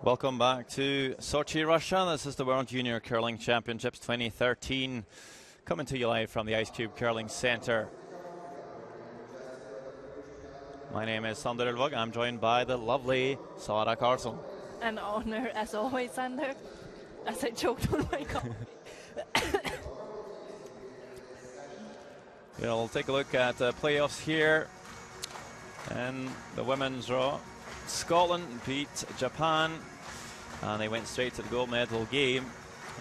Welcome back to Sochi, Russia. This is the World Junior Curling Championships 2013, coming to you live from the Ice Cube Curling Centre. My name is Sander Ulvåg. I'm joined by the lovely Sara Karlsson. An honour as always, Sander, as I choked on my coffee. We'll take a look at the playoffs here in the women's draw. Scotland beat Japan and they went straight to the gold medal game.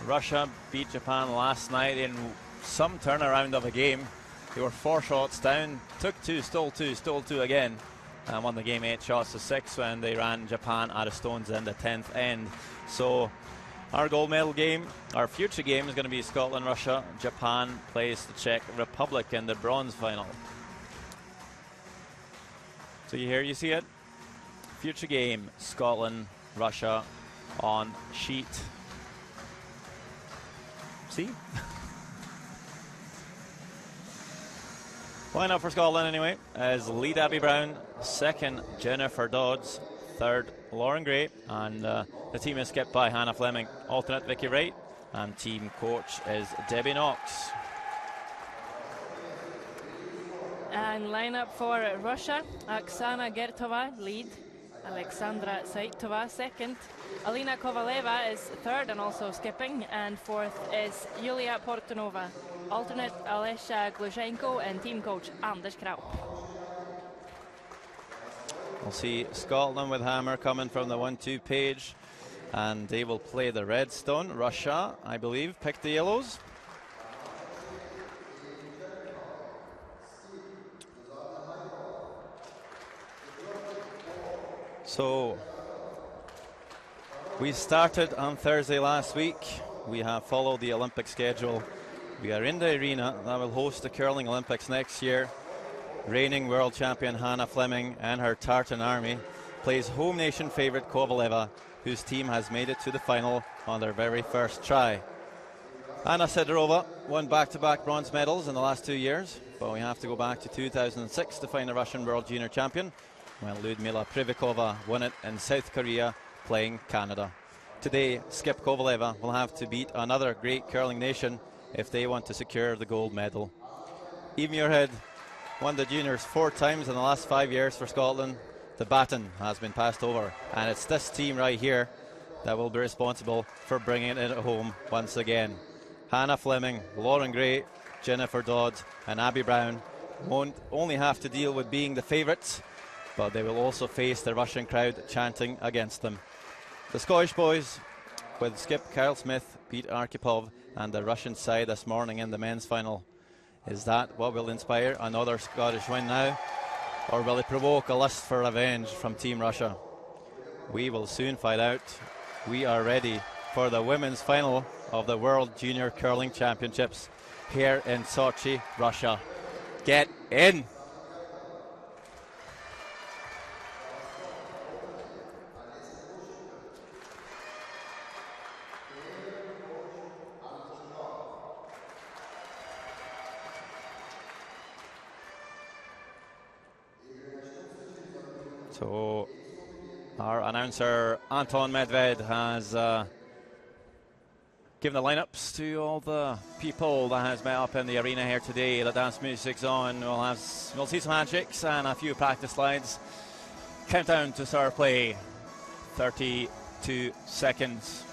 Russia beat Japan last night in some turnaround of a game. They were 4 shots down, took 2, stole 2 again, and won the game 8 shots to 6 when they ran Japan out of stones in the 10th end. So our gold medal game, our future game, is going to be Scotland-Russia. Japan plays the Czech Republic in the bronze final. So you see it. Future game, Scotland-Russia on sheet. See? Line up for Scotland anyway is lead Abby Brown, second Jennifer Dodds, third Lauren Gray, and the team is skipped by Hannah Fleming, alternate Vicky Wright, and team coach is Debbie Knox. And lineup for Russia: Oksana Gertova, lead; Alexandra Saitova, second; Alina Kovaleva is third and also skipping, and fourth is Yulia Portunova, alternate Alesha Glushenko, and team coach Anders Kraup. We'll see Scotland with Hammer coming from the 1-2 page, and they will play the Redstone. Russia, I believe, picked the yellows. So we started on Thursday last week. We have followed the Olympic schedule. We are in the arena that will host the Curling Olympics next year. Reigning world champion Hannah Fleming and her Tartan army plays home nation favourite Kovaleva, whose team has made it to the final on their very first try. Anna Sidorova won back-to-back bronze medals in the last 2 years, but we have to go back to 2006 to find a Russian world junior champion, when Ludmila Privikova won it in South Korea playing Canada. Today, Skip Kovaleva will have to beat another great curling nation if they want to secure the gold medal. Eve Muirhead won the juniors 4 times in the last 5 years for Scotland. The baton has been passed over, and it's this team right here that will be responsible for bringing it home once again. Hannah Fleming, Lauren Gray, Jennifer Dodds and Abby Brown won't only have to deal with being the favourites, but they will also face the Russian crowd chanting against them. The Scottish boys, with skip Kyle Smith, beat Arkhipov and the Russian side this morning in the men's final. Is that what will inspire another Scottish win now, or will it provoke a lust for revenge from Team Russia? We will soon find out. We are ready for the women's final of the World Junior Curling Championships here in Sochi, Russia. Get in! So our announcer Anton Medved has given the lineups to all the people that has met up in the arena here today. The dance music's on. We'll see some handshakes and a few practice slides. Countdown to start play. 32 seconds.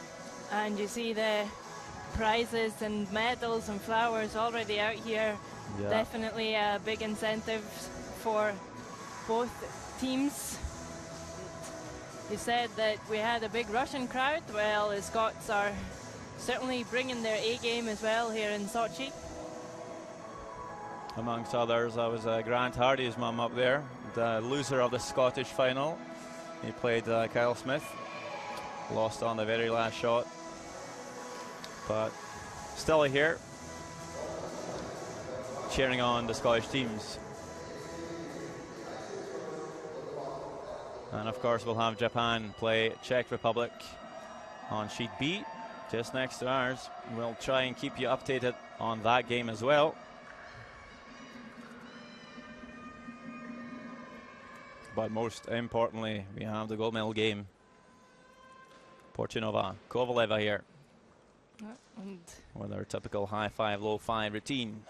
And you see the prizes and medals and flowers already out here. Yeah. Definitely a big incentive for both teams. You said that we had a big Russian crowd. Well, the Scots are certainly bringing their A game as well here in Sochi. Amongst others, that was Grant Hardy's mum up there, the loser of the Scottish final. He played Kyle Smith, lost on the very last shot, but still here, cheering on the Scottish teams. And of course we'll have Japan play Czech Republic on sheet B, just next to ours. We'll try and keep you updated on that game as well. But most importantly, we have the gold medal game. Porchinova, Kovaleva here. And With our typical high five, low five routine.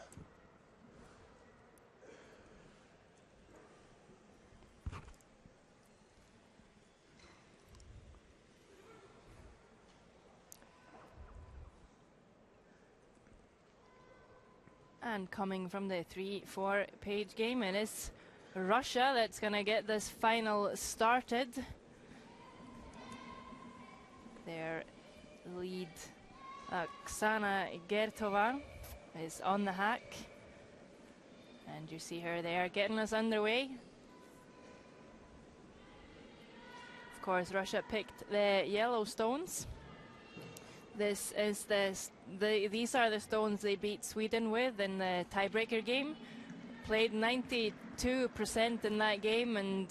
And coming from the 3-4 page game, it is Russia that's going to get this final started. Their lead, Oksana Gertova, is on the hack. And you see her there getting us underway. Of course, Russia picked the yellow stones. This is these are the stones they beat Sweden with in the tiebreaker game. Played 92% in that game, and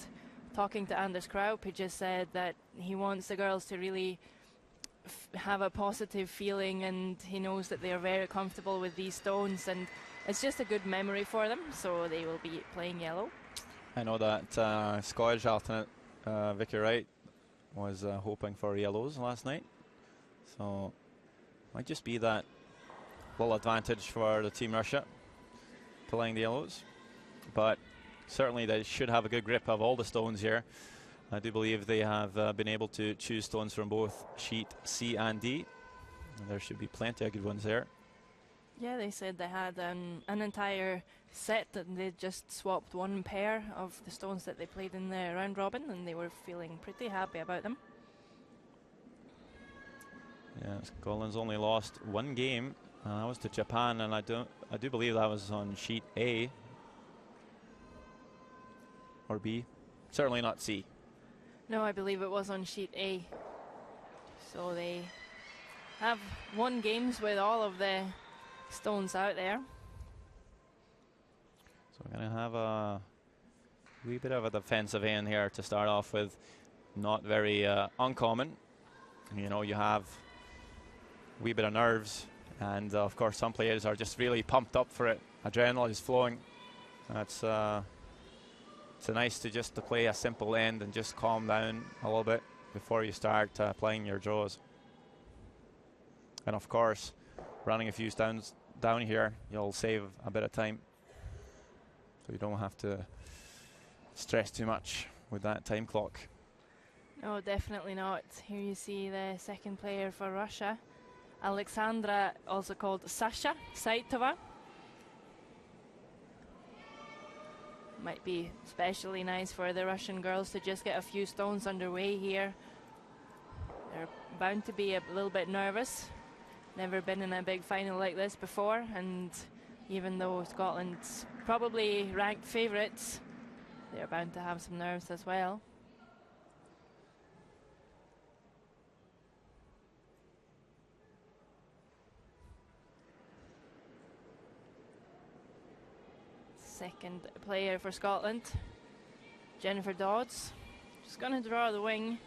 talking to Anders Kraup, he just said that he wants the girls to really have a positive feeling, and he knows that they are very comfortable with these stones, and it's just a good memory for them, so they will be playing yellow. I know that Scottish alternate Vicky Wright was hoping for yellows last night. So, might just be that little advantage for the Team Russia playing the yellows. But certainly they should have a good grip of all the stones here. I do believe they have been able to choose stones from both sheet C and D. And there should be plenty of good ones there. Yeah, they said they had an entire set, and they just swapped one pair of the stones that they played in the round robin, and they were feeling pretty happy about them. Yeah, Scotland's only lost one game. That was to Japan, and I do believe that was on sheet A or B. Certainly not C. No, I believe it was on sheet A. So they have won games with all of the stones out there. So we're going to have a wee bit of a defensive end here to start off with. Not very uncommon. You know, you have a wee bit of nerves, and of course some players are just really pumped up for it. Adrenaline is flowing. It's nice to just to play a simple end and just calm down a little bit before you start playing your draws. And of course, running a few stones down here, you'll save a bit of time, so you don't have to stress too much with that time clock. No, definitely not. Here you see the second player for Russia, Alexandra, also called Sasha Saitova. Might be especially nice for the Russian girls to just get a few stones underway here. They're bound to be a little bit nervous. Never been in a big final like this before, and even though Scotland's probably ranked favourites, they're bound to have some nerves as well. Second player for Scotland, Jennifer Dodds. Just going to draw the wing.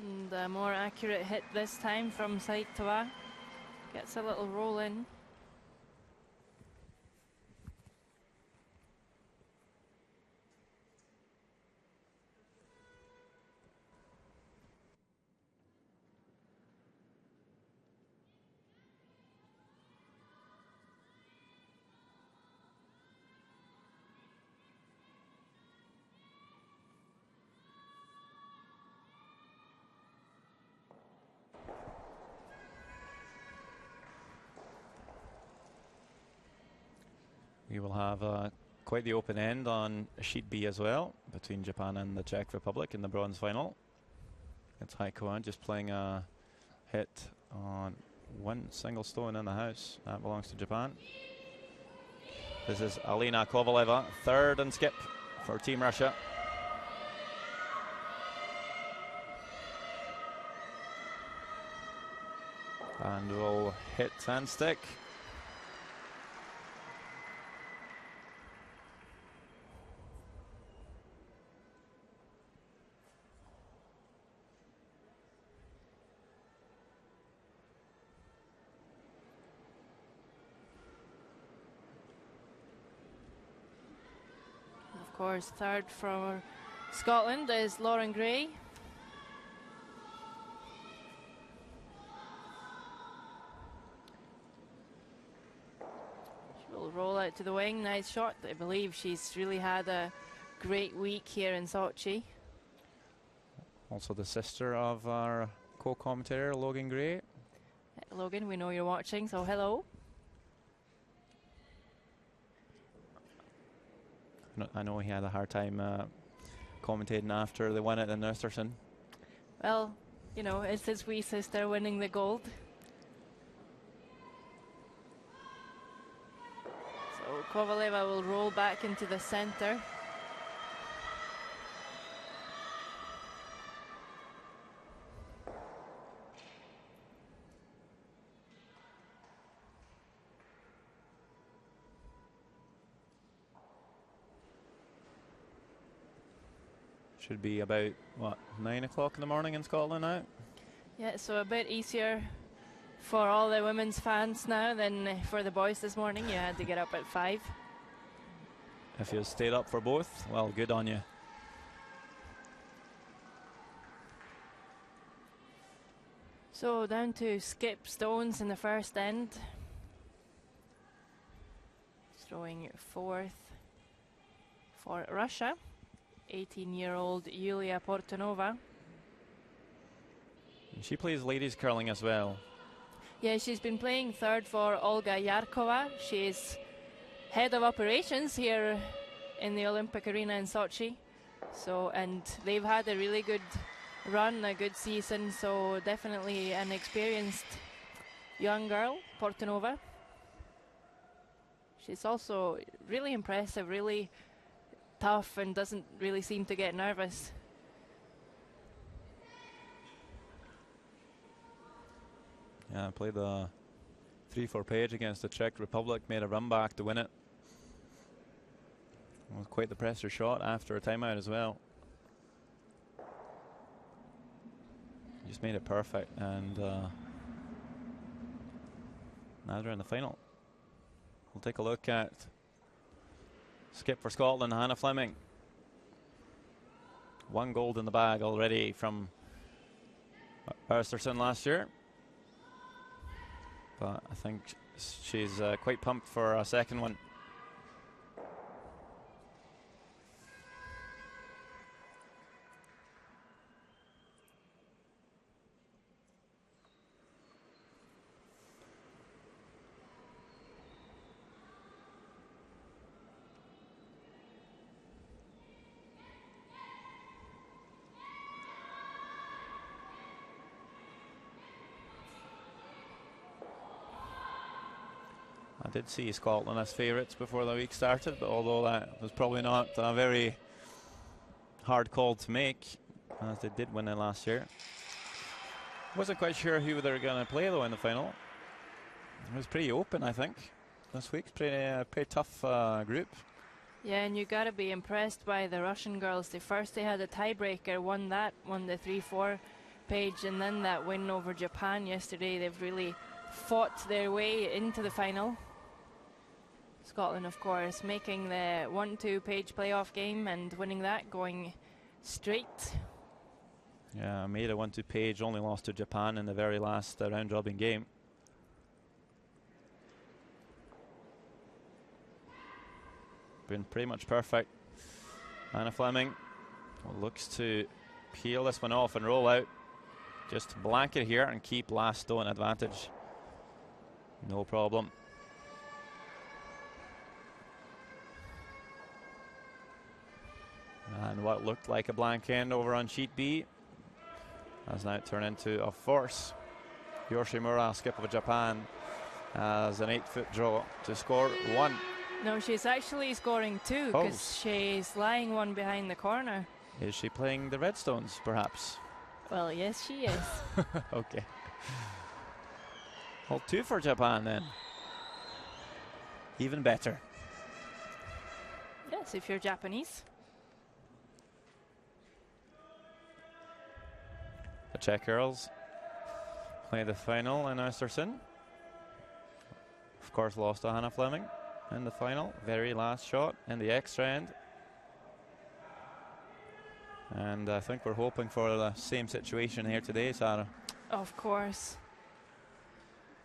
And a more accurate hit this time from Saitova. Gets a little roll in. We will have quite the open end on sheet B as well, between Japan and the Czech Republic in the bronze final. It's Haikuan just playing a hit on one single stone in the house. That belongs to Japan. This is Alina Kovaleva, third and skip for Team Russia. And will hit and stick. Of course, third for Scotland is Lauren Gray. She'll roll out to the wing. Nice shot. I believe she's really had a great week here in Sochi. Also the sister of our co-commentator, Logan Gray. Logan, we know you're watching, so hello. I know he had a hard time commentating after they won it in Östersund. Well, you know, it's his wee sister winning the gold. So Kovaleva will roll back into the center. Should be about, what, 9 o'clock in the morning in Scotland now? Yeah, so a bit easier for all the women's fans now than for the boys this morning. You had to get up at 5. If you stayed up for both, well, good on you. So down to skip stones in the first end. Throwing fourth for Russia. 18-year-old Yulia Portonova. She plays ladies curling as well. Yeah, she's been playing third for Olga Yarkova. She's head of operations here in the Olympic arena in Sochi. So, and they've had a really good run, a good season. So definitely an experienced young girl, Portonova. She's also really impressive, really tough, and doesn't really seem to get nervous. Yeah, played the 3-4 page against the Czech Republic, made a run back to win it. It was quite the pressure shot after a timeout as well. Just made it perfect, and now they're in the final. We'll take a look at skip for Scotland, Hannah Fleming. 1 gold in the bag already from Östersund last year. But I think she's quite pumped for a second one. I did see Scotland as favourites before the week started, but although that was probably not a very hard call to make, as they did win it last year. Wasn't quite sure who they were going to play though in the final. It was pretty open, I think, this week. Pretty tough group. Yeah, and you got to be impressed by the Russian girls. They had a tiebreaker, won the 3-4 page, and then that win over Japan yesterday. They've really fought their way into the final. Scotland, of course, making the 1-2 page playoff game and winning that, going straight. Yeah, made a 1-2 page, only lost to Japan in the very last round-robin game. Been pretty much perfect. Hannah Fleming looks to peel this one off and roll out. Just blanket here and keep last stone advantage. No problem. And what looked like a blank end over on sheet B. has now turned into a force. Yoshimura, skip of Japan, has an 8-foot draw to score 1. No, she's actually scoring 2 because she's lying one behind the corner. Is she playing the Redstones, perhaps? Well, yes, she is. Okay. Well, 2 for Japan then. Even better. Yes, if you're Japanese. The Czech girls play the final in Östersund. Of course, lost to Hannah Fleming in the final. Very last shot in the extra end. And I think we're hoping for the same situation here today, Sarah. Of course.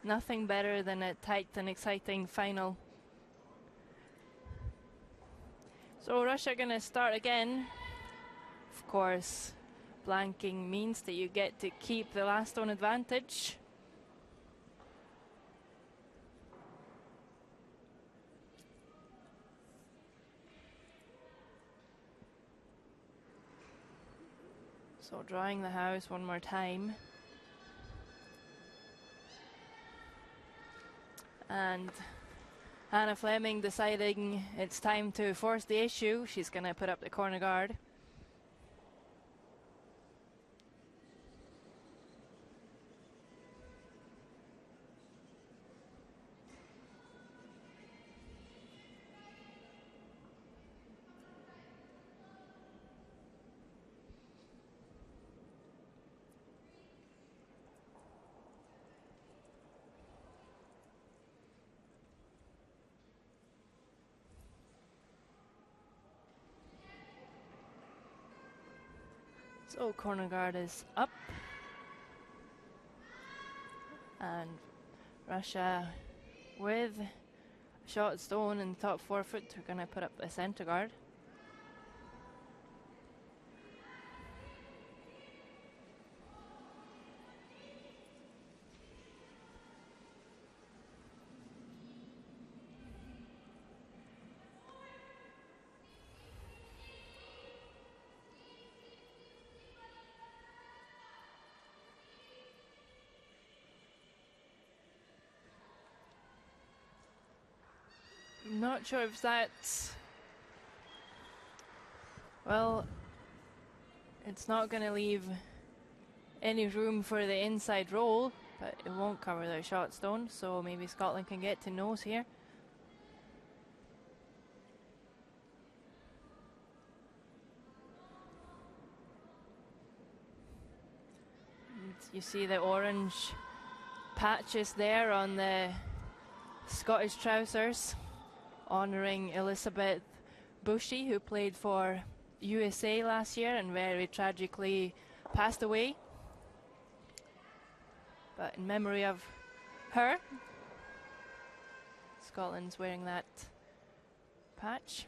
Nothing better than a tight and exciting final. So Russia going to start again. Of course, blanking means that you get to keep the last stone advantage. So drawing the house one more time. And Hannah Fleming deciding it's time to force the issue. She's going to put up the corner guard. So corner guard is up. And Russia with shot stone in the top 4 foot are going to put up a center guard. Not sure if that's, well, it's not going to leave any room for the inside roll, but it won't cover their shot stone, so maybe Scotland can get to nose here. And you see the orange patches there on the Scottish trousers, honouring Elizabeth Bushy, who played for USA last year and very tragically passed away. But in memory of her, Scotland's wearing that patch.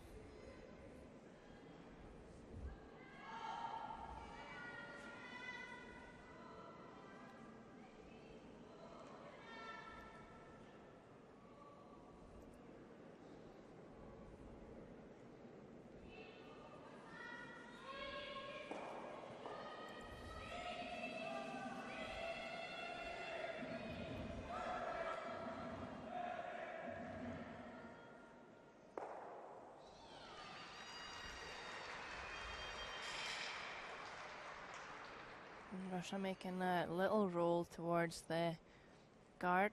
Russia making a little roll towards the guard,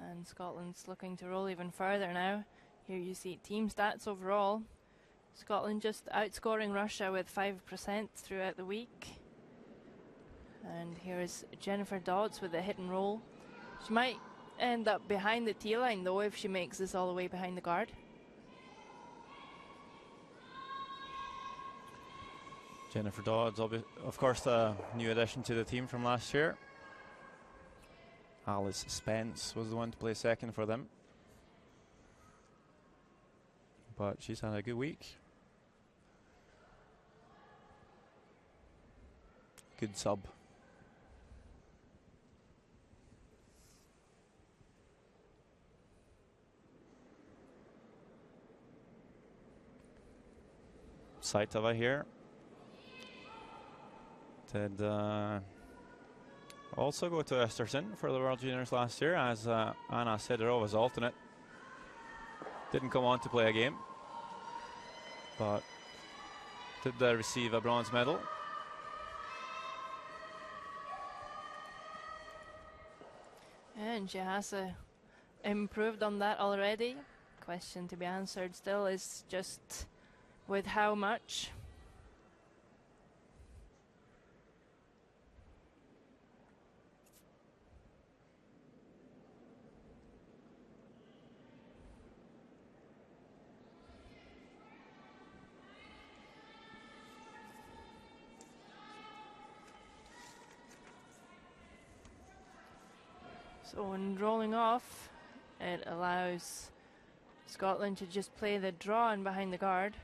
and Scotland's looking to roll even further now. Here you see team stats overall. Scotland just outscoring Russia with 5% throughout the week. And here is Jennifer Dodds with a hit and roll. She might end up behind the tee line though if she makes this all the way behind the guard. Jennifer Dodds, of course, the new addition to the team from last year. Alice Spence was the one to play second for them. But she's had a good week. Good sub. Saitava here. Did also go to Östersund for the World Juniors last year, as Anna Sidorov was alternate. Didn't come on to play a game, but did receive a bronze medal. And she has improved on that already. Question to be answered still is just with how much. So when rolling off, it allows Scotland to just play the draw in behind the guard.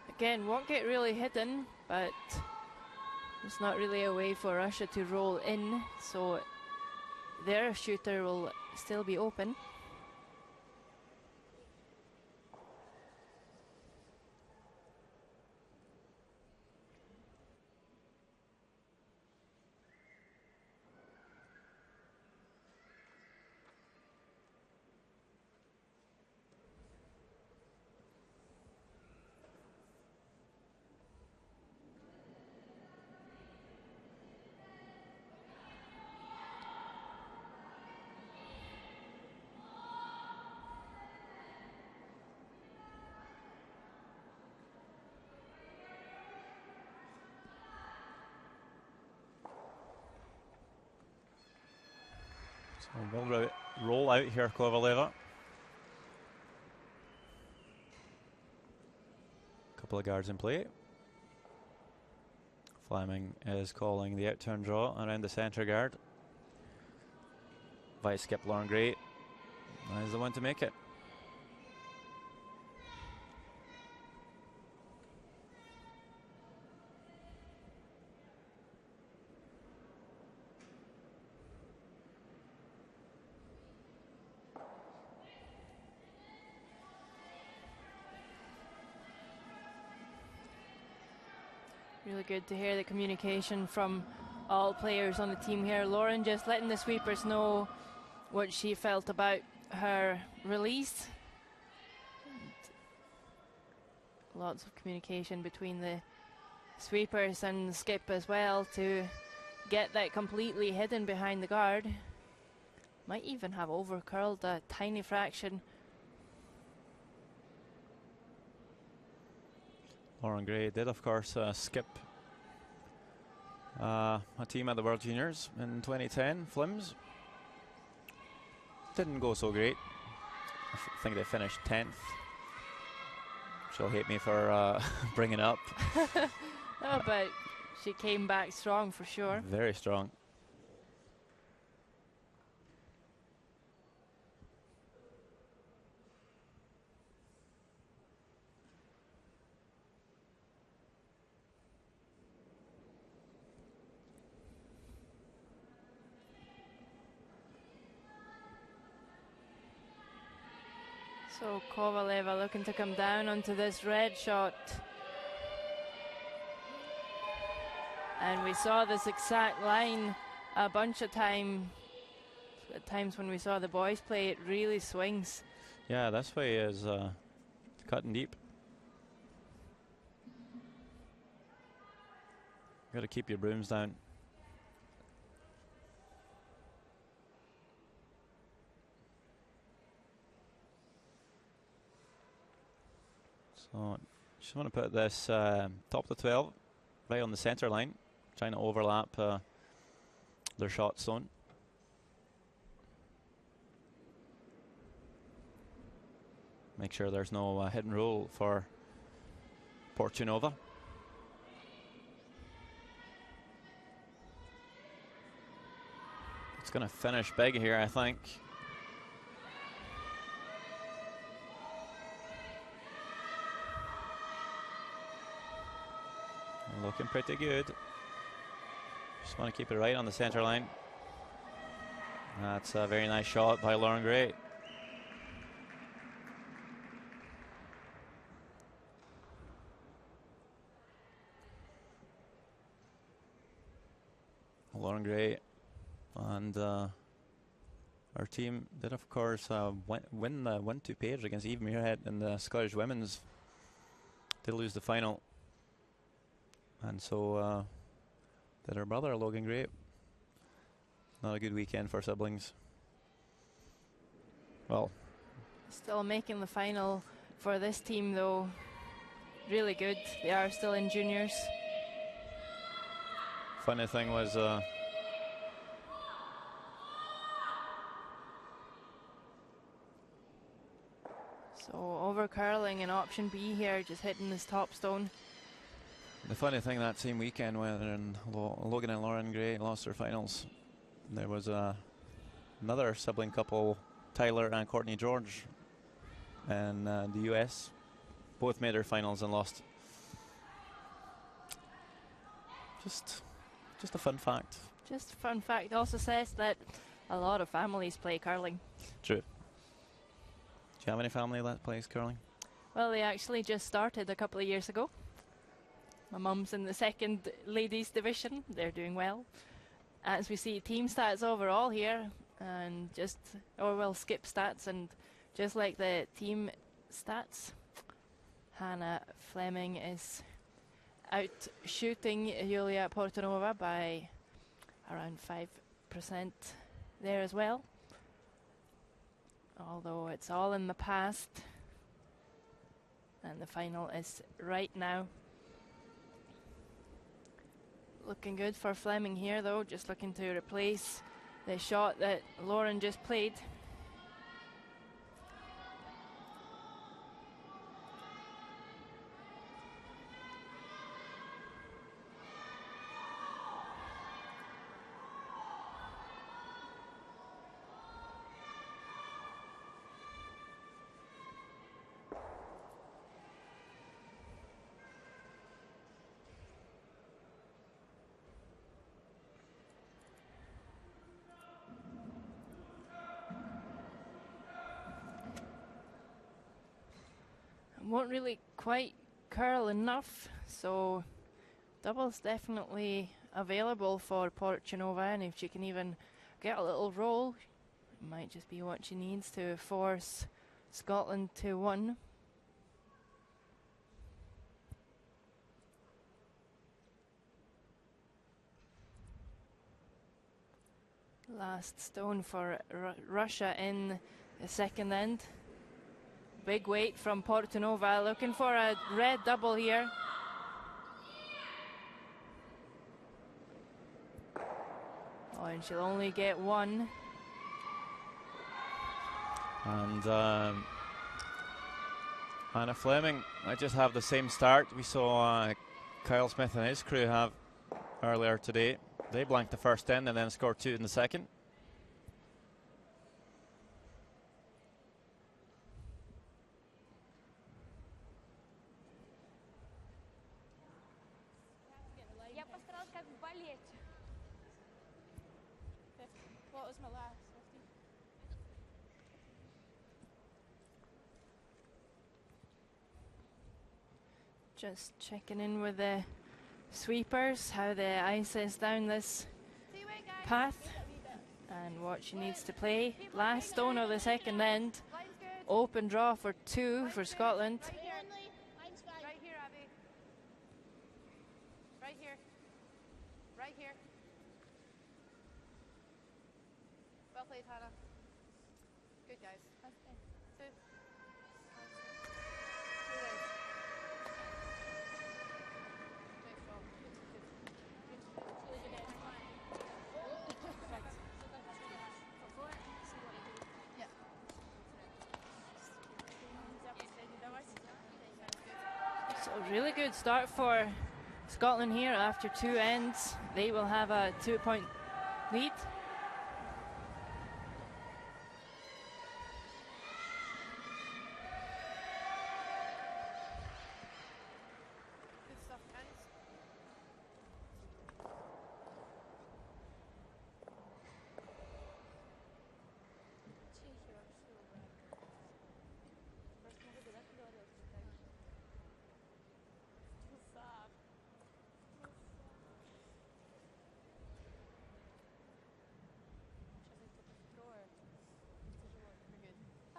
Again, won't get really hidden, but it's not really a way for Russia to roll in, so their shooter will still be open. So we'll roll out here, Kovaleva. Couple of guards in play. Fleming is calling the out-turn draw around the centre guard. Vice skip Lauren Gray is the one to make it. Really good to hear the communication from all players on the team here. Lauren just letting the sweepers know what she felt about her release. And lots of communication between the sweepers and the skip as well to get that completely hidden behind the guard. Might even have over curled a tiny fraction. Lauren Gray did, of course, skip a team at the World Juniors in 2010, Flims. Didn't go so great. I think they finished 10th. She'll hate me for bringing it up. Oh, but she came back strong for sure. Very strong. So Kovaleva looking to come down onto this red shot. And we saw this exact line a bunch of times. At times when we saw the boys play, it really swings. Yeah, this way is cutting deep. Got to keep your brooms down. So just want to put this top to 12 right on the center line, trying to overlap their shot zone. Make sure there's no hidden roll for Portunova. It's going to finish big here, I think. Looking pretty good. Just want to keep it right on the center line. That's a very nice shot by Lauren Gray. Lauren Gray and our team did, of course, win the 1-2 pairs against Eve Muirhead in the Scottish Women's. Did lose the final. And so did her brother, Logan Gray. Not a good weekend for siblings. Well, still making the final for this team, though. Really good. They are still in juniors. Funny thing was, so over curling in option B here, just hitting this top stone. the funny thing that same weekend when Logan and Lauren Gray lost their finals, there was another sibling couple, Tyler and Courtney George, in the US. Both made their finals and lost. Just a fun fact. Just a fun fact. Also says that a lot of families play curling. True. Do you have any family that plays curling? Well, they actually just started a couple of years ago. My mum's in the second ladies division. They're doing well. As we see team stats overall here, and we'll skip stats, and just like the team stats, Hannah Fleming is out shooting Julia Portanova by around 5% there as well. Although it's all in the past. And the final is right now. Looking good for Fleming here, though, just looking to replace the shot that Lauren just played. Won't really quite curl enough, so double's definitely available for Portanova, and if she can even get a little roll, it might just be what she needs to force Scotland to 1. Last stone for Russia in the second end. Big weight from Portanova, looking for a red double here. Oh, and she'll only get 1. And Hannah Fleming might just have the same start we saw Kyle Smith and his crew have earlier today. They blanked the first end and then scored 2 in the second. What was my last? Just checking in with the sweepers, how the ice is down this path and what she needs to play. Last stone of the second end. Open draw for 2 for Scotland. Right here, Abby. Right here. Right here. Well played, Hannah. Good, guys. Two. So really good start for Scotland here after 2 ends. They will have a 2-point lead.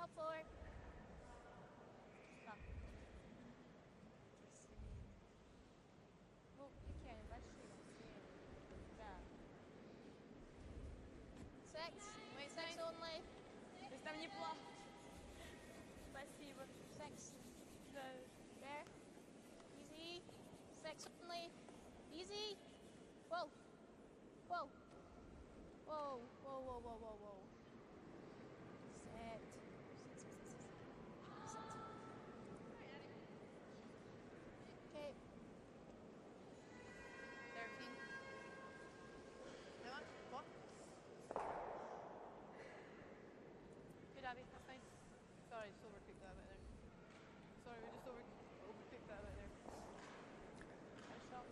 Top 4. Stop. Ну, какие они большие, да. 6. Wait, 6 only. То есть там неплохо. Спасибо. 6. Да. There. Easy. 6 only. Easy. Whoa. Whoa. Whoa. Whoa, whoa, whoa, whoa, whoa. Set. Set. Okay. 13. No one? What? Good, Abby. That's fine. Sorry, just overcooked that a bit there. Sorry, we just overcooked that a bit there. Nice shot.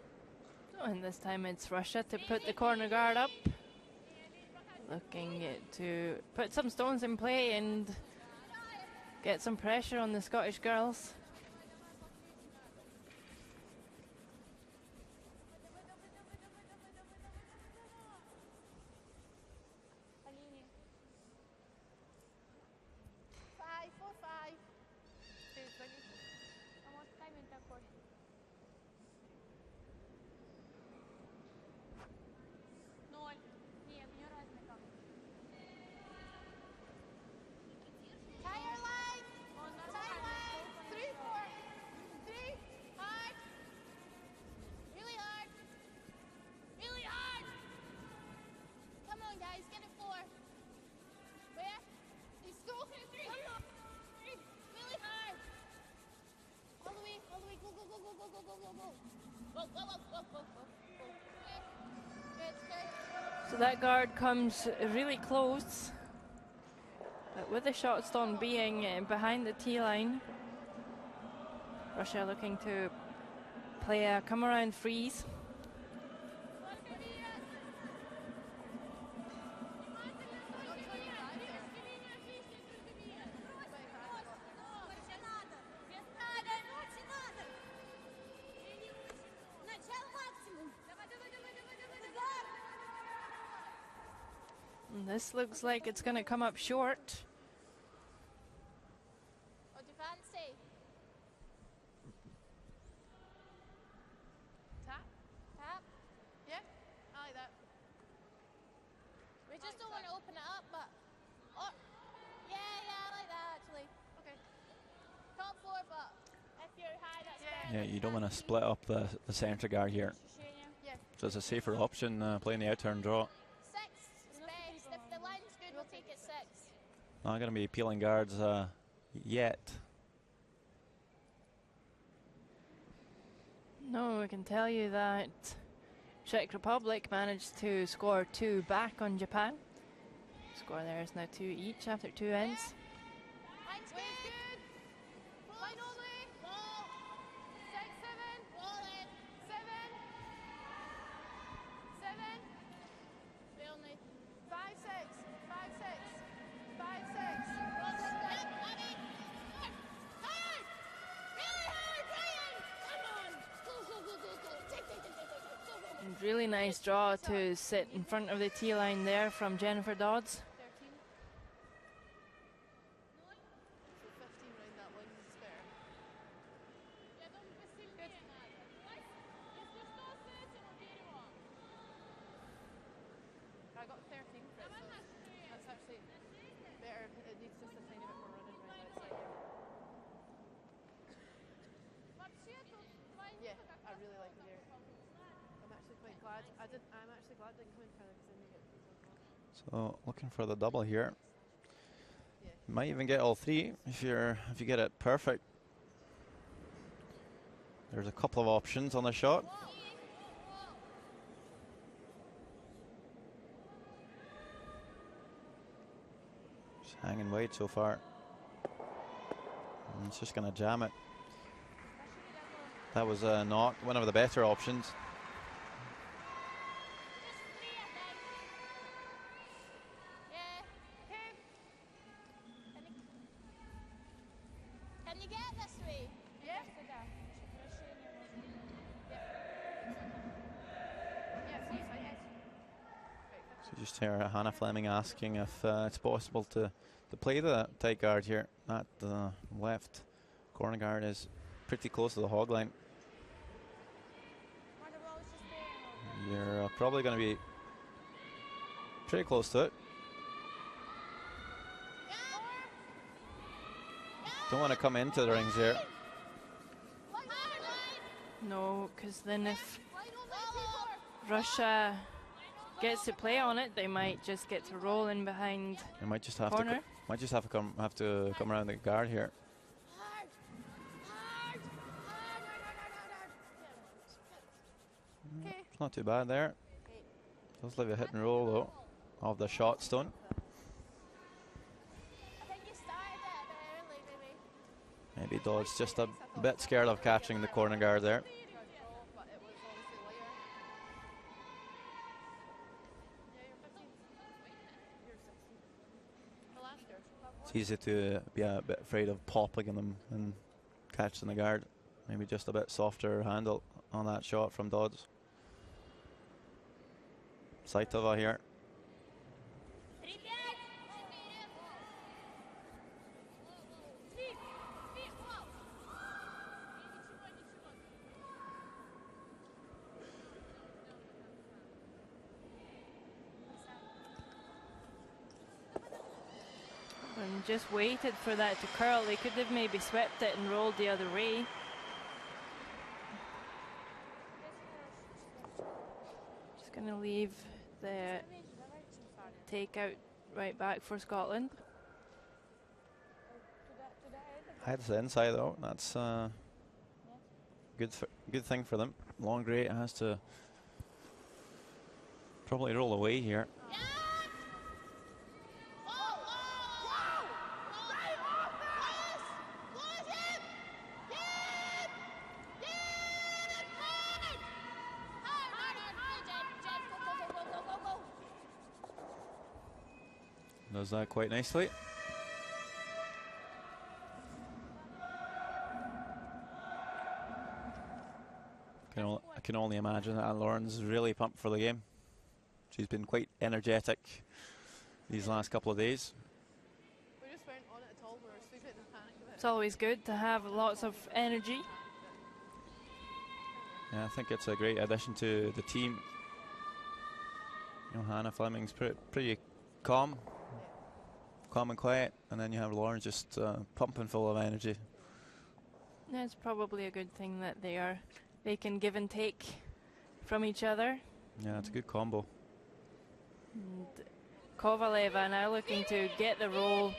So, and this time it's Russia to put the corner guard up. Looking to put some stones in play and get some pressure on the Scottish girls. Five, 4, 5. Almost time in that court. Ноль. Нет, не разница. Tire line. Tire line. 3, 4. 3. Hard. Really hard. Really hard. Come on, guys. Get it 4. Where? He's stroking 3. Come on. 3. Really hard. All the way. All the way. Go, go, go, go, go, go, go, go, go. Go, go, go, go, go, go. Good, good. So that guard comes really close, but with the shot stone being behind the tee line, Russia looking to play a come around freeze. And this looks like it's going to come up short. What do you fancy? Tap? Tap? Yeah, I like that. We just don't want to open it up, but... Oh, yeah, I like that actually. Okay. Top 4, but if you're high, that's better. Yeah, you don't want to split up the centre guard here. Yeah. So it's a safer option playing the out-turn draw. 6 is best. If the line's good, we'll take it 6. Not going to be peeling guards yet. No, I can tell you that Czech Republic managed to score 2 back on Japan. Score there is now 2 each after 2 ends. Line's good. Line only. 6, 7. 7. 7. We only. 5, 6. 5, 6. 5, 6. Hard! Really hard, Brian! Come on! Go, go, go, go, go. Take, take, take, take, take. Go, go, go. And really nice draw to sit in front of the tee line there from Jennifer Dodds. 13. So 15 round that one is fair. Good. I got 13 for it, so that's actually better. It needs just a tiny bit more running right outside. Yeah, I really like it here. I'm actually quite glad. I'm actually glad I didn't come in further because I didn't get these on top. So looking for the double here. Yeah. You might even get all 3 if you get it perfect. There's a couple of options on the shot. Just hanging wide so far. And it's just going to jam it. That was not one of the better options. Can you get this way? Yeah. So just hear Hannah Fleming asking if it's possible to to play the tight guard here. That left corner guard is pretty close to the hog line. You're probably going to be pretty close to it. Don't want to come into the rings here. No, because then if Russia gets to play on it, they might just get to roll in behind. They might just have corner. to come around the guard here. It's not too bad there. Does leave a hit and roll though of the shot stone. Maybe Dodge just a bit scared of catching the corner guard there. It's easy to be a bit afraid of popping them and catching the guard. Maybe just a bit softer handle on that shot from Dodds. Saitova here. And just waited for that to curl. They could have maybe swept it and rolled the other way. Just going to leave the takeout right back for Scotland. Heads the inside though. That's good thing for them. Long Grey has to probably roll away here. Does that quite nicely. I can only imagine that Lauren's really pumped for the game. She's been quite energetic these last couple of days. We just weren't on it at all. We were sleeping and panicked. It's always good to have lots of energy. Yeah, I think it's a great addition to the team. You know, Hannah Fleming's pretty calm and quiet, and then you have Lauren just pumping full of energy. It's probably a good thing that they can give and take from each other. Yeah, it's a good combo. And Kovaleva now looking to get the roll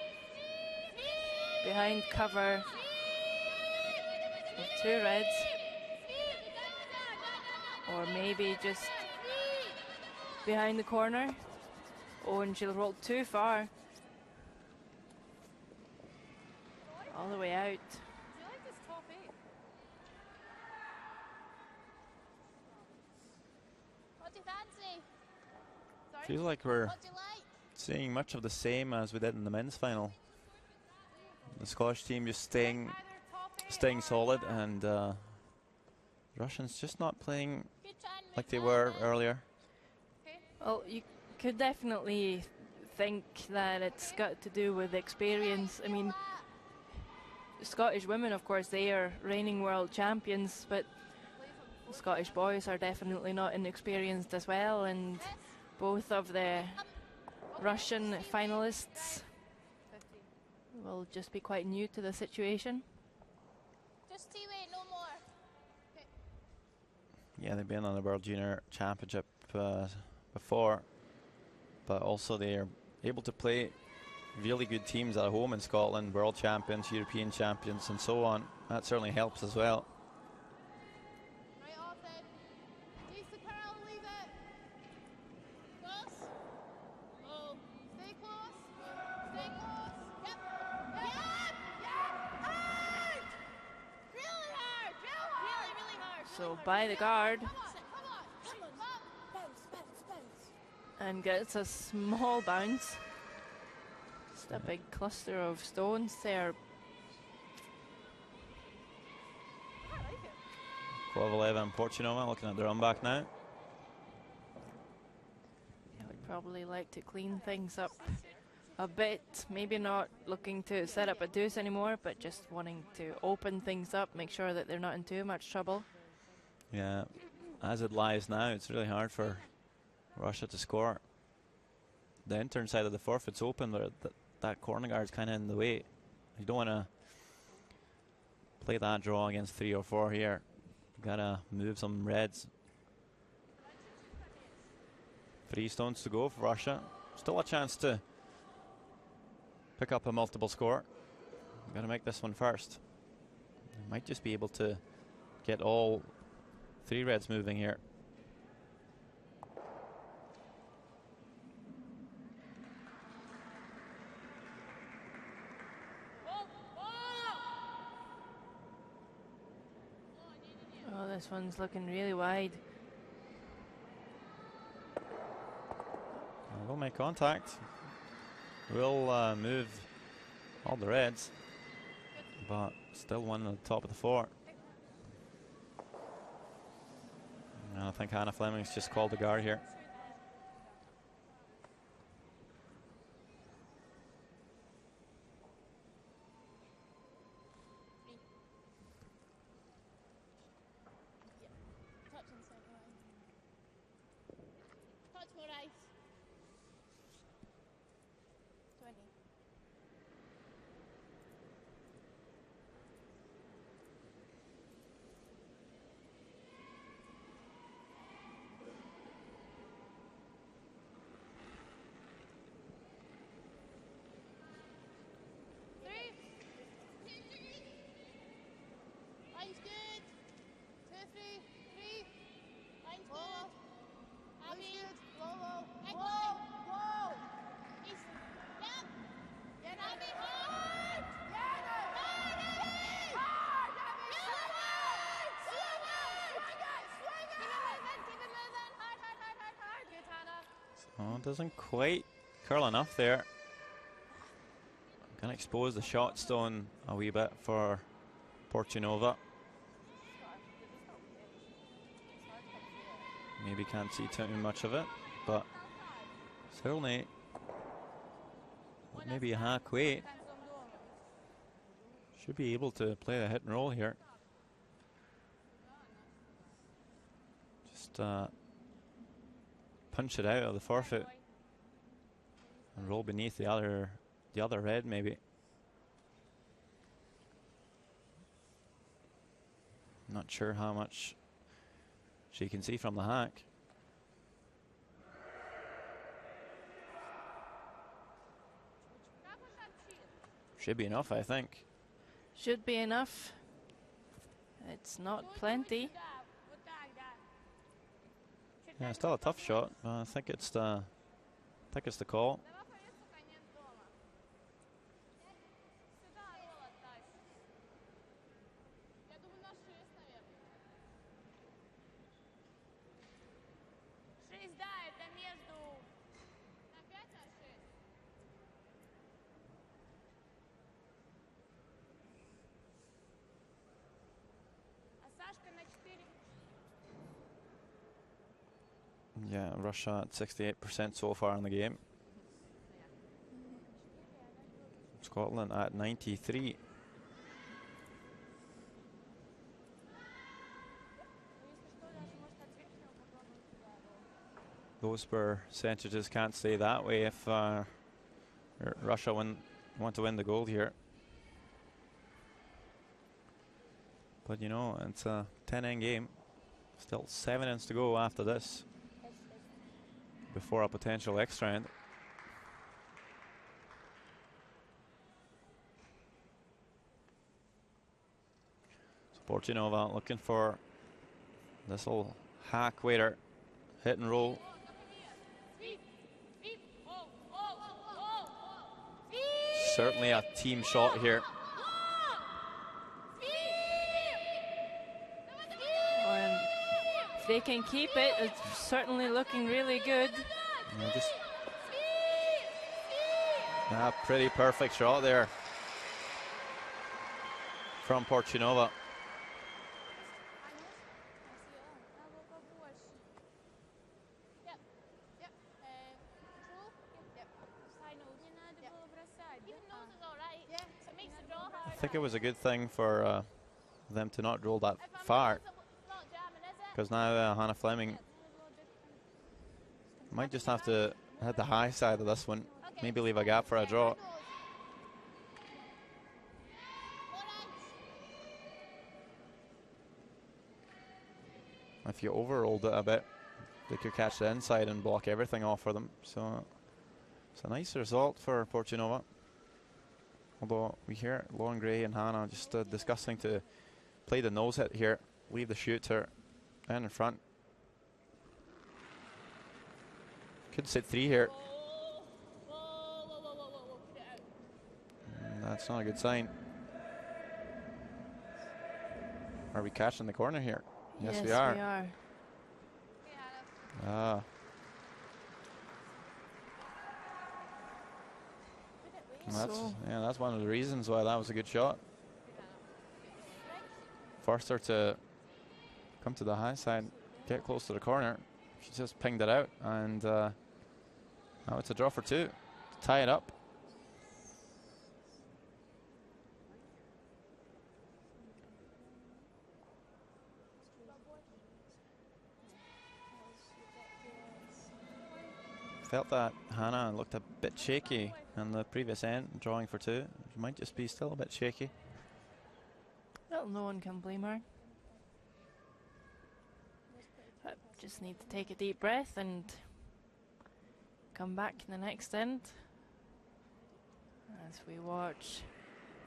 behind cover with two reds, or maybe just behind the corner. Oh, and she'll roll too far. All the way out. Do you like this top eight? What do you fancy? Sorry? Feels like we're What do you like? seeing much of the same as we did in the men's final. The Scottish team just staying solid, and Russians just not playing like they were earlier. Well, you could definitely think that it's got to do with experience. I mean, Scottish women, of course, they are reigning world champions, but Scottish boys are definitely not inexperienced as well, and both of the Russian finalists will just be quite new to the situation. Just T-weight, no more. Okay. Yeah, they've been on the World Junior Championship before, but also they are able to play really good teams at home in Scotland, world champions, European champions, and so on. That certainly helps as well. Right off then. Chase the curl, leave it. Close. Oh. Stay close. Stay close. Yep. Yep. Yep. Hard. Really hard. Really, really hard. So by the guard, Come on. Bounce. and gets a small bounce. Just a big cluster of stones there. I like it. Kovaleva and Porchinova looking at their own back now. Yeah, would probably like to clean things up a bit, maybe not looking to set up a deuce anymore, but just wanting to open things up, make sure that they're not in too much trouble. Yeah, as it lies now, it's really hard for Russia to score. The intern side of the forfeit's open, but that corner guard's kind of in the way. You don't want to play that draw against 3 or 4 here. You gotta move some reds. 3 stones to go for Russia. Still a chance to pick up a multiple score. Gotta make this one first. Might just be able to get all 3 reds moving here. Oh, this one's looking really wide. We'll make contact. We'll move all the reds, but still one at the top of the fort. And I think Hannah Fleming's just called the guard here. Touch more ice. 20. Three. Line's good. 2, 3. 3. Line's good. Abby. Low. Whoa. East. Yep. Get Abby hard. Hard, Abby. Hard, Abby. Swing it. Keep it moving. Hard. Good, Hannah. Oh, doesn't quite curl enough there. Gonna expose the shot stone a wee bit for Portunova. Maybe can't see too much of it, but certainly maybe halfway. Should be able to play the hit and roll here. Just punch it out of the forfeit and roll beneath the other red maybe. Not sure how much she can see from the hack. Should be enough, I think. Should be enough. It's not plenty. Yeah, still a tough shot. I think it's the call. Yeah, Russia at 68% so far in the game. Scotland at 93. Those percentages can't stay that way if Russia want to win the gold here. But you know, it's a 10-end game. Still 7 ends to go after this, before a potential extra end. So Portunova looking for this little hack waiter, hit and roll. Certainly a team shot here. And if they can keep it, it's certainly looking really good. Pretty perfect shot there from Portunova. think it was a good thing for them to not roll that far, because now Hannah Fleming might just have to hit the high side of this one, maybe leave a gap for a draw. If you overrolled it a bit, they could catch the inside and block everything off for them. So it's a nice result for Portunova. Although we hear Lauren Gray and Hannah just discussing to play the nose hit here, leave the shooter in front. Could sit 3 here. That's not a good sign. Are we catching the corner here? Yes, we are. Ah. That's one of the reasons why that was a good shot. Forced her to come to the high side, get close to the corner. She just pinged it out, and now it's a draw for 2 to tie it up. Felt that Hannah looked a bit shaky in the previous end, drawing for 2. She might just be still a bit shaky. Well, no one can blame her. But just need to take a deep breath and come back in the next end. As we watch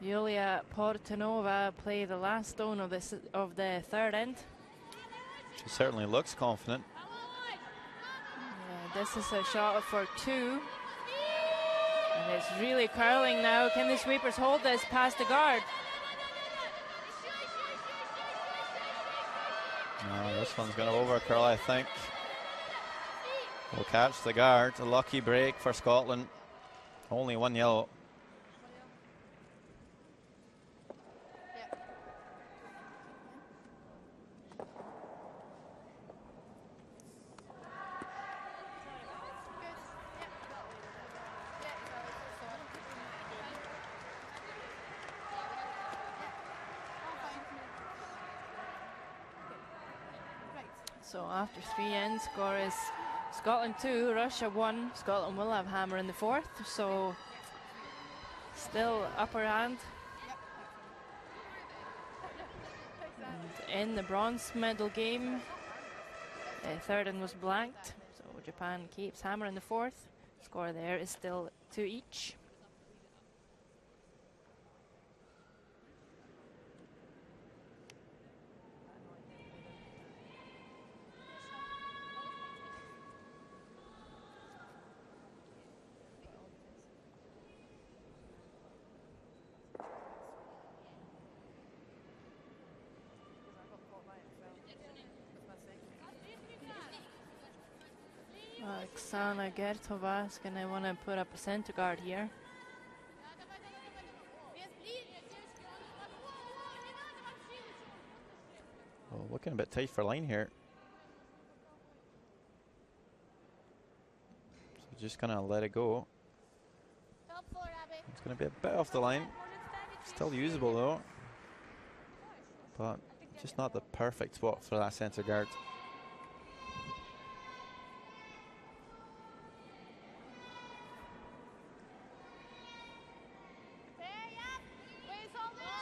Yulia Portunova play the last stone of the third end. She certainly looks confident. This is a shot for 2. And it's really curling now. Can the sweepers hold this past the guard? No, this one's going to overcurl, I think. Will catch the guard. A lucky break for Scotland. Only 1 yellow. So after 3 ends, score is Scotland 2, Russia 1. Scotland will have hammer in the 4th, so still upper hand. And in the bronze medal game, the third end was blanked, so Japan keeps hammer in the 4th. Score there is still 2 each. Oksana Gertova is going to want to put up a center guard here. Well, looking a bit tight for line here. So just going to let it go. It's going to be a bit off the line. Still usable though. But just not the perfect spot for that center guard.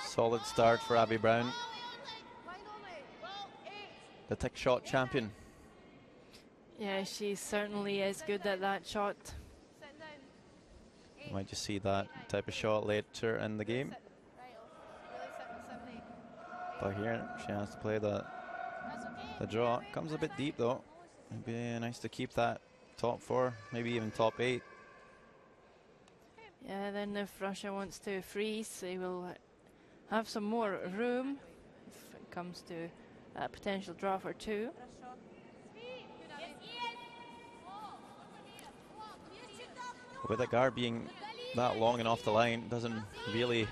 Solid start for Abby Brown, the tick shot champion. Yeah, she certainly is good at that shot. You might just see that type of shot later in the game. But here she has to play the draw. Comes a bit deep though. It'd be nice to keep that top 4, maybe even top 8. Yeah, then if Russia wants to freeze, they will have some more room if it comes to a potential draw for 2. With the guard being that long and off the line, doesn't really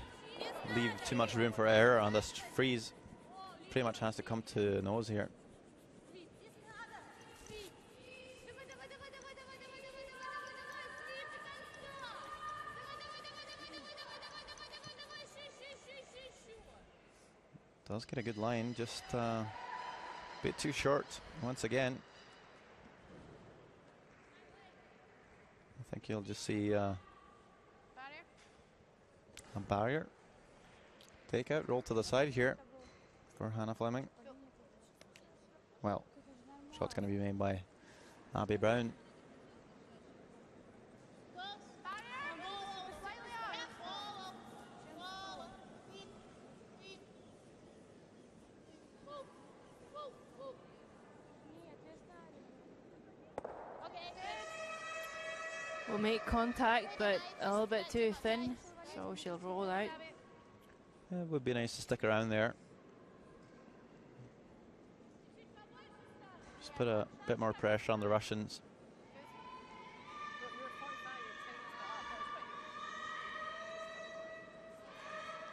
leave too much room for error on this freeze. Pretty much has to come to nose here. Does get a good line, just a bit too short once again. I think you'll just see a barrier. Take out, roll to the side here for Hannah Fleming. Well, shot's going to be made by Abby Brown. Will make contact, but a little bit too thin, so she'll roll out. It would be nice to stick around there. Just put a bit more pressure on the Russians.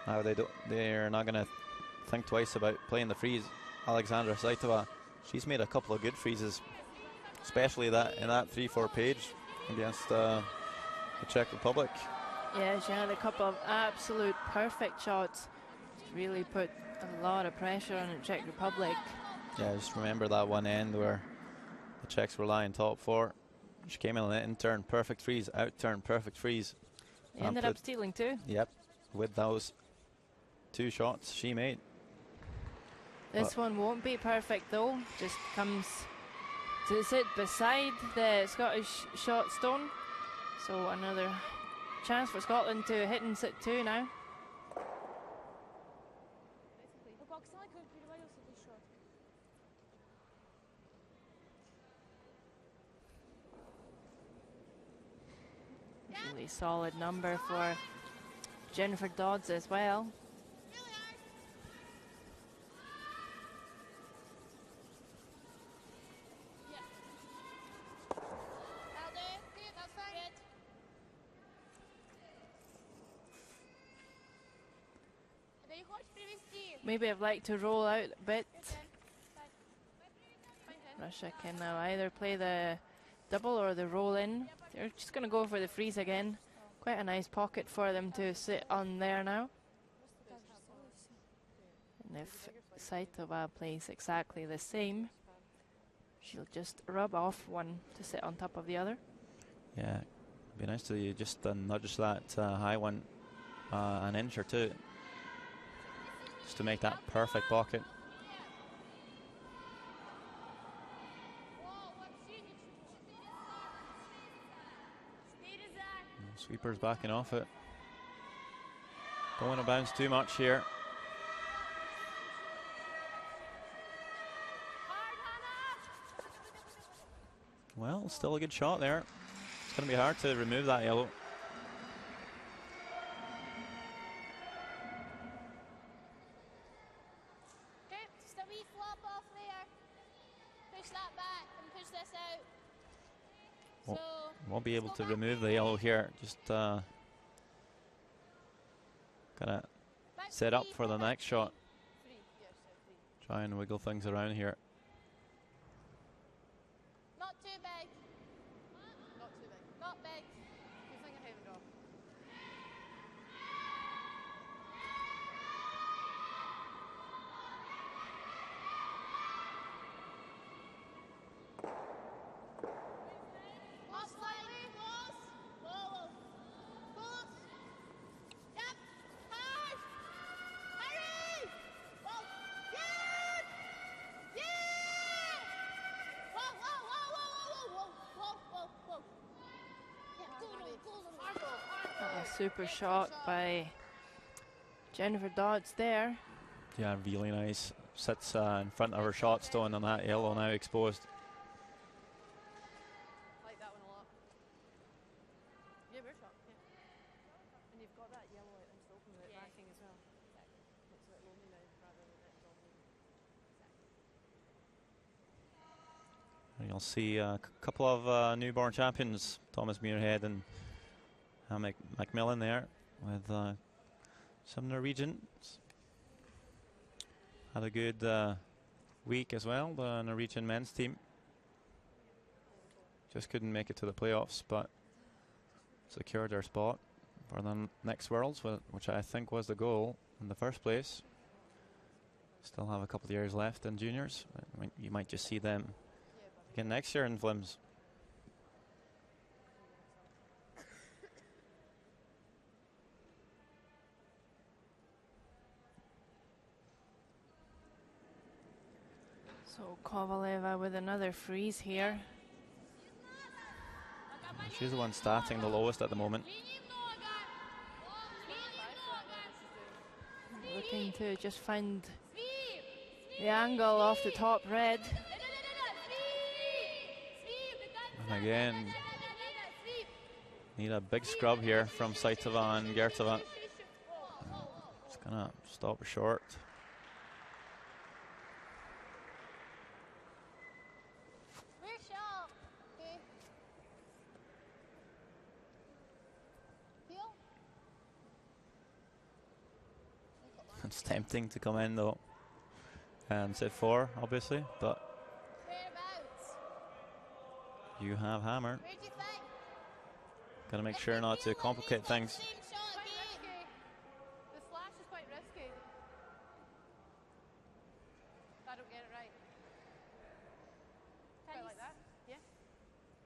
Now they're not going to think twice about playing the freeze. Alexandra Saitova, she's made a couple of good freezes, especially that in that 3-4 page against the Czech Republic. Yeah, she had a couple of absolute perfect shots. Just really put a lot of pressure on the Czech Republic. Yeah, just remember that one end where the Czechs were lying top 4. She came in and turn perfect freeze, out turn perfect freeze. They ended up stealing 2. Yep, with those 2 shots she made. This one won't be perfect though, just comes to sit beside the Scottish shot stone. So another chance for Scotland to hit and sit 2 now. Really solid number for Jennifer Dodds as well. Maybe I'd like to roll out a bit. Russia can now either play the double or the roll in. They're just going to go for the freeze again. Quite a nice pocket for them to sit on there now. And if Saitova plays exactly the same, she'll just rub off one to sit on top of the other. Yeah, it'd be nice to just nudge that high one an inch or 2. Just to make that perfect pocket. Sweeper's backing off it. Don't want to bounce too much here. Well, still a good shot there. It's going to be hard to remove that yellow. Won't be able to remove the yellow here. Just gonna set up for the next shot. Try and wiggle things around here. Not too big. Not too big. Not big. Your finger head and off. Super shot by Jennifer Dodds there. Yeah, really nice. Sits in front of her shot stone on that yellow now exposed. I like that one a lot. Yeah, we're shot. Yeah. And you've got that yellow out and open with it backing as well. Exactly. It's a bit lonely now rather than it dominating. And you'll see a couple of newborn champions, Thomas Muirhead and Macmillan there, with some Norwegians. Had a good week as well, the Norwegian men's team. Just couldn't make it to the playoffs, but secured their spot for the next Worlds, which I think was the goal in the first place. Still have a couple of years left in juniors. You might just see them again next year in Flims. So Kovaleva with another freeze here. She's the one starting the lowest at the moment. Looking to just find the angle off the top red. And again, need a big scrub here from Saitova and Gertova. It's gonna stop her short. It's tempting to come in though and set 4, obviously, but you have hammer. Gotta make sure not to complicate things. The slash is quite risky. I don't get it right. Quite like that? Yeah.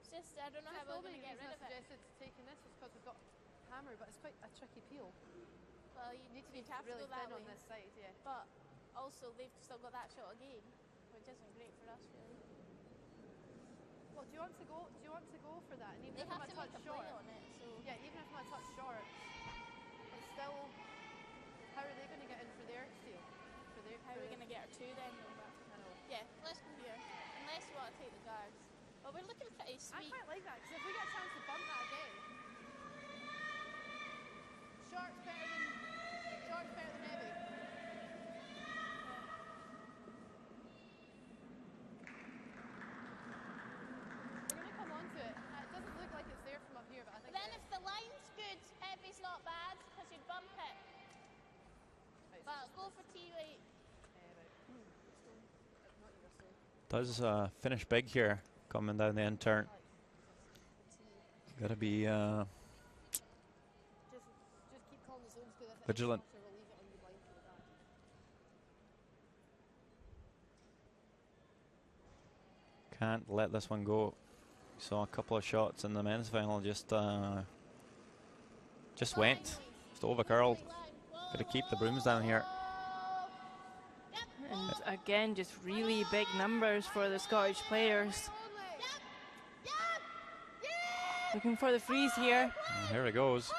It's just, I don't know how we're going to get rid of it. I suggested taking this was because we've got hammer, but it's quite a tricky peel. Well, you need to be really careful that thin way. on this side, yeah. But also, they've still got that shot again, which isn't great for us, really. Well, do you want to go? Do you want to go for that? And even They if have I'm to a make touch a play short, on it, so... yeah, even if I'm a touch short, it's still. How are they going to get in for their steal? For their. How are we going to get our 2 then? I know. Yeah, let's go here. Unless you want to take the guards. Well, we're looking pretty I sweet. quite like that because if we get a chance to bump that again, short's better than heavy. We're going to come on to it. It doesn't look like it's there from up here, but I think. But then if the line's good, heavy's not bad because you'd bump it. But go for T-weight. Does finish big here, coming down the end turn. Gotta be Just keep calling the zones good. vigilant. Can't let this one go. Saw a couple of shots in the men's final, just went, just over curled. Gotta keep the brooms down here. And again, just really big numbers for the Scottish players. Looking for the freeze here. And here it goes.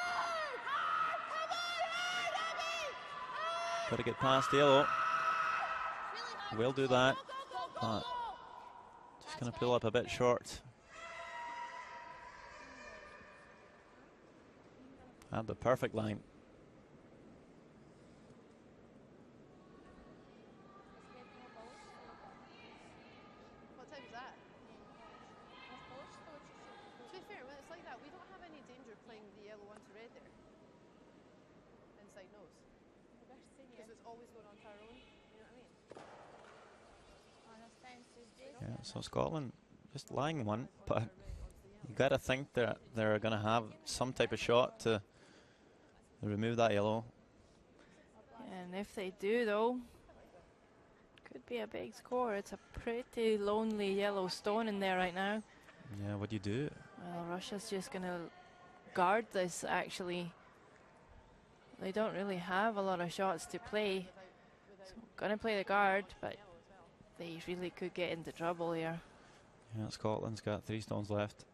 Gotta get past the yellow. We'll do that. But just gonna pull up a bit short. Had the perfect line. What time is that? To be fair, when it's like that, we don't have any danger playing the yellow onto red there. Inside nose. Because it's always going on to our own. You know what I mean? Yeah, so Scotland just lying one, but you gotta think that they're gonna have some type of shot to remove that yellow. And if they do, though, could be a big score. It's a pretty lonely yellow stone in there right now. Yeah, what do you do? Well, Russia's just going to guard this, actually. They don't really have a lot of shots to play. So, going to play the guard, but they really could get into trouble here. Yeah, Scotland's got 3 stones left.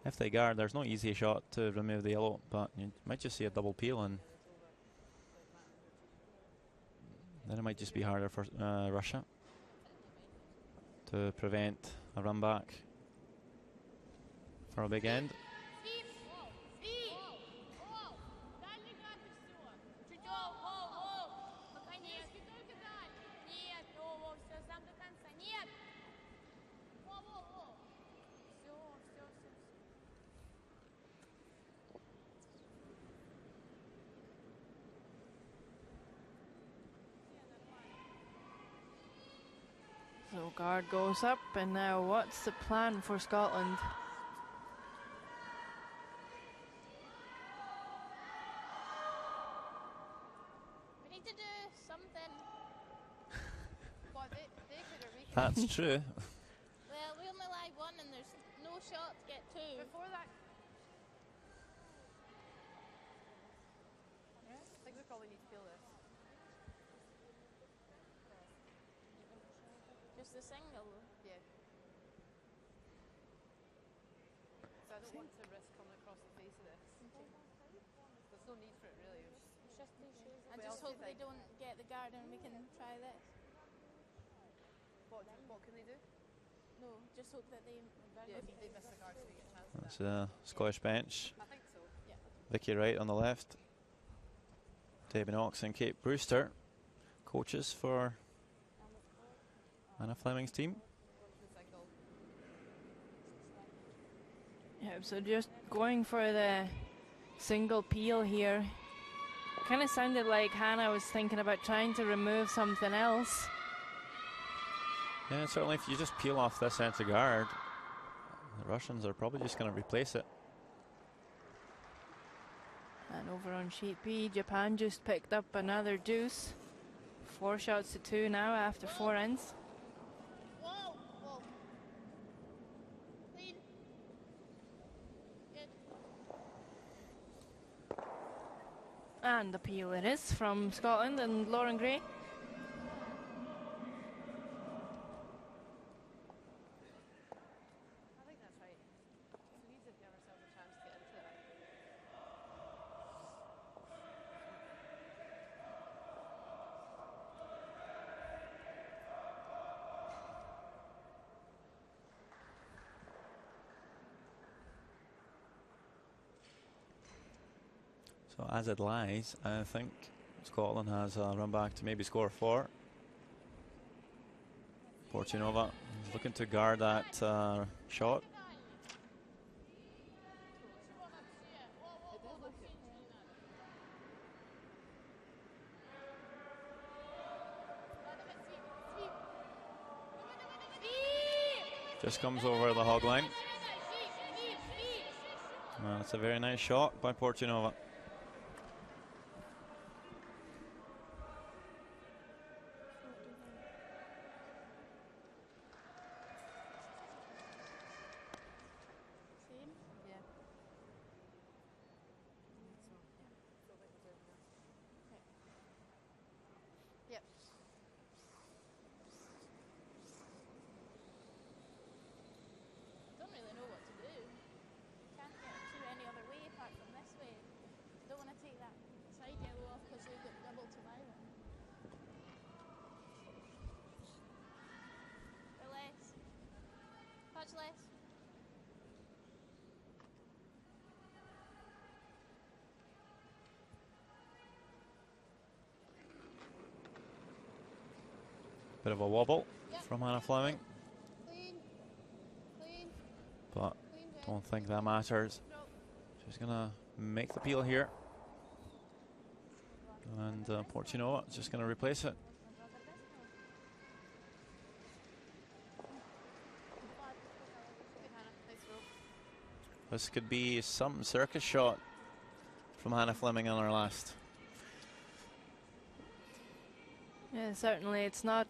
If they guard, there's no easy shot to remove the yellow, but you might just see a double peel, and then it might just be harder for Russia to prevent a run back for a big end. So guard goes up, and now what's the plan for Scotland? need to do something. But they could have reconnected. That's true. Well, we only lag one and there's no shot to get two. Before that. Yeah, I think we probably need to feel this. Just a single. Yeah. So I don't want to risk coming across the face of this. There's no need for it really. It's just these shoes. I What just else do you hope they think? don't get the guard and we can try this. What can they do? No, just hope that they. Yeah, if they miss the guard so we get a chance at It's that. Scottish bench. I think so. Yeah. Vicky Wright on the left. Debbie Knox and Kate Brewster, coaches for Hannah Fleming's team. The single. Yeah, so just going for the single peel here. Kind of sounded like Hannah was thinking about trying to remove something else. Yeah, certainly if you just peel off this centre guard, the Russians are probably just going to replace it. And over on sheet B, Japan just picked up another deuce. 4 shots to 2 now after 4 ends. Whoa! Whoa! Clean. Good. And the peel it is from Scotland and Lauren Gray. I think that's right. We need to give ourselves a chance to get into it. So as it lies, I think Scotland has a run back to maybe score 4. Portunova is looking to guard that shot. Just comes over the hog line. That's a very nice shot by Portunova. Yep. Don't really know what to do. Can't get to any other way apart from this way. Don't want to take that side yellow off because they've got double to violet. Or less. Touch less. Bit of a wobble Yep. from Hannah Fleming, Clean. Clean. but Clean. Red. don't think that matters. No. She's gonna make the peel here, and Portunova is just gonna replace it. Good, Hannah. Nice rope. This could be some circus shot from Hannah Fleming on her last. Yeah, certainly it's not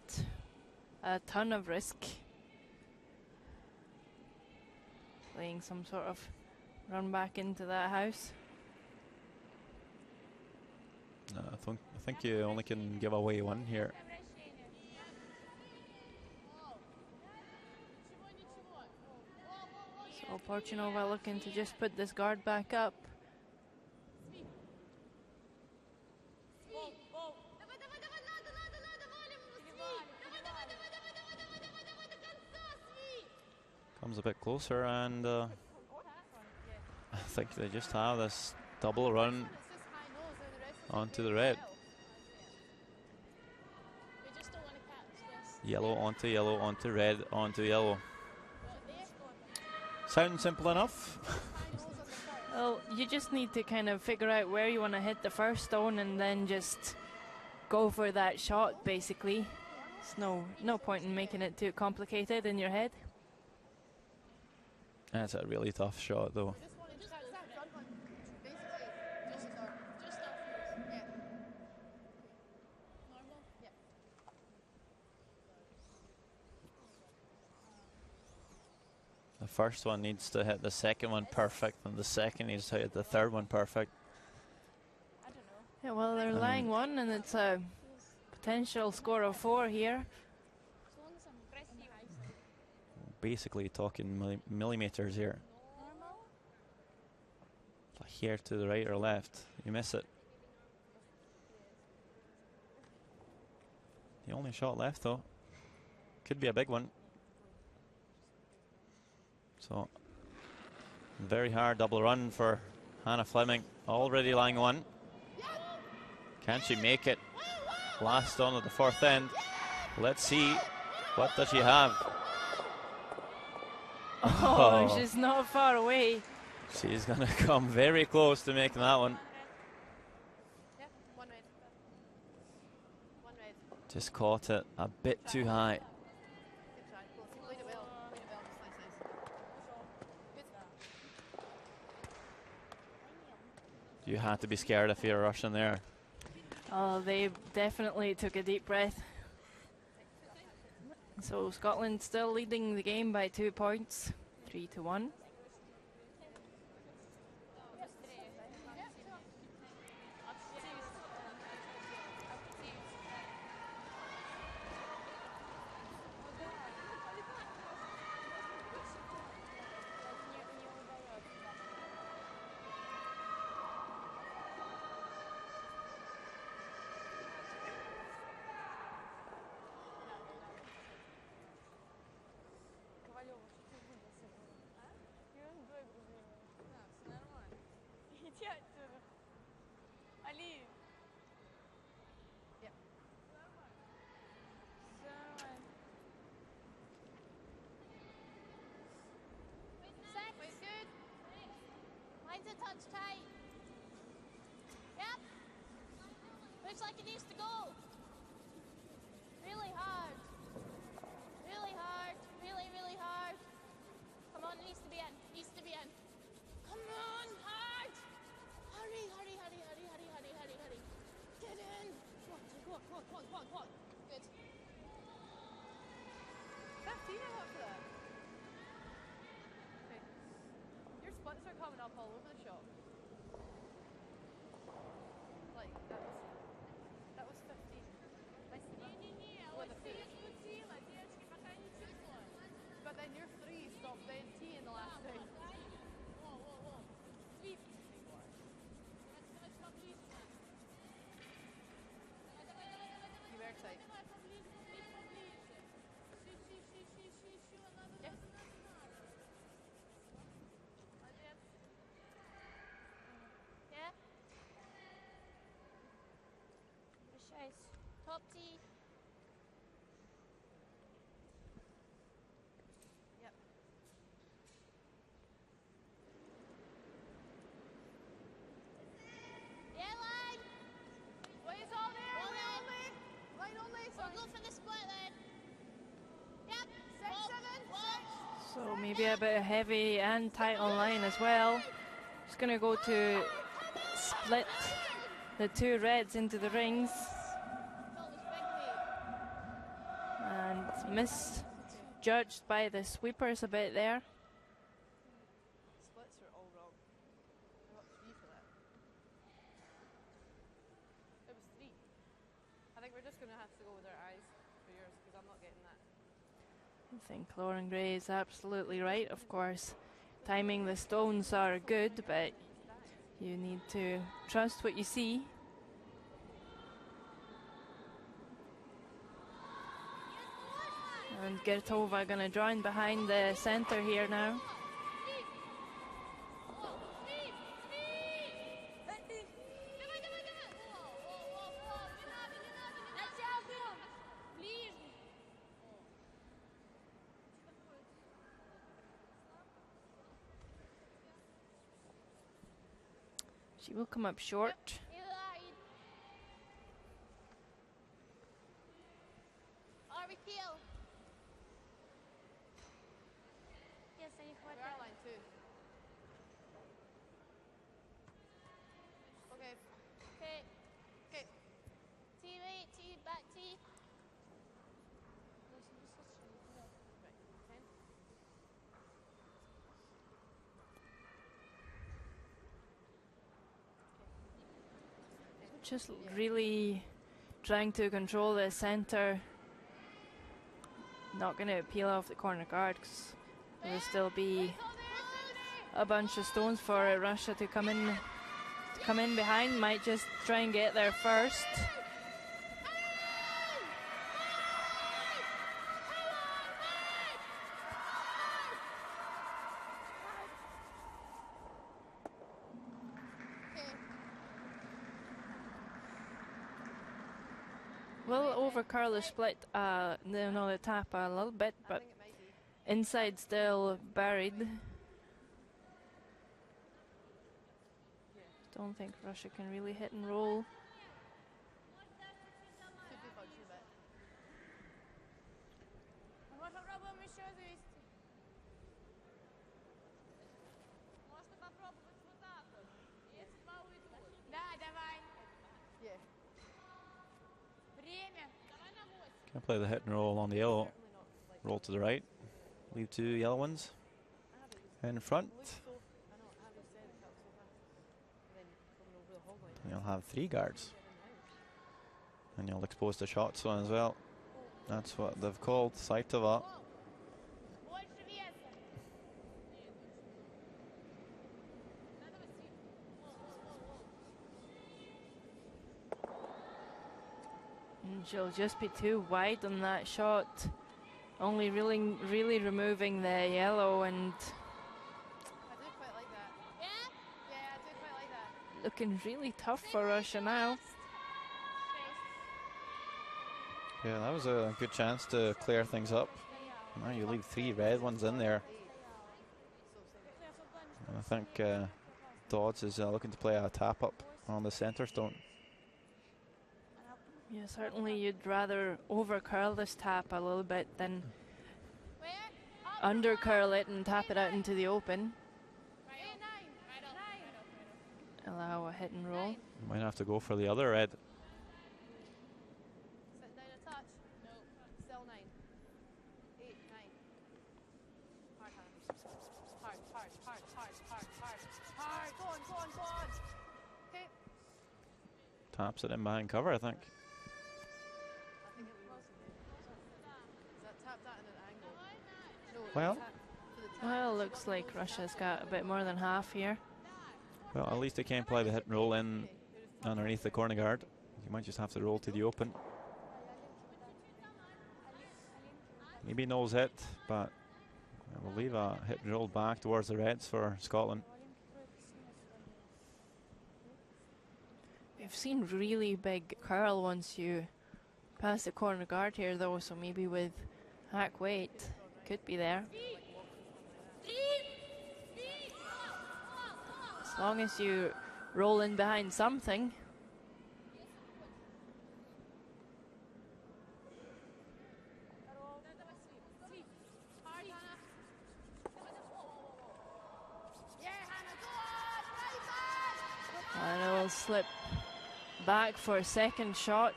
a ton of risk. Playing some sort of run back into that house. I think you only can give away one here. So Portunova looking to just put this guard back up. Comes a bit closer, and I think they just have this double run It's just high nose and the rest of onto the red. We just don't want to catch this. Yellow onto red, onto yellow. But there. Sounds simple enough. high nose on the first. Well, you just need to kind of figure out where you want to hit the first stone and then just go for that shot, basically. There's no point in making it too complicated in your head. That's a really tough shot, though. Just wanted to catch that front one. Basically, just off. Just off yours. Yeah. first one needs to hit the second one perfect, and the second needs to hit the third one perfect. I don't know. Yeah, well, they're lying one, and it's a potential score of 4 here. So long as I'm on the high side. Basically talking millimeters here. Normal? So here to the right or left, you miss it. The only shot left though. Could be a big one. So, very hard double run for Hannah Fleming. Already lying one. Can she make it? Last on at the fourth end. Let's see. What does she have? Oh, she's not far away. She's going to come very close to making that one. Yeah, one red. One red. Just caught it a bit too high. Good try. Close. You played it well. Played it well. Just nice. Good. You had to be scared if you're rushing there. Oh, they definitely took a deep breath. So Scotland still leading the game by 2 points, 3-1. Wait, good. Line's a touch tight. Yep. Looks like it needs to go. Really hard. Really hard. Really, really hard. Come on, it needs to be in. Needs to be in. Come on, hard. Hurry, hurry, hurry, hurry, hurry, hurry, hurry, hurry. Get in. Come on, come on, come on, come on, come on, come on. Good. 15 I want for that. Okay. Your splits are coming up all over the shop. Like, that was 15. Nice to know. What the foot? But then your 3 stopped the NT in the last thing. You were tight. Yeah. Yeah. Precise. Top T. Yep. Yeah, line. Wait, it's all there. Line only. Line only. Sorry. We'll go for the split then. Yep. 6, 7, 6. So maybe a bit heavy and tight on line as well. Just going to go to split the 2 reds into the rings. And misjudged by the sweepers a bit there. Splits are all wrong. I got 3 for that. It was 3. I think we're just going to have to go with our eyes for yours because I'm not getting that. I think Lauren Gray is absolutely right, of course. Timing the stones are good, but you need to trust what you see. And Gertova going to join behind the center here now. She will come up short. We are line 2. Okay. Okay. Okay. T right, T back T. Right. 10. just really trying to control the center. Not going to peel off the corner guard because there will still be a bunch of stones for Russia to come in behind. Might just try and get there first. Will over curl the split, no, the tap a little bit, but inside still buried. Don't think Russia can really hit and roll. Can play the hit and roll on the yellow. Roll to the right. Leave 2 yellow ones in front. And you'll have 3 guards. And you'll expose the shots one as well. That's what they've called Saitova. And she'll just be too wide on that shot. Only really removing the yellow, and I do quite like that. Yeah? Yeah, I do quite like that. looking really tough for Russia now. Yeah, that was a good chance to clear things up. Now you leave 3 red ones in there. And I think Dodds is looking to play a tap up on the center stone. Yeah, certainly you'd rather over curl this tap a little bit than under curl it and tap it out into the open. Allow a hit and roll. Might have to go for the other red. Sitting down a touch? No. Still 9. 8, 9. Hard hands. Hard, hard, hard, hard, hard, hard. Hard. Go on, go on, go on. Okay. Taps it in behind cover, I think. I think it was. Is that tapped that in an angle? No. Well. Well, looks like Russia's got a bit more than half here. Well, at least they can play the hit and roll in underneath the corner guard. You might just have to roll to the open. Maybe nose hit, but we'll leave a hit and roll back towards the reds for Scotland. We've seen really big curl once you pass the corner guard here, though, so maybe with hack weight, could be there. As long as you roll in behind something. And it will slip back for a second shot.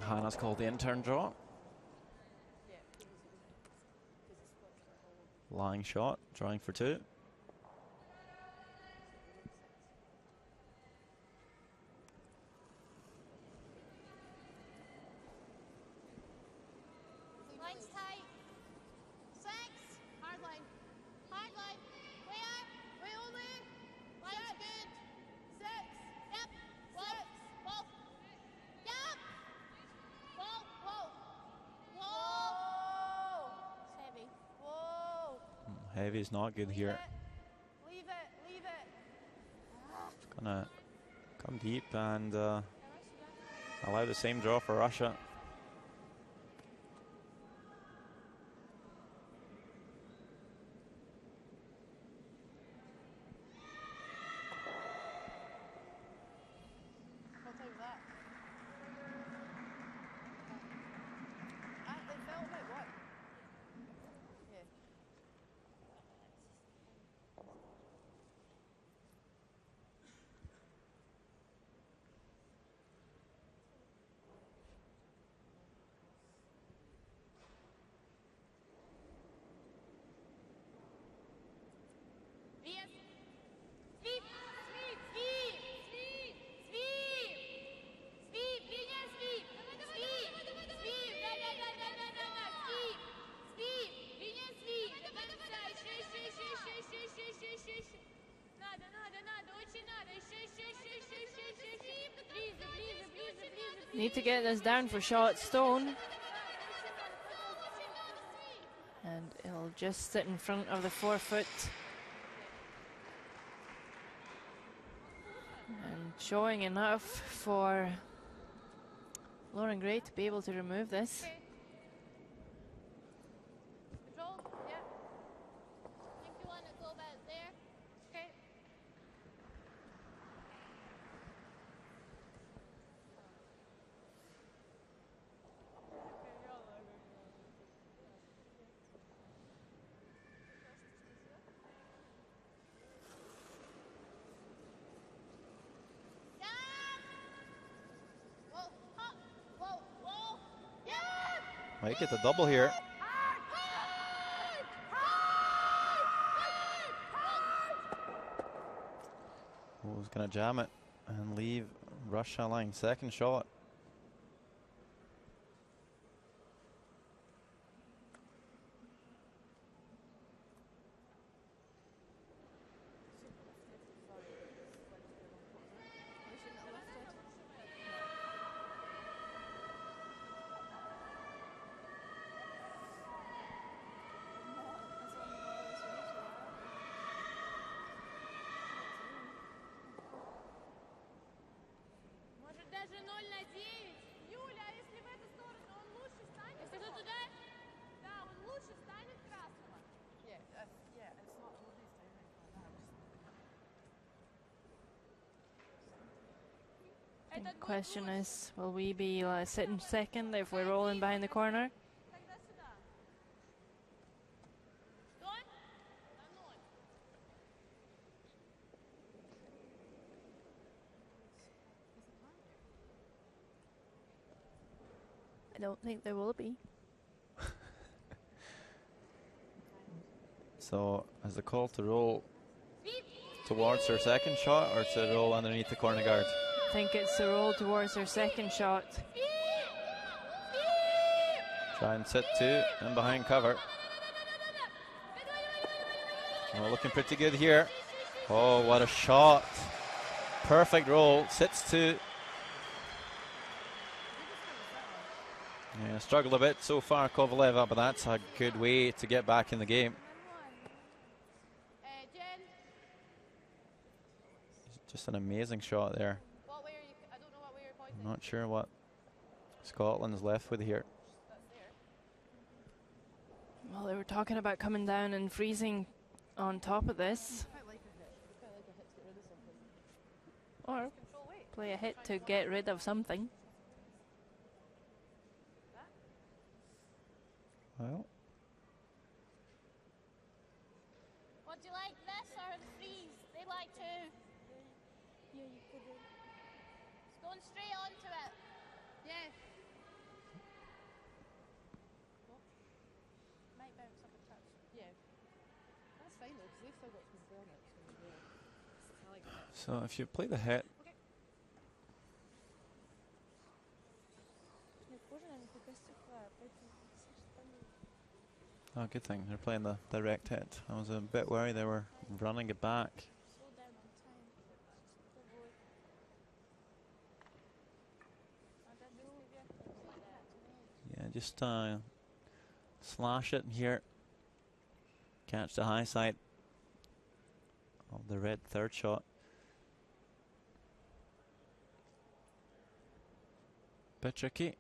Hannah's called the intern draw. Lying shot, drawing for 2. Line's tight. 6. Hard line. Hard line. Way up. Way only. Line's good. 6. Yep. 6. Whoa. Yep. Whoa. Whoa. Whoa. It's heavy. Whoa. Heavy's not good here. Leave it. Leave it. Gonna come deep and allow the same draw for Russia. What time was that? It felt about what? Yeah. Need to get this down for shot stone. And it'll just sit in front of the 4 foot. And showing enough for Lauren Gray to be able to remove this. Okay. Control, yeah. I think you want to go back there. Okay. Yeah. Whoa, hop. Whoa, whoa. Yeah. Might get the double here. Who's going to jam it and leave Russia line. Second shot. Может даже 0 на 9. Юля, а если в эту сторону, он лучше станет? Если туда? Да, он лучше станет красного. The question is, will we be sitting second if we're rolling behind the corner? Тогда сюда. Стой. На 0. I don't think there will be. So, has the call to roll towards her second shot or to roll underneath the corner guard? I think it's the roll towards her second shot. Try and sit two and behind cover. Oh, looking pretty good here. Oh, what a shot. Perfect roll. Sits two. Yeah, struggled a bit so far, Kovaleva, but that's a good way to get back in the game. Jen, Just an amazing shot there. what way are you? I don't know what way you're pointing. I'm not sure what Scotland's left with here. That's there. Well, they were talking about coming down and freezing on top of this. Or Control weight. play a hit to get rid of something. Well, Would you like this or the freeze? They like to. Yeah, you could. It's going straight onto it. Yeah. Might bounce up a touch. Yeah. That's fine though, because they've still got some burnouts. I like that. so if you play the hit, oh, good thing they're playing the direct hit. I was a bit worried they were running it back. Slow down on time. Yeah, just slash it here. Catch the high side of the red third shot. Bit tricky.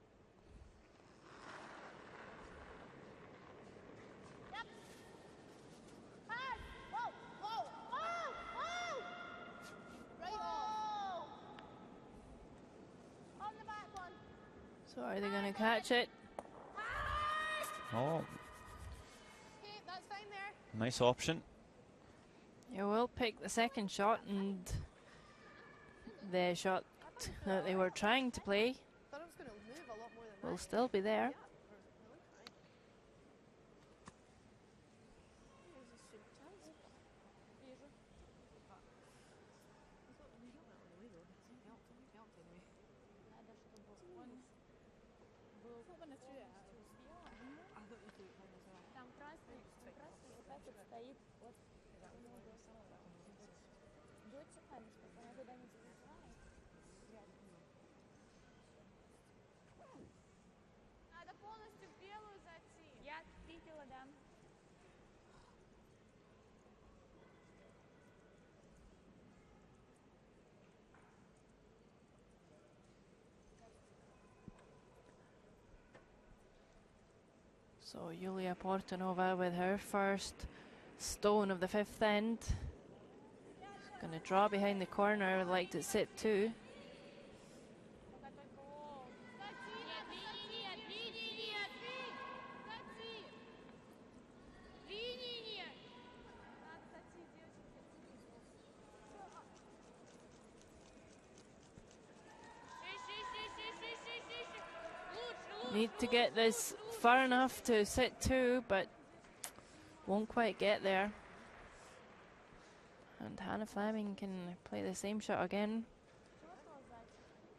Whoa, whoa, whoa, whoa! Right off. On the back one. So are they going to catch it? Oh, Okay, that's fine there. nice option. You will pick the second shot, and the shot that they were trying to play Thought it was going to move a lot more than will still be there. Там красный, вот этот стоит, вот. Будет шикарно, чтобы она туда не залезала. So Yulia Portanova with her first stone of the 5th end. Going to draw behind the corner, like to sit 2. Need to get this far enough to sit 2, but won't quite get there. And Hannah Fleming can play the same shot again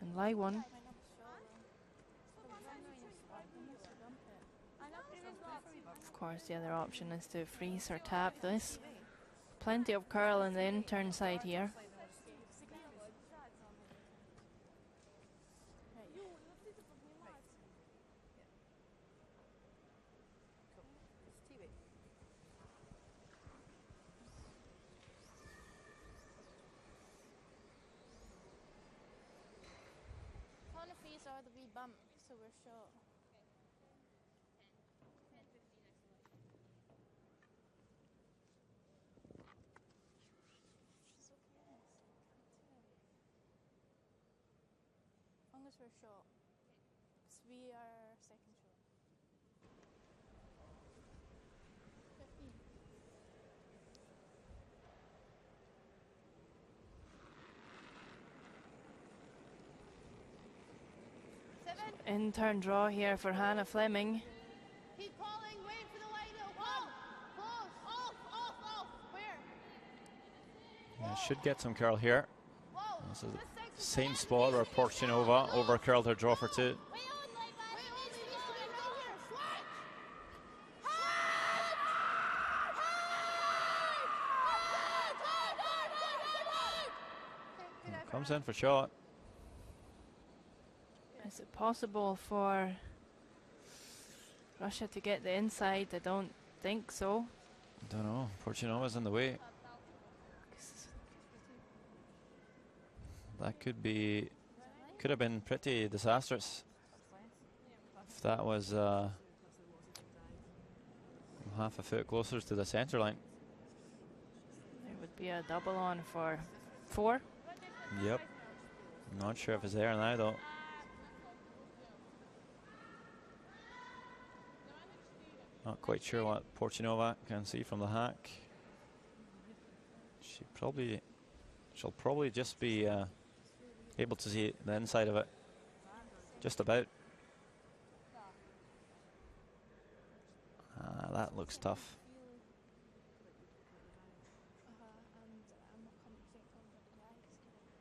and lie 1. Of course, the other option is to freeze or tap this. Plenty of curl in the in-turn side here. Or the wee bump, so we're short. As long as we're short, because we are second short. 15. In-turn draw here for Hannah Fleming. Keep calling, wait for the light to open. Close, off, where? Yeah, should get some curl here. Whoa. This is the same spot where Porchinova over curled her draw for 2. Comes in for shot. Is it possible for Russia to get the inside? I don't think so. Don't know. Porchinova's in the way. That could have been pretty disastrous if that was half a foot closer to the center line. There would be a double on for 4. Yep. Not sure if it's there now though. Not quite sure what Porchinova can see from the hack. She'll probably just be able to see the inside of it. Just about. That looks tough.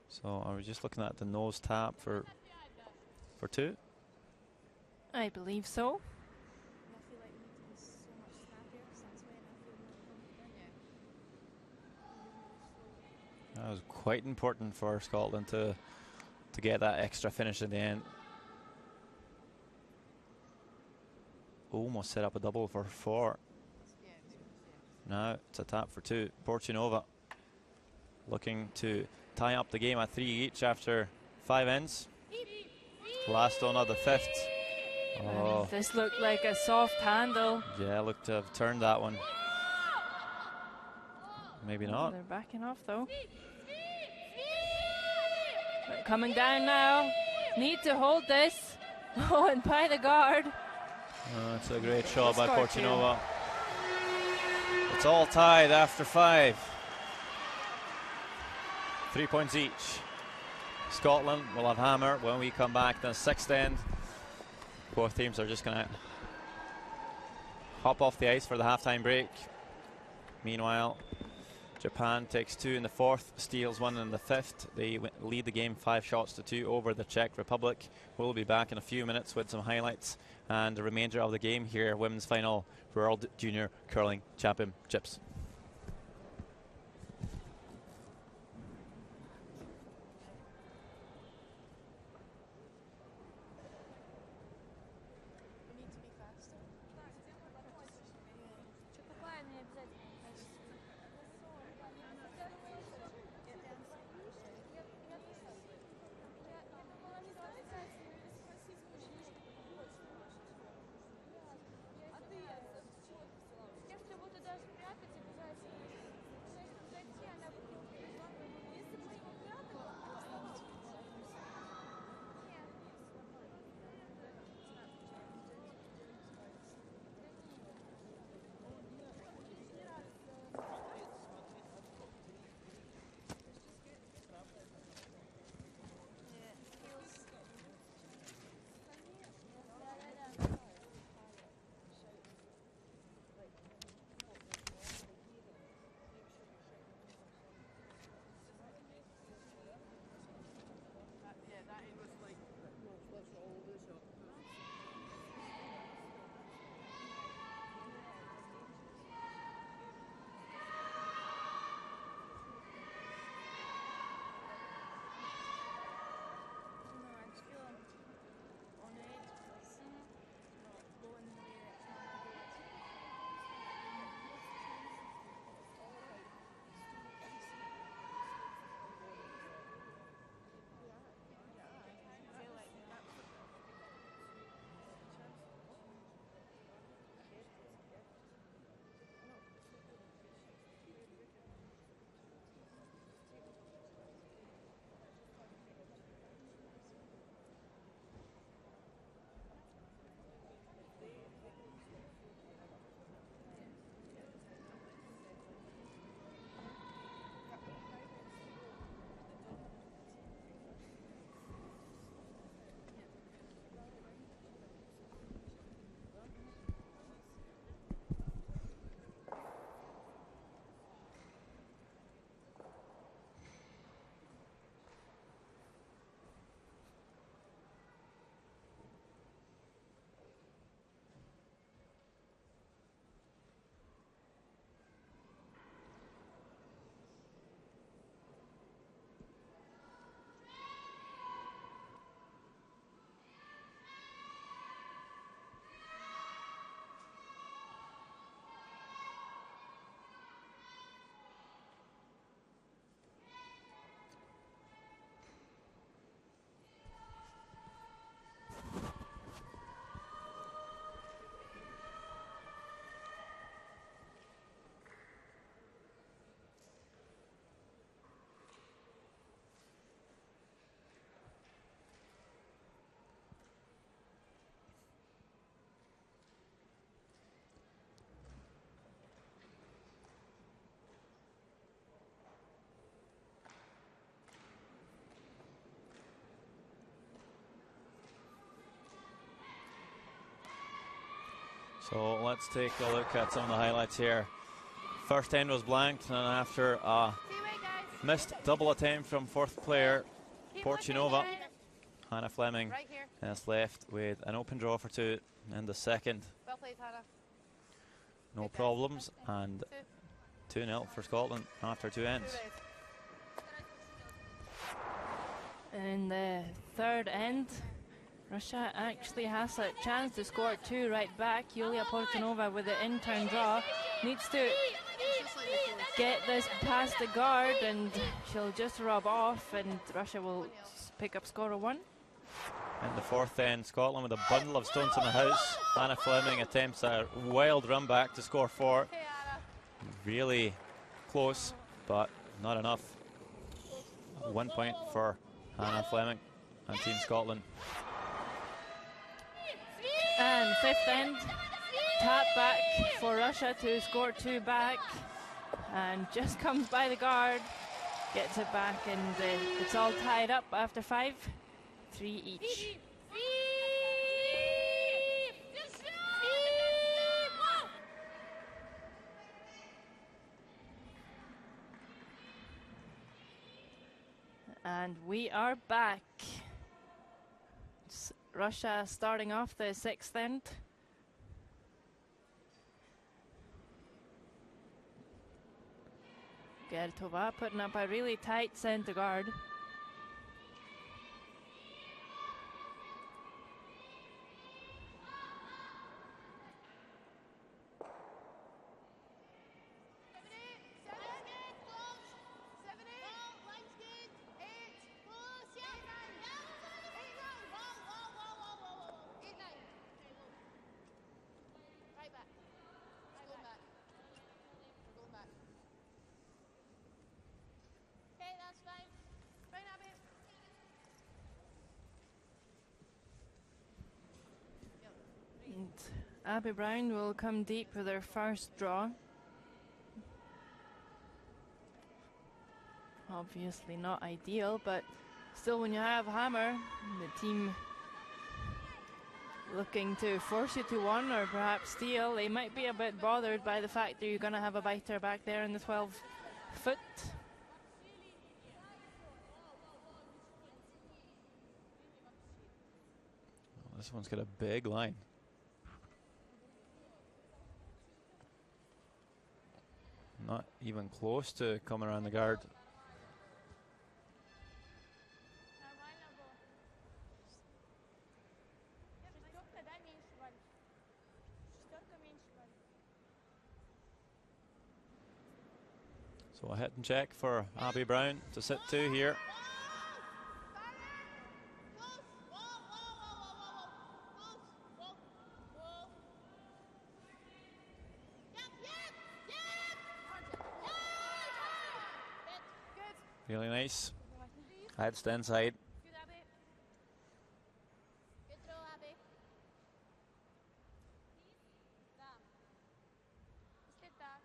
So are we just looking at the nose tap for 2? I believe so. That was quite important for Scotland to get that extra finish in the end. Almost set up a double for 4. Now it's a tap for 2. Porchinova looking to tie up the game at 3 each after 5 ends. Last stone of the 5th. Oh. This looked like a soft handle. Yeah, looked to have turned that one. Maybe not. They're backing off though. But coming down now. Need to hold this. Oh, and by the guard. It's a great shot by Porchinova. It's all tied after 5. 3 points each. Scotland will have hammer when we come back. The 6th end. Both teams are just going to hop off the ice for the halftime break. Meanwhile, Japan takes 2 in the 4th, steals 1 in the 5th. They lead the game 5 shots to 2 over the Czech Republic. We'll be back in a few minutes with some highlights and the remainder of the game here. Women's final World Junior Curling Championships. So let's take a look at some of the highlights here. First end was blanked, and after a missed double attempt from fourth player Porchinova, Hannah Fleming is left with an open draw for 2 in the second. Well played, Hannah. No problems, and 2-0 for Scotland after 2 ends. In the third end, Russia actually has a chance to score 2 right back. Yulia Porchinova with the in-turn draw needs to get this past the guard, and she'll just rub off, and Russia will pick up score of 1. In the fourth end, Scotland with a bundle of stones in the house. Hannah Fleming attempts a wild run back to score 4. Really close, but not enough. 1 point for Hannah Fleming and Team Scotland. And fifth end, tap back for Russia to score 2 back, and just comes by the guard, gets it back, and it's all tied up after 5, 3 each. And we are back. It's Russia starting off the 6th end. Gertova putting up a really tight centre guard. Abby Brown will come deep for their first draw. Obviously not ideal, but still, when you have hammer, the team looking to force you to 1 or perhaps steal, they might be a bit bothered by the fact that you're going to have a biter back there in the 12 foot. Well, this one's got a big line. Not even close to coming around the guard. So a hit and check for Abby Brown to sit 2 here. Really nice. Heads to inside. Good, Abby. Good throw, Abby. Damn. Just get that.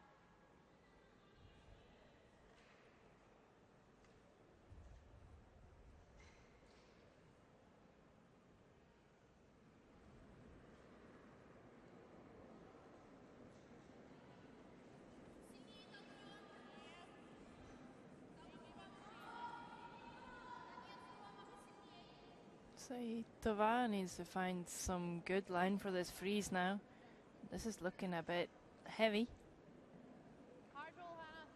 Saitova needs to find some good line for this freeze now. This is looking a bit heavy. Hard roll, Hannah.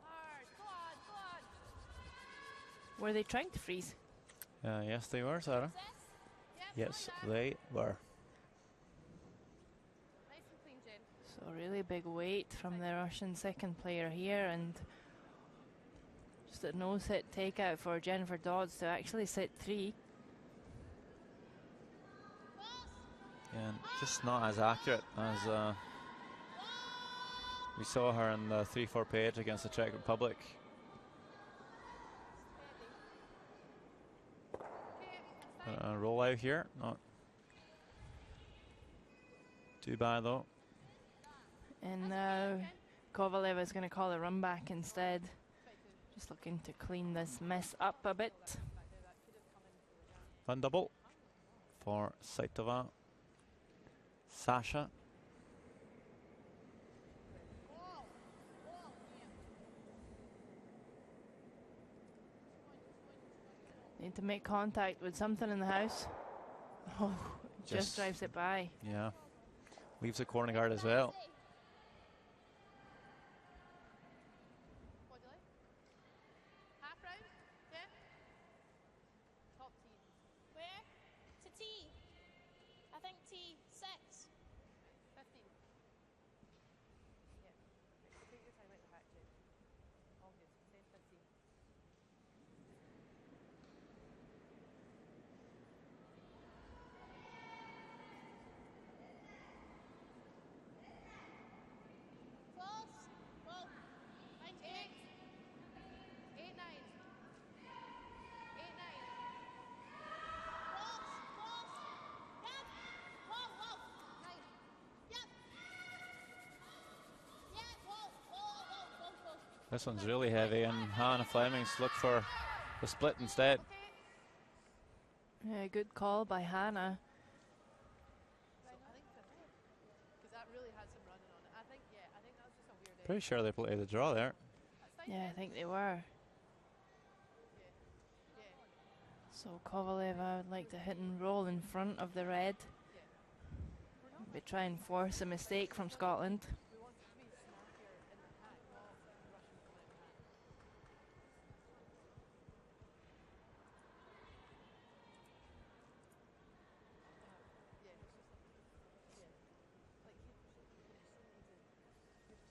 Hard. Go on, go on. Were they trying to freeze? Yes, they were, Sarah. Yes, they were. Nice and clean, Jen. So really big weight from the Russian second player here, and just a no-sit takeout for Jennifer Dodds to actually sit 3. And just not as accurate as we saw her in the 3-4 page against the Czech Republic. Roll out here, not too bad though. And now Kovalev is going to call a run back instead. Just looking to clean this mess up a bit. Fun double for Saitova. Sasha. Need to make contact with something in the house. Oh, just drives it by. Yeah. Leaves the corner guard as well. What do you like? Half round? Yeah. Top tee. Where? To T. I think T6. 15. Yeah. Take your time out the back, Jim. All good. Say 15. Close. Well, 98. 8, 9. 8, 9. Close. Close. Yep. Whoa, whoa. 9. Yep. Yeah, whoa, whoa, whoa, whoa, whoa. This one's really heavy, and Hannah Fleming's look for the split instead. Okay. Yeah, good call by Hannah. So I think 15. Because that really had some running on it. I think that was just a weird Pretty sure they played the draw there. That's fine. Yeah, I think they were. Yeah. Yeah. So Kovaleva would like to hit and roll in front of the red. Yeah. Maybe try and force a mistake from Scotland. We want it to be snappier in the pack, not rushing from out the pack. Yeah, it's just like, yeah. Like, you still need to, you just have to,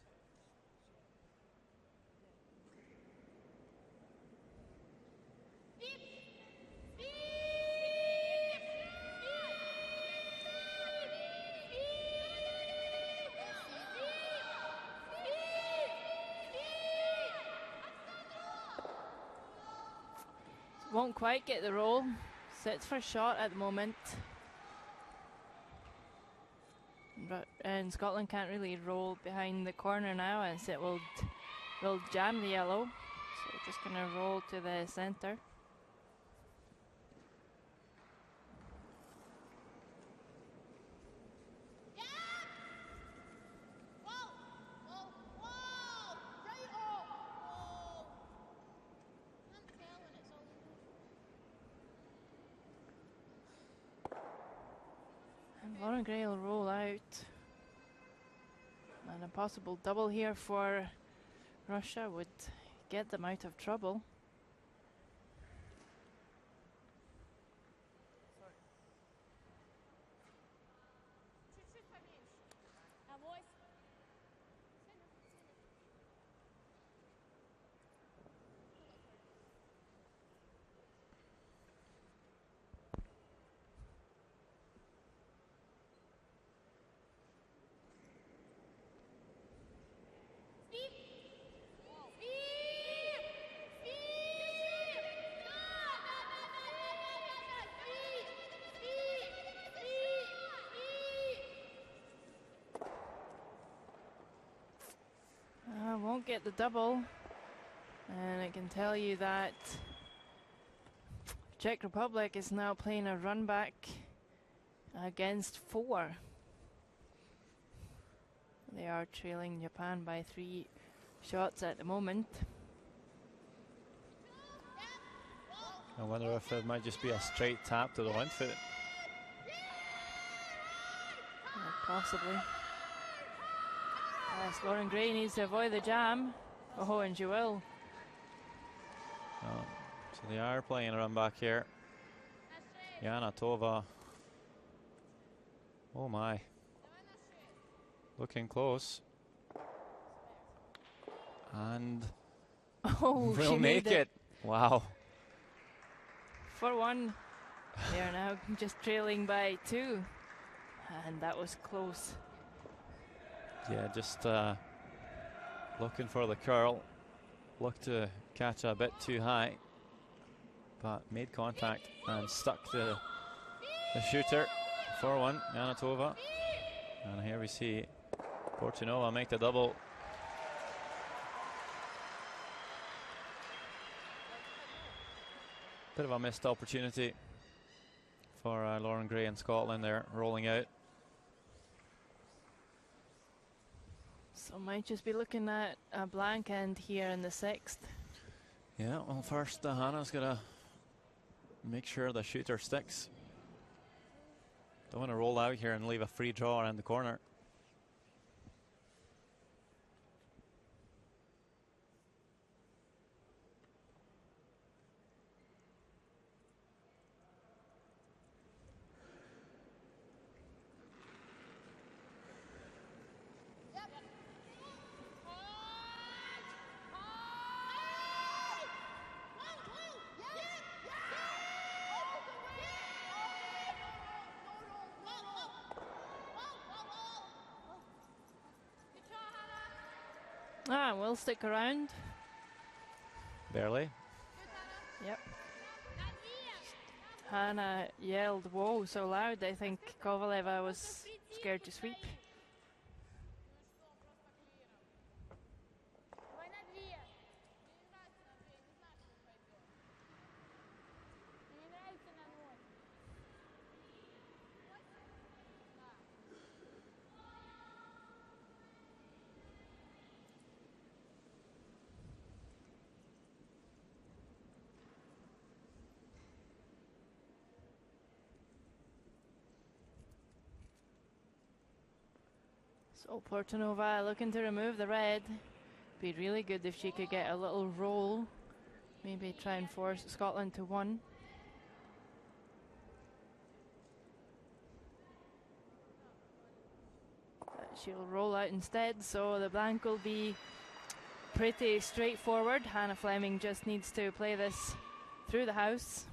Won't quite get the roll. Sits for shot at the moment. And Scotland can't really roll behind the corner now, as it will jam the yellow. So just going to roll to the centre. Whoa, whoa, whoa! Right off! Whoa! Can't tell when it's all over. And Lauren Gray will roll out. And a possible double here for Russia would get them out of trouble. Now, boys. Won't get the double, and I can tell you that Czech Republic is now playing a run back against 4. They are trailing Japan by 3 shots at the moment. I wonder if it might just be a straight tap to the one foot. Possibly. Yes, Lauren Gray needs to avoid the jam. Oh, and she will. Oh, so they are playing a run back here. Yana Tova. Oh my. Looking close. And oh, we'll make it. Wow. For 1. They are now just trailing by 2. And that was close. Yeah, just looking for the curl. Looked to catch a bit too high, but made contact and stuck the shooter. 4-1, Yanatova. And here we see Portunova make the double. Bit of a missed opportunity for Lauren Gray in Scotland there, rolling out. So might just be looking at a blank end here in the 6th. Yeah, well, first Hannah's got to make sure the shooter sticks. Don't want to roll out here and leave a free draw around the corner. Ah, we'll stick around. Barely. Yep. Hannah yelled, "Whoa," so loud, I think Kovaleva was scared to sweep. So Portanova looking to remove the red. Be really good if she could get a little roll. Maybe try and force Scotland to 1. But she'll roll out instead, so the blank will be pretty straightforward. Hannah Fleming just needs to play this through the house.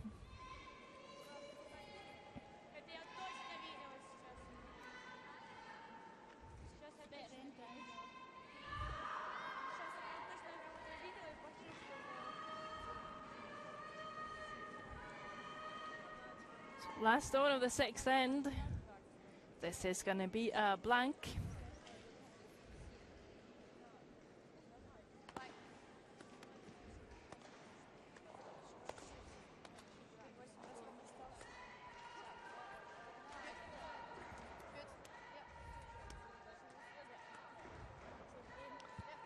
Last stone of the 6th end. This is going to be a blank.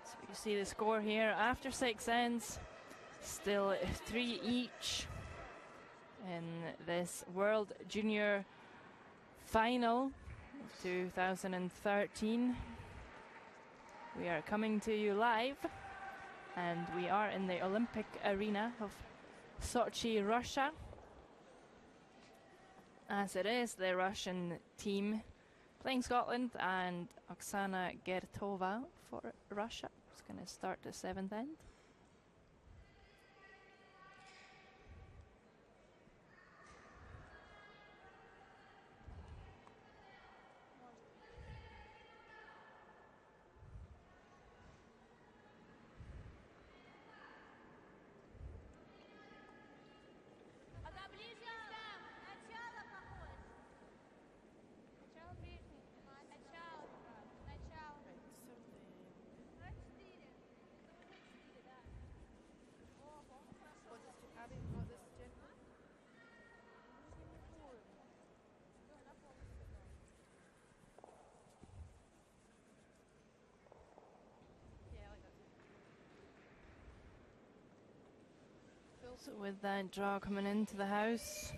So you see the score here after 6 ends. Still 3 each in this World Junior Final 2013. We are coming to you live, and we are in the Olympic arena of Sochi, Russia. As it is the Russian team playing Scotland, and Oksana Gertova for Russia is going to start the 7th end. So with that draw coming into the house,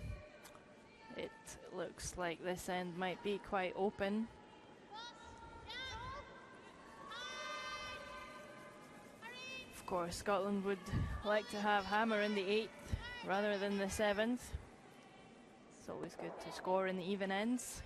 it looks like this end might be quite open. Of course, Scotland would like to have hammer in the 8th rather than the 7th. It's always good to score in the even ends.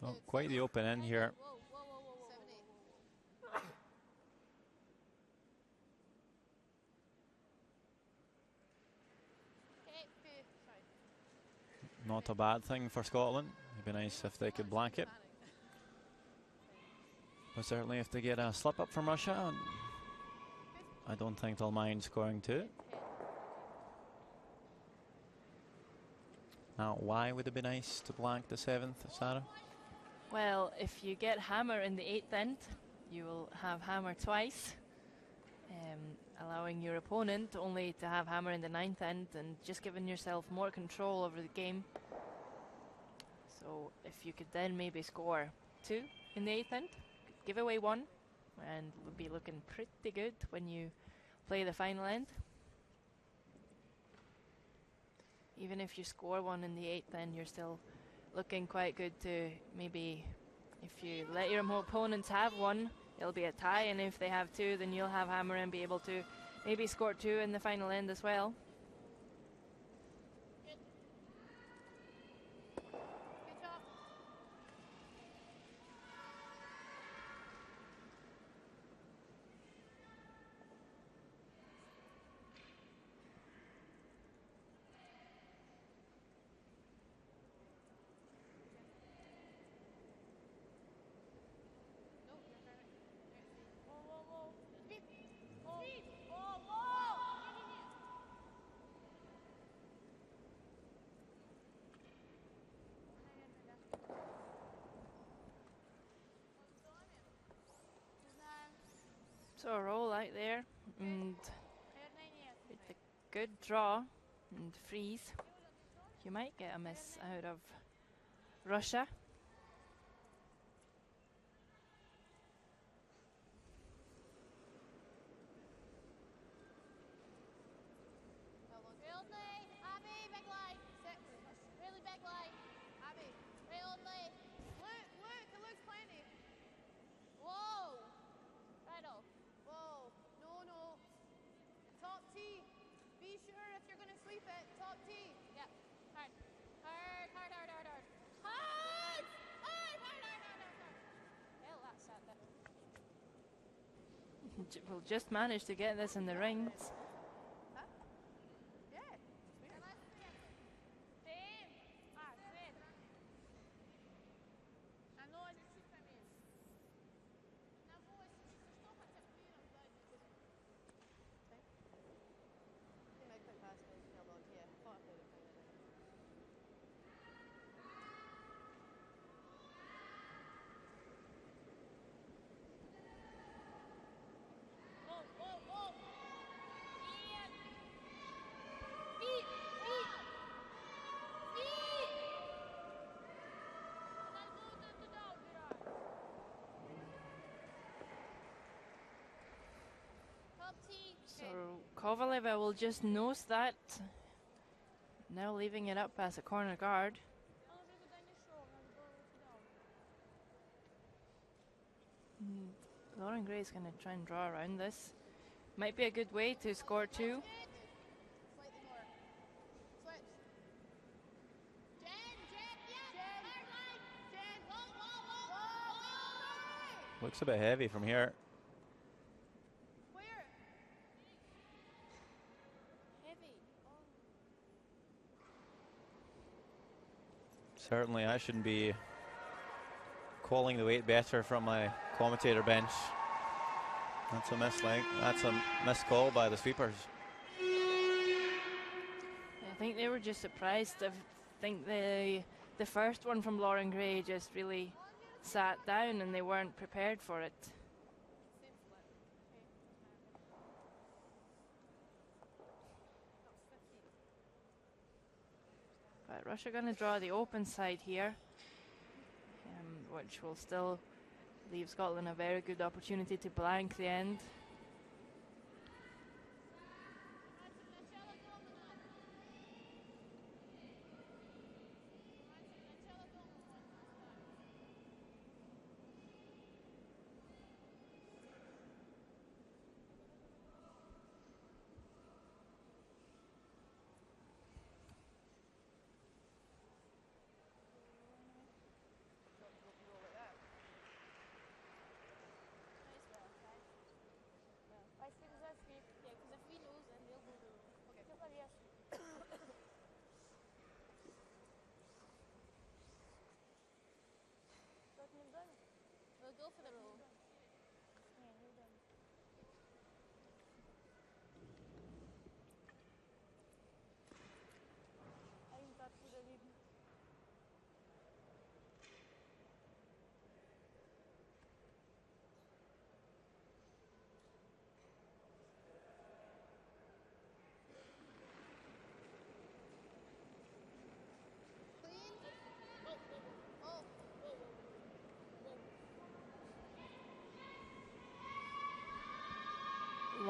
Oh, quite the open end here. Whoa, whoa, whoa, whoa, whoa, 70. whoa, whoa, whoa. Okay, two. Sorry. Not a bad thing for Scotland. It'd be nice if they could blank it. But certainly if they get a slip up from Russia, I don't think they'll mind scoring two. Now, why would it be nice to blank the 7th, Sarah? Well, if you get hammer in the 8th end, you will have hammer twice, allowing your opponent only to have hammer in the 9th end and just giving yourself more control over the game. So if you could then maybe score 2 in the 8th end, give away 1, and would be looking pretty good when you play the final end. Even if you score 1 in the 8th end, you're still looking quite good to maybe, if you let your opponents have 1, it'll be a tie, and if they have 2, then you'll have hammer and be able to maybe score 2 in the final end as well. Good job. No, you're perfect. Whoa, whoa, whoa. Speed. Whoa, Speed. whoa, whoa. So a roll out there, and with a good draw and freeze, you might get a miss out of Russia. Real only. Abby, big line. 6. Really big line. Abby, real only. Look, look, it looks plenty. Whoa. Righto. Whoa. No, no. Top T. Be sure if you're going to sweep it. Top T. Yep. Hard. Hard, hard, hard, hard, hard. Hard! Hard, hard, hard, hard, hard, hard. Well, that's it then. We'll just manage to get this in the rings. Huh? Yeah. Sweep it. Same. Ah, same. I know it's sweep for me. Now, boys, stop it to clear on blood. He might put past me. Hold on. Yeah, I thought I played it fine. Whoa, whoa, whoa. Ian. Feet, feet. Feet. Let's go to the dog, Gerard. Top T. So Kovaleva will just nose that. Now leaving it up as a corner guard. Oh, we go down the shore and go to the dog. Lauren Gray's going to try and draw around this. Might be a good way to score 2. Slightly more. Switch. Jen, yeah. Jen. Hard line. Jen. Whoa. Looks a bit heavy from here. Where? Heavy. Oh. Certainly I shouldn't be calling the weight better from my commentator bench. That's a mislink. That's a missed call by the sweepers. I think they were just surprised. I think the first one from Lauren Gray just really sat down and they weren't prepared for it. Same split. Okay. That was 15. But Russia going to draw the open side here, which will still leave Scotland a very good opportunity to blank the end.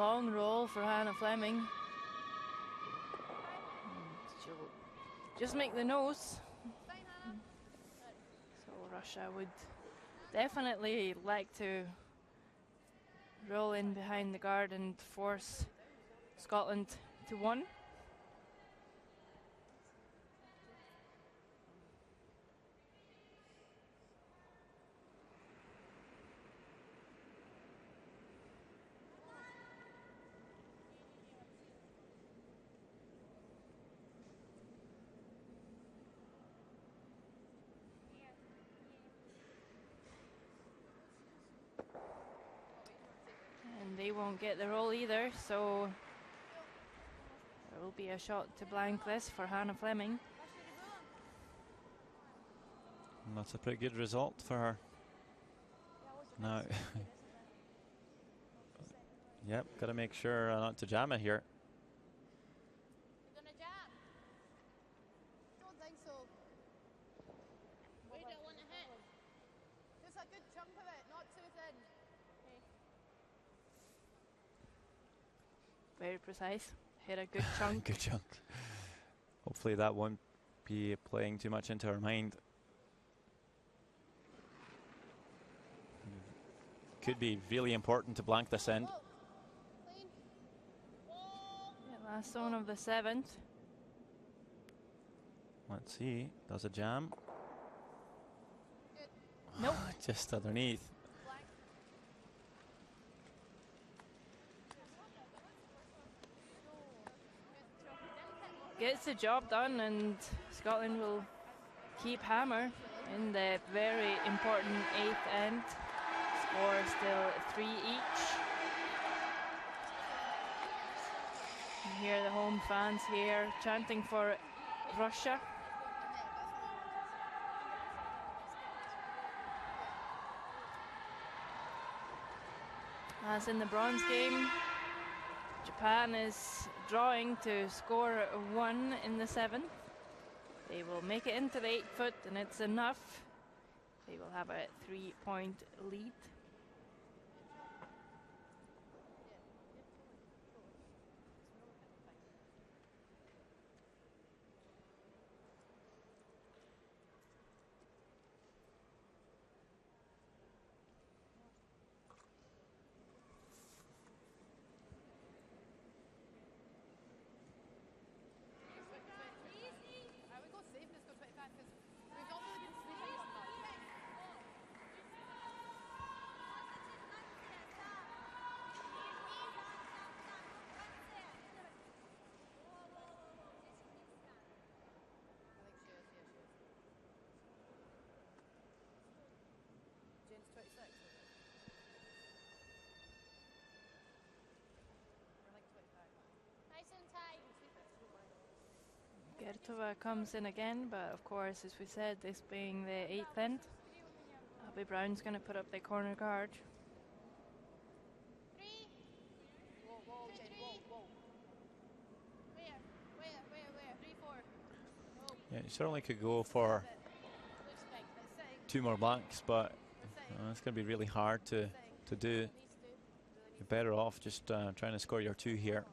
long roll for Hannah Fleming. And she'll just make the nose. So Russia would definitely like to roll in behind the guard and force Scotland to 1. And they won't get the roll either, so there will be a shot to blank this for Hannah Fleming. And that's a pretty good result for her. Now, yep, got to make sure not to jam it here. You're gonna jam? Don't think so. Where do I want to hit? Just a good chunk of it, not too thin. Very precise. Hit a good chunk. Good chunk. Hopefully that won't be playing too much into her mind. Could be really important to blank this end. Clean. Yeah, last zone of the 7th. Let's see. Does a jam? Good. Nope. Just underneath. Blank. Gets the job done, and Scotland will keep hammer in the very important 8th end. Score still 3 each. You hear the home fans here chanting for Russia. As in the bronze game, Japan is drawing to score 1 in the 7th. They will make it into the 8 foot, and it's enough. They will have a 3-point lead. I would go safe, let's go 25 because we've not really been sleeping on that. I think she is, yeah, she is. Jane's 26. We're like 25. Nice and tight. Gertova comes in again, but of course, as we said, this being the 8th end, Abby Brown's going to put up the corner guard. 3. Whoa, whoa, Jane, whoa, whoa. Where? 3, 4. Whoa. Yeah, you certainly could go for Looks big. That's sitting. 2 more blanks, but That's sitting. it's going to be really hard to do. These two. You're better off just trying to score your 2 here.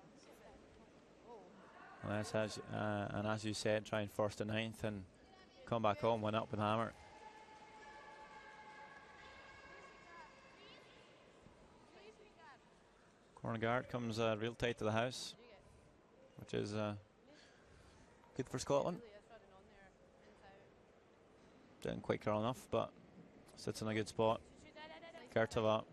And as you said, try and force the 9th and come back home, win up with hammer. Corner guard comes real tight to the house, which is good for Scotland. Didn't quite curl enough, but sits in a good spot. Gertova.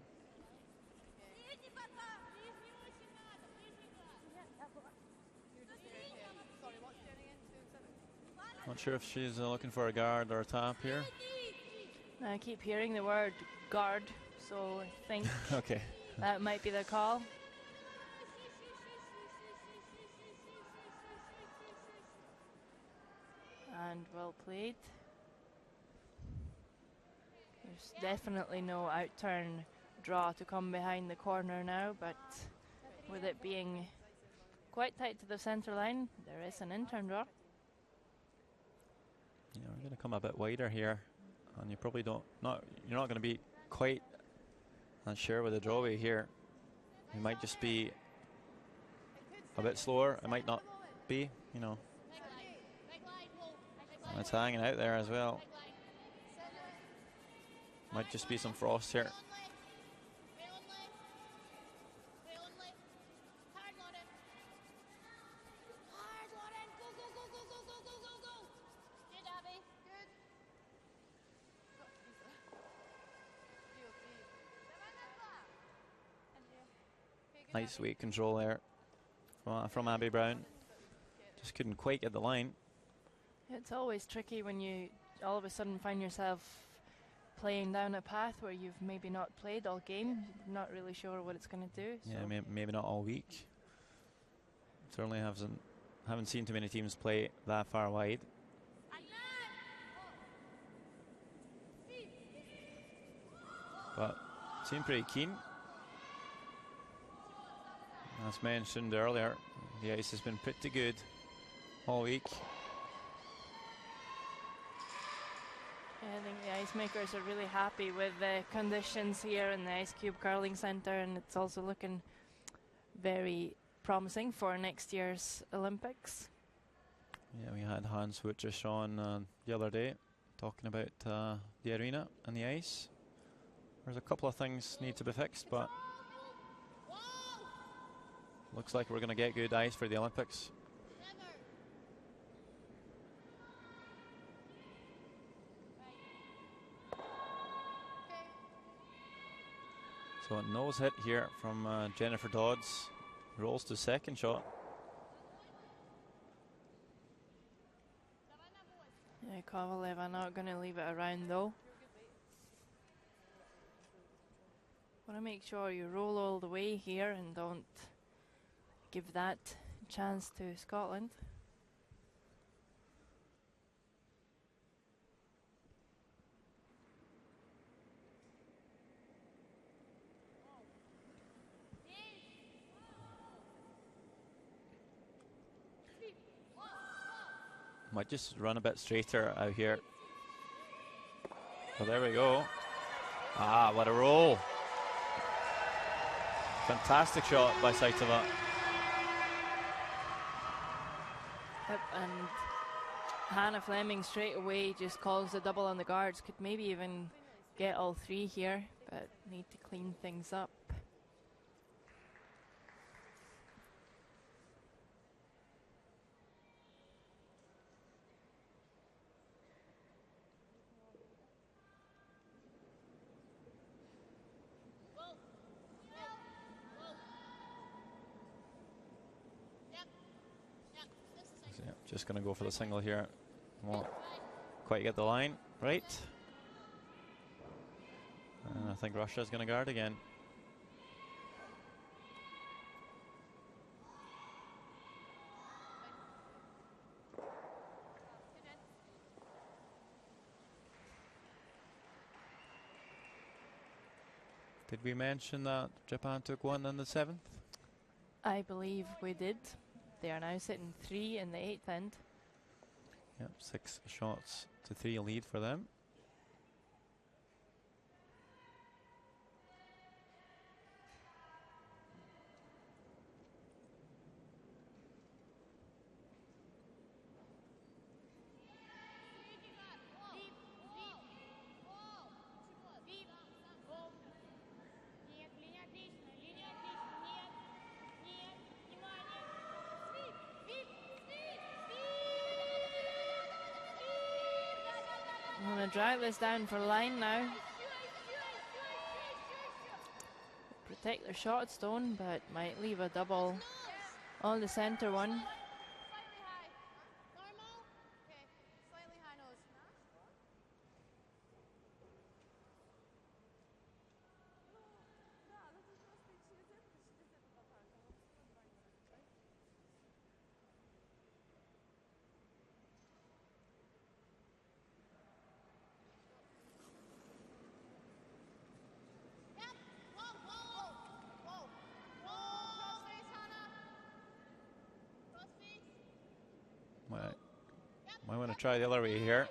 Not sure if she's looking for a guard or a tap here. I keep hearing the word guard, so I think Okay. that might be the call. And well played. There's definitely no outturn draw to come behind the corner now, but with it being quite tight to the centre line, there is an in-turn draw. Yeah, we're going to come a bit wider here, and you probably you're not going to be quite unsure with the drawway here. You might just be a bit slower. It might not be, you know. It's hanging out there as well. Might just be some frost here. Nice weight control there from Abby Brown. Just couldn't quite get the line. It's always tricky when you all of a sudden find yourself playing down a path where you've maybe not played all game. You're not really sure what it's going to do. Yeah, maybe not all week. Certainly haven't seen too many teams play that far wide. But seem pretty keen. As mentioned earlier, the ice has been pretty good all week. I think the ice makers are really happy with the conditions here in the Ice Cube Curling Centre, and it's also looking very promising for next year's Olympics. Yeah, we had Hans Wutchers on the other day talking about the arena and the ice. There's a couple of things need to be fixed, but looks like we're going to get good ice for the Olympics. So a nose hit here from Jennifer Dodds. Rolls to second shot. Yeah, Kovalev are not going to leave it around though. Want to make sure you roll all the way here and don't give that chance to Scotland. Might just run a bit straighter out here. Well, there we go. Ah, what a roll. Fantastic shot by Saitova. Yep, and Hannah Fleming straight away just calls the double on the guards. Could maybe even get all three here, but need to clean things up. Just going to go for the single here. Won't quite get the line right. And I think Russia's going to guard again. Did we mention that Japan took one in the 7th? I believe we did. They are now sitting 3 in the 8th end. Yep, 6 shots to 3 lead for them. I'm going to drag this down for line now. Protect their shot stone, but might leave a double on the center one. Might want to try the other way here.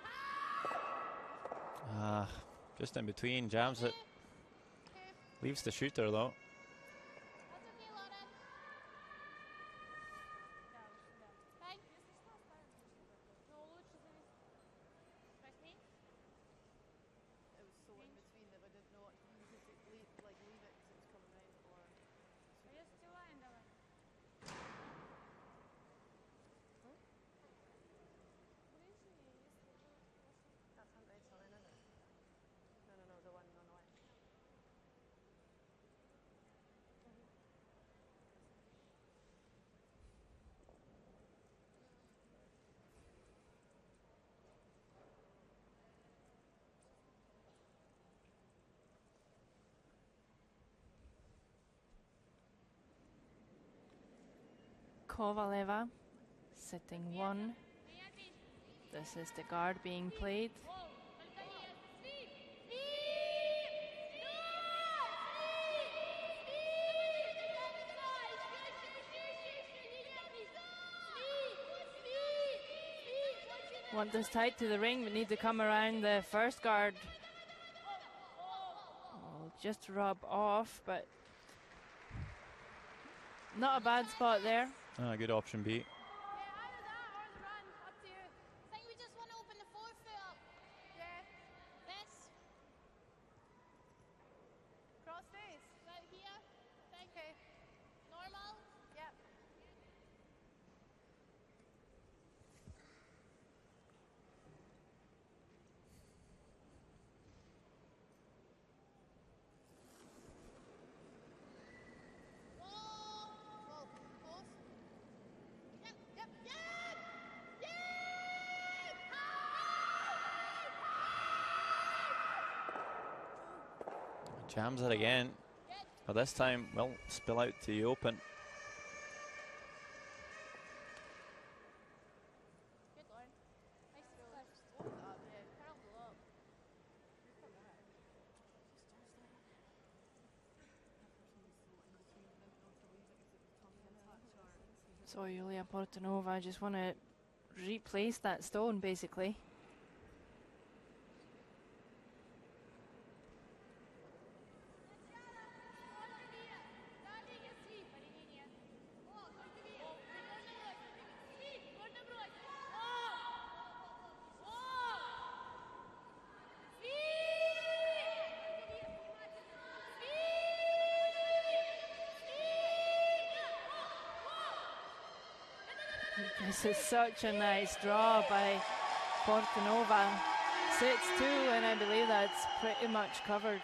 Just in between, jams it. Leaves the shooter though. Kovaleva, sitting 1. This is the guard being played. Want this tight to the ring, but need to come around the first guard. Oh, just rub off, but not a bad spot there. Good option B. Yeah, either that or the run, up to you. I think we just want to open the forefoot up. Yeah. This. Cross face. Right here. Okay. Normal. Yep. Whoa, close. Yep, yep, yep! Yep! Jams it again. But this time, well, spill out to the open. Good, Lauren. Nice throw. Yeah, curled a lot. So Yulia Portanova just want to replace that stone, basically. This is such a nice draw by Portanova. 6-2, and I believe that's pretty much covered.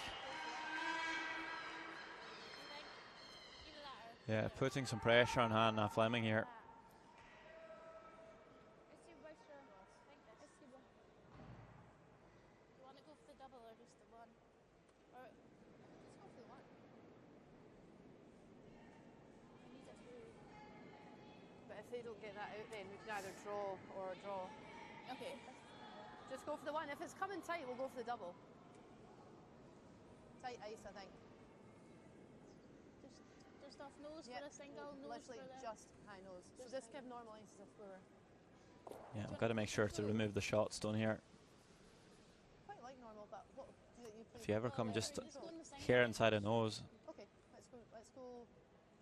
Yeah, putting some pressure on Hannah Fleming here. Do you want to go for the double or just the one? Or let's go for the one. We need a two. But if they don't get that out, then we can either draw or draw. Okay. Just go for the one. If it's coming tight, we'll go for the double. Tight ice, I think. Just off nose Yep, for a single, nose literally for the... just high nose. So Just just high give normal ice as if we were. Yeah, we've got to make sure to remove the shot stone here. Quite like normal, but what do you play? If you ever come Oh, just Let's go in the single. here inside a nose, Okay, let's go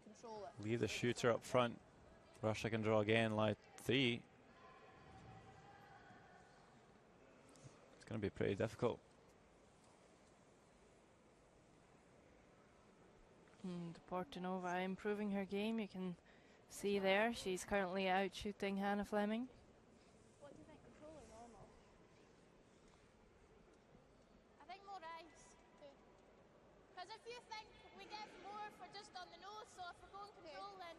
control it. leave the shooter up front. Russia can draw again, line 3. It's going to be pretty difficult. And Portanova improving her game. You can see there she's currently out shooting Hannah Fleming. What do you think, control or normal? I think more ice. Because if you think we get more for just on the nose, so if we're going control, then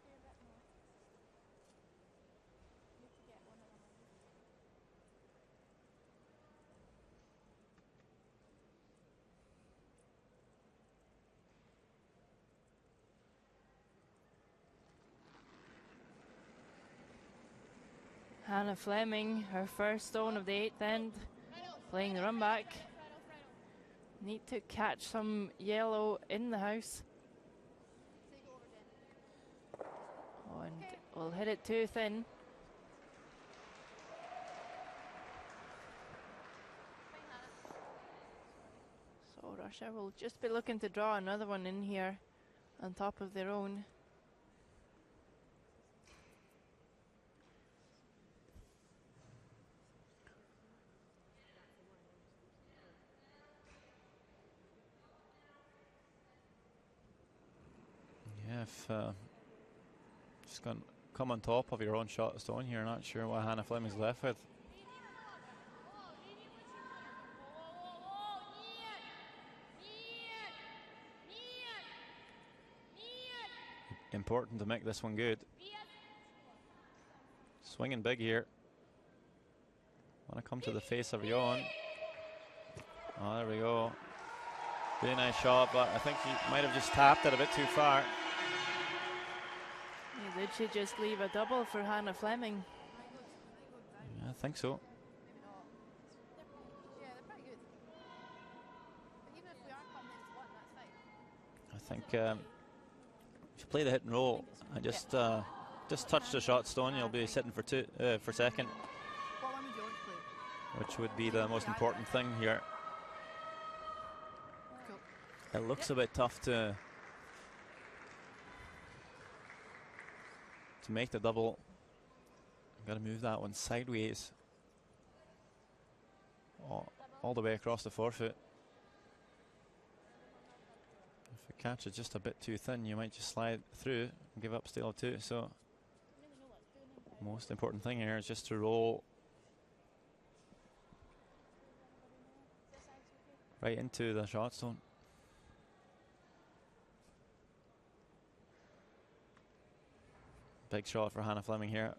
Do a bit more. Need to get one of them. Hannah Fleming, her first stone of the 8th end, playing the run back. Need to catch some yellow in the house. Take it over, Jen. Oh, and we'll hit it too thin. Fine, Hannah. So Russia will just be looking to draw another one in here on top of their own. Yeah, if just going to come on top of your own shot stone here, not sure what Hannah Fleming's left with. Important to make this one good. Swinging big here. Want to come to the face of your own. Oh, there we go. Really nice shot, but I think he might have just tapped it a bit too far. Did she just leave a double for Hannah Fleming? Yeah, I think so. Maybe not. Yeah, they're pretty good. But even if we are coming into one, that's fine. I think if you play the hit and roll and just touch the shot stone, you'll be sitting for second, What one would you want to play? which would be the most important thing here. Cool. It looks a bit tough to make the double. Got to move that one sideways, all the way across the forefoot. If you catch it just a bit too thin, you might just slide through and give up steal of 2. So most important thing here is just to roll right into the shot stone. Big shot for Hannah Fleming here.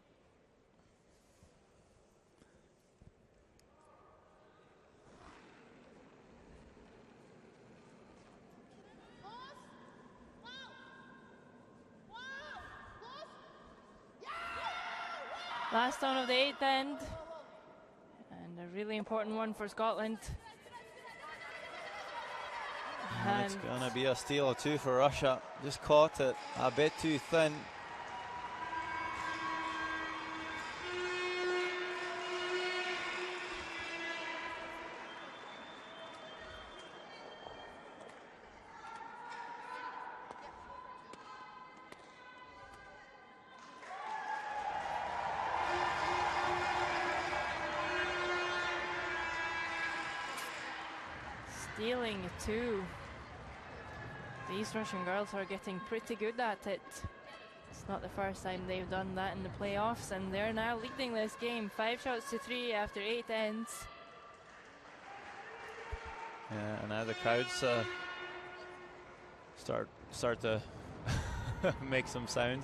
Last stone of the 8th end, and a really important one for Scotland. And it's going to be a steal of 2 for Russia. Just caught it a bit too thin. Stealing 2. These Russian girls are getting pretty good at it. It's not the first time they've done that in the playoffs, and they're now leading this game 5 shots to 3 after 8 ends. Yeah, and now the crowds start to make some sound.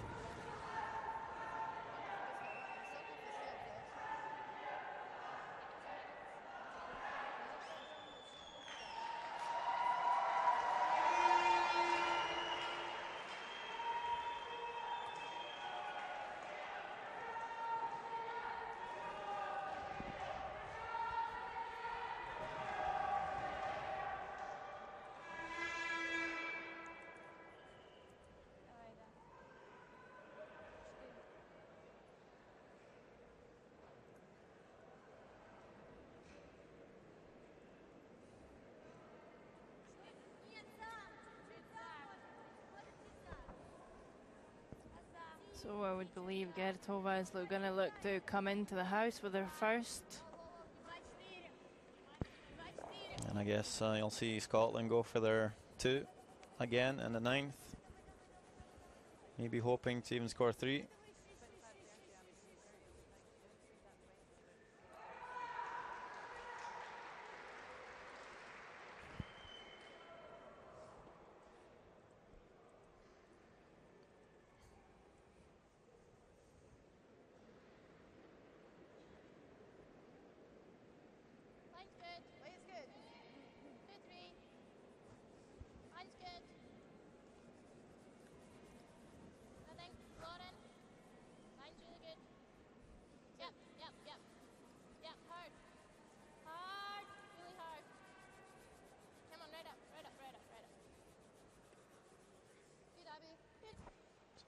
So I would believe Gertova is going to look to come into the house with her first. And I guess you'll see Scotland go for their 2 again in the 9th. Maybe hoping to even score 3.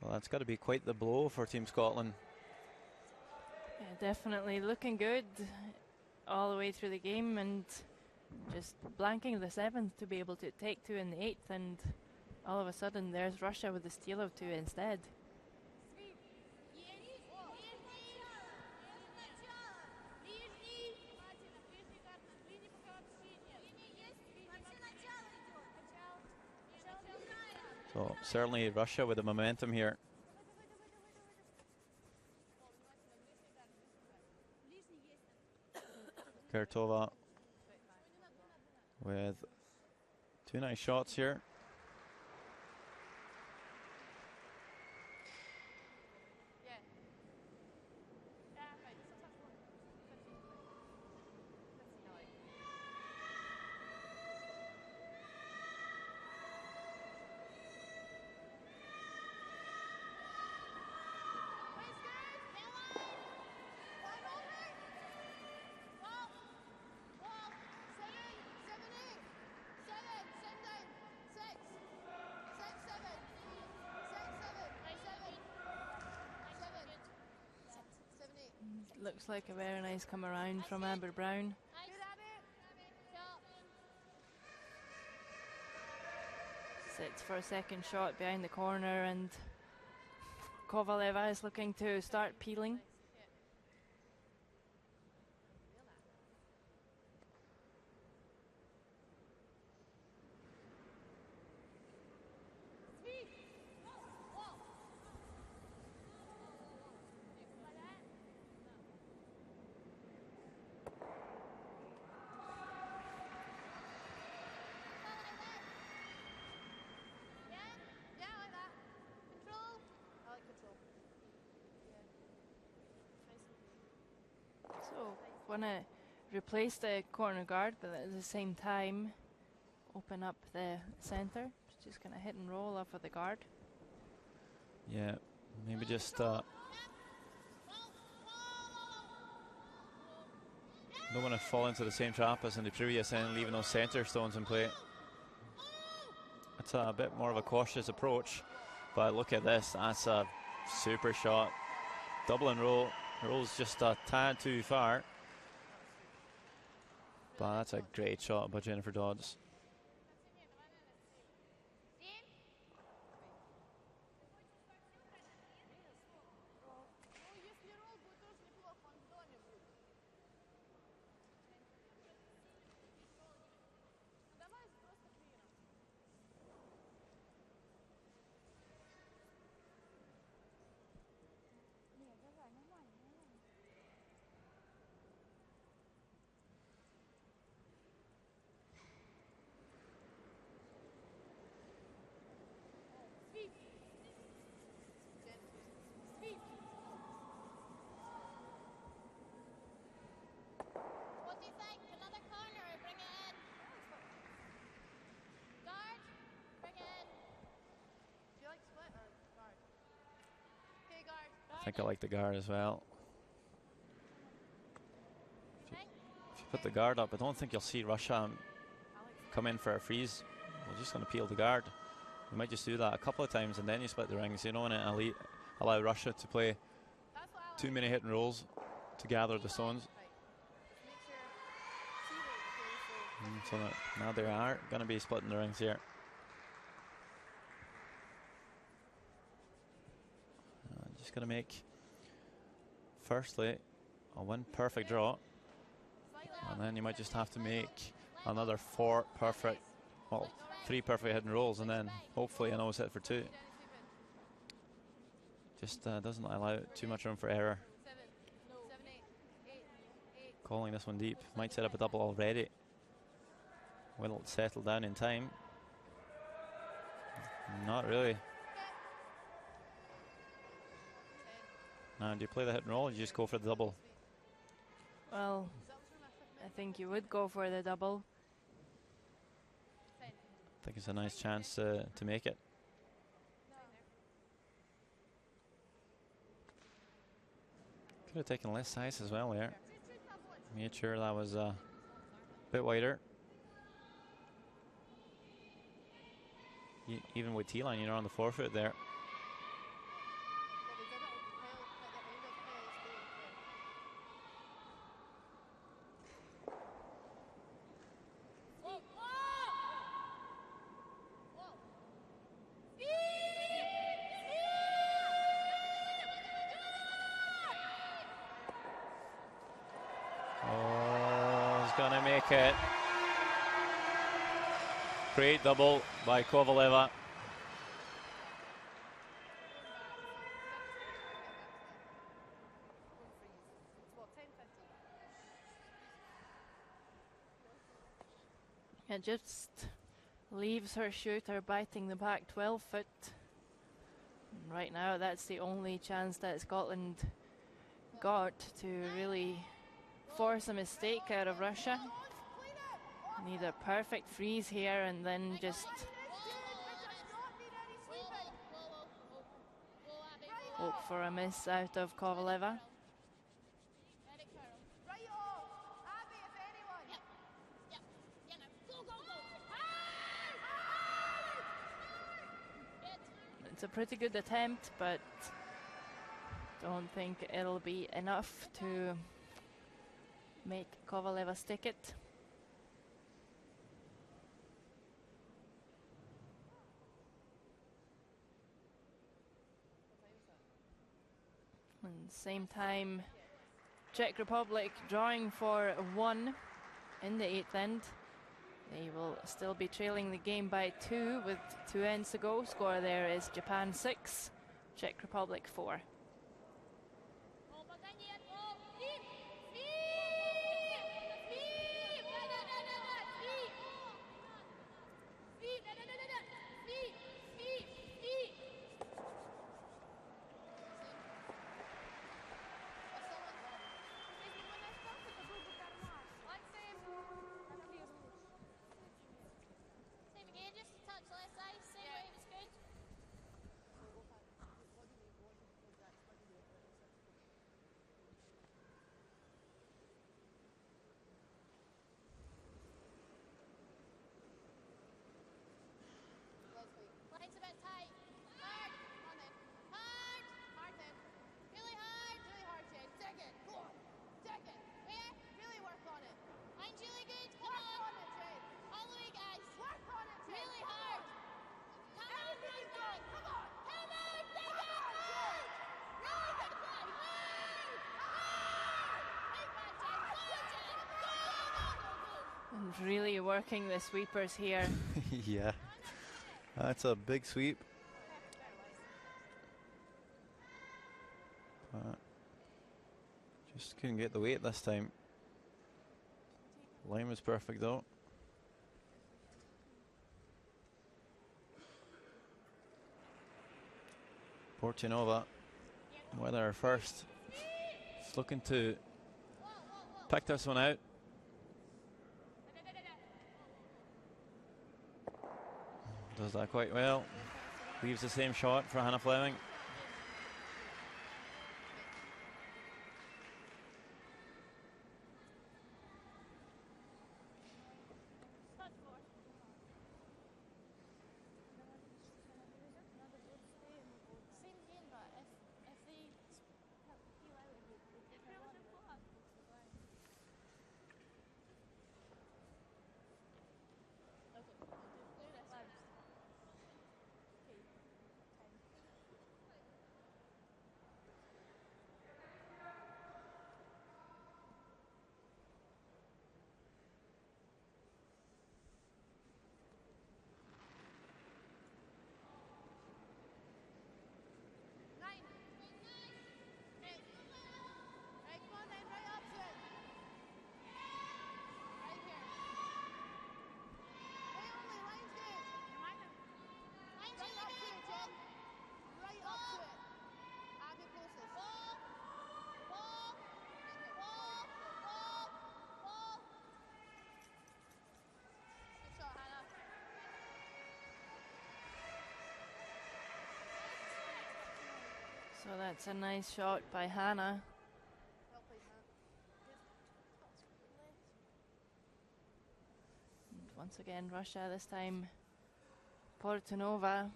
Well, that's got to be quite the blow for Team Scotland. Yeah, definitely looking good all the way through the game, and just blanking the 7th to be able to take 2 in the 8th, and all of a sudden there's Russia with the steal of 2 instead. So certainly Russia with the momentum here. Gertova with 2 nice shots here. Looks like a very nice come around from Amber Brown. Good, Abby. Shot. Sits for a second shot behind the corner, and Kovaleva is looking to start peeling. Yeah, I like that. Control. I like control. So, want to replace the corner guard, but at the same time open up the centre. Just going to hit and roll off of the guard. Yeah, maybe just don't want to fall into the same trap as in the previous end, leaving those centre stones in play. It's a bit more of a cautious approach, but look at this. That's a super shot. Double and roll. Rolls just a tad too far, but that's a great shot by Jennifer Dodds. What do you think? Another corner or bring it in? Guard, bring it in. Do you like split or guard? Okay, guard. I think I like the guard as well. If you put the guard up, I don't think you'll see Russia come in for a freeze. We're just going to peel the guard. You might just do that a couple of times and then you split the rings. You don't want to allow Russia to play too many hit and rolls to gather the stones. So now they are going to be splitting the rings here. Just going to make, firstly, a one perfect draw. And then you might just have to make another three perfect hit and rolls, and then hopefully a nose hit for two. Just doesn't allow too much room for error. Calling this one deep. Might set up a double already. Will it settle down in time? Not really. Now, do you play the hit and roll or do you just go for the double? Well, I think you would go for the double. I think it's a nice chance to make it. Could have taken less size as well there. Made sure that was a bit wider. Even with T-line, you're on the forefoot there. Oh, he's gonna make it. Great double by Kovaleva. It just leaves her shooter biting the back 12 foot. Right now, that's the only chance that Scotland got to really force a mistake out of Russia. Need a perfect freeze here and then just hope for a miss out of Kovaleva. It's a pretty good attempt, but Don't think it'll be enough to make Kovaleva stick it. And same time, Czech Republic drawing for 1 in the 8th end. They will still be trailing the game by 2 with 2 ends to go. Score there is Japan 6, Czech Republic 4. Same again, just a touch less ice, same way it was good. Line's a bit tight. Hard. On then. Hard. Hard then. Really hard. Really hard, Jen. Take it. Go on. Take it. Where? Really work on it. Line's really good. Come Work on. on it, Jen. All the way, guys. Work on it, Jen. Really hard. Come on, Everything you got. Come on. Come on, take Come it. on, Jen. Really good play. Hard. Hard. Big man, Jen. Go, Jen. Go, go, go, go. And really working the sweepers here. Yeah, that's a big sweep. But just couldn't get the weight this time. Line was perfect though. Portinova with her first. It's looking to pick this one out. Does that quite well. Leaves the same shot for Hannah Fleming. Same again, but if they peel out, they take her on. Okay, do this. Okay, 10. Nine. Right. Right, come on then, right up to it. Right here. Way only, line's good. Line's Right up really to good. it, Jen. Right up to it. I'll be closest. Ball, ball, Right here. ball, ball, ball. Good shot, Hannah. So that's a nice shot by Hannah. Well played, Hannah. And once again, Russia, this time Portinova.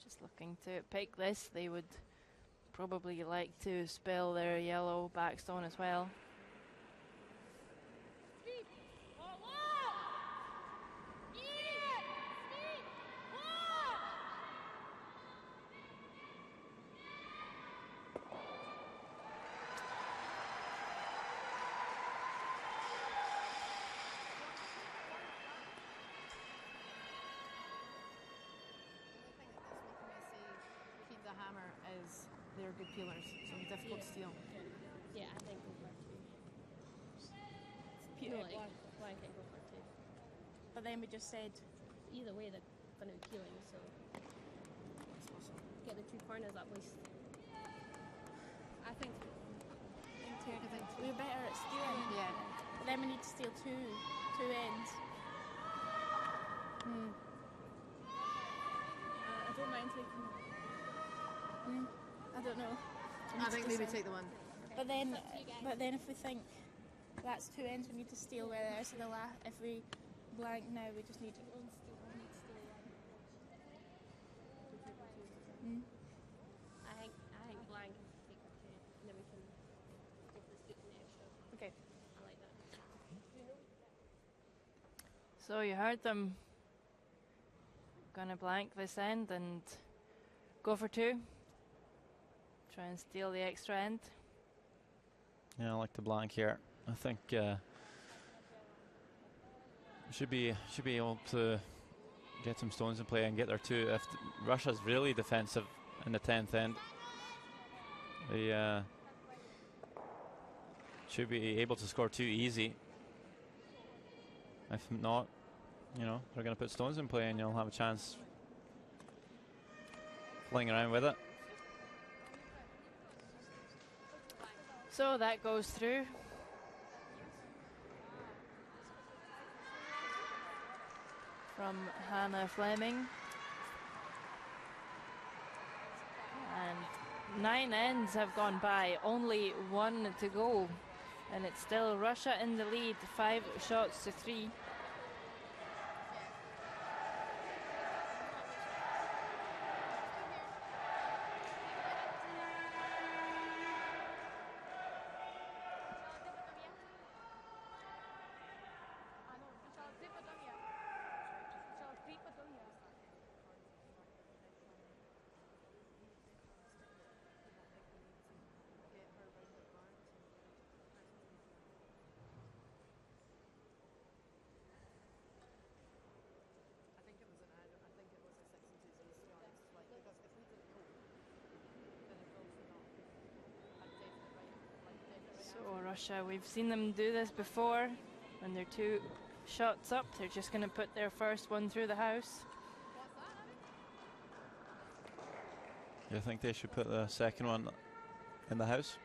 Just looking to pick this. They would probably like to spill their yellow backstone as well. Speed. Forward. Speed. Speed. Forward. The only thing that's making me say keep the hammer is they're good peelers, so they're difficult to steal. Yeah, I think go for two. Peel Like, blanket go for two. But then we just said Either way, they're going to be peeling, so get the two corners at least. I think we're better at stealing. Yeah. But then we need to steal two ends. I don't mind taking. I don't know. I think maybe take the one. But then if we think that's two ends, we need to steal where the rest of the if we blank now, we just need to. I think So you heard them. Gonna blank this end and go for 2. Try and steal the extra end. Yeah, I like the blank here. I think should be able to get some stones in play and get their 2. If Russia's really defensive in the 10th end, they should be able to score 2 easy. If not, you know, they're going to put stones in play and you'll have a chance playing around with it. So that goes through. From Hannah Fleming. And 9 ends have gone by, only 1 to go. And it's still Russia in the lead, 5 shots to 3. Russia, we've seen them do this before. When they're 2 shots up, they're just going to put their first one through the house. You think they should put the second one in the house?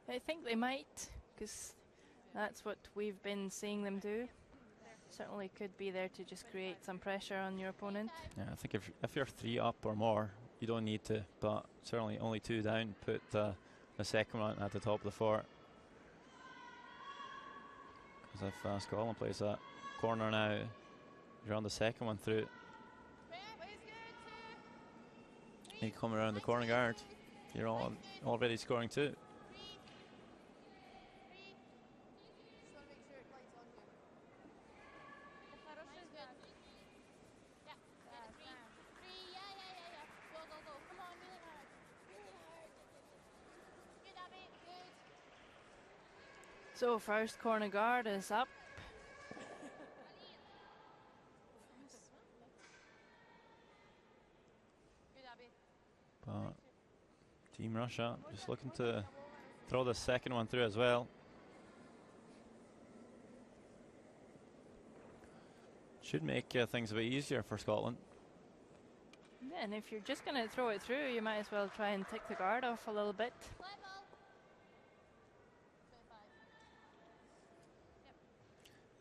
I think they might, because that's what we've been seeing them do. Certainly could be there to just create some pressure on your opponent. Yeah, I think if you're 3 up or more, you don't need to, but certainly only 2 down, put the second one at the top of the fort. Because if Scotland plays that corner now, you're on the second one through. You come around the corner guard, you're already scoring 2. So first corner guard is up. But Team Russia just looking to throw the second one through as well. Should make things a bit easier for Scotland. Yeah, and if you're just going to throw it through, you might as well try and tick the guard off a little bit.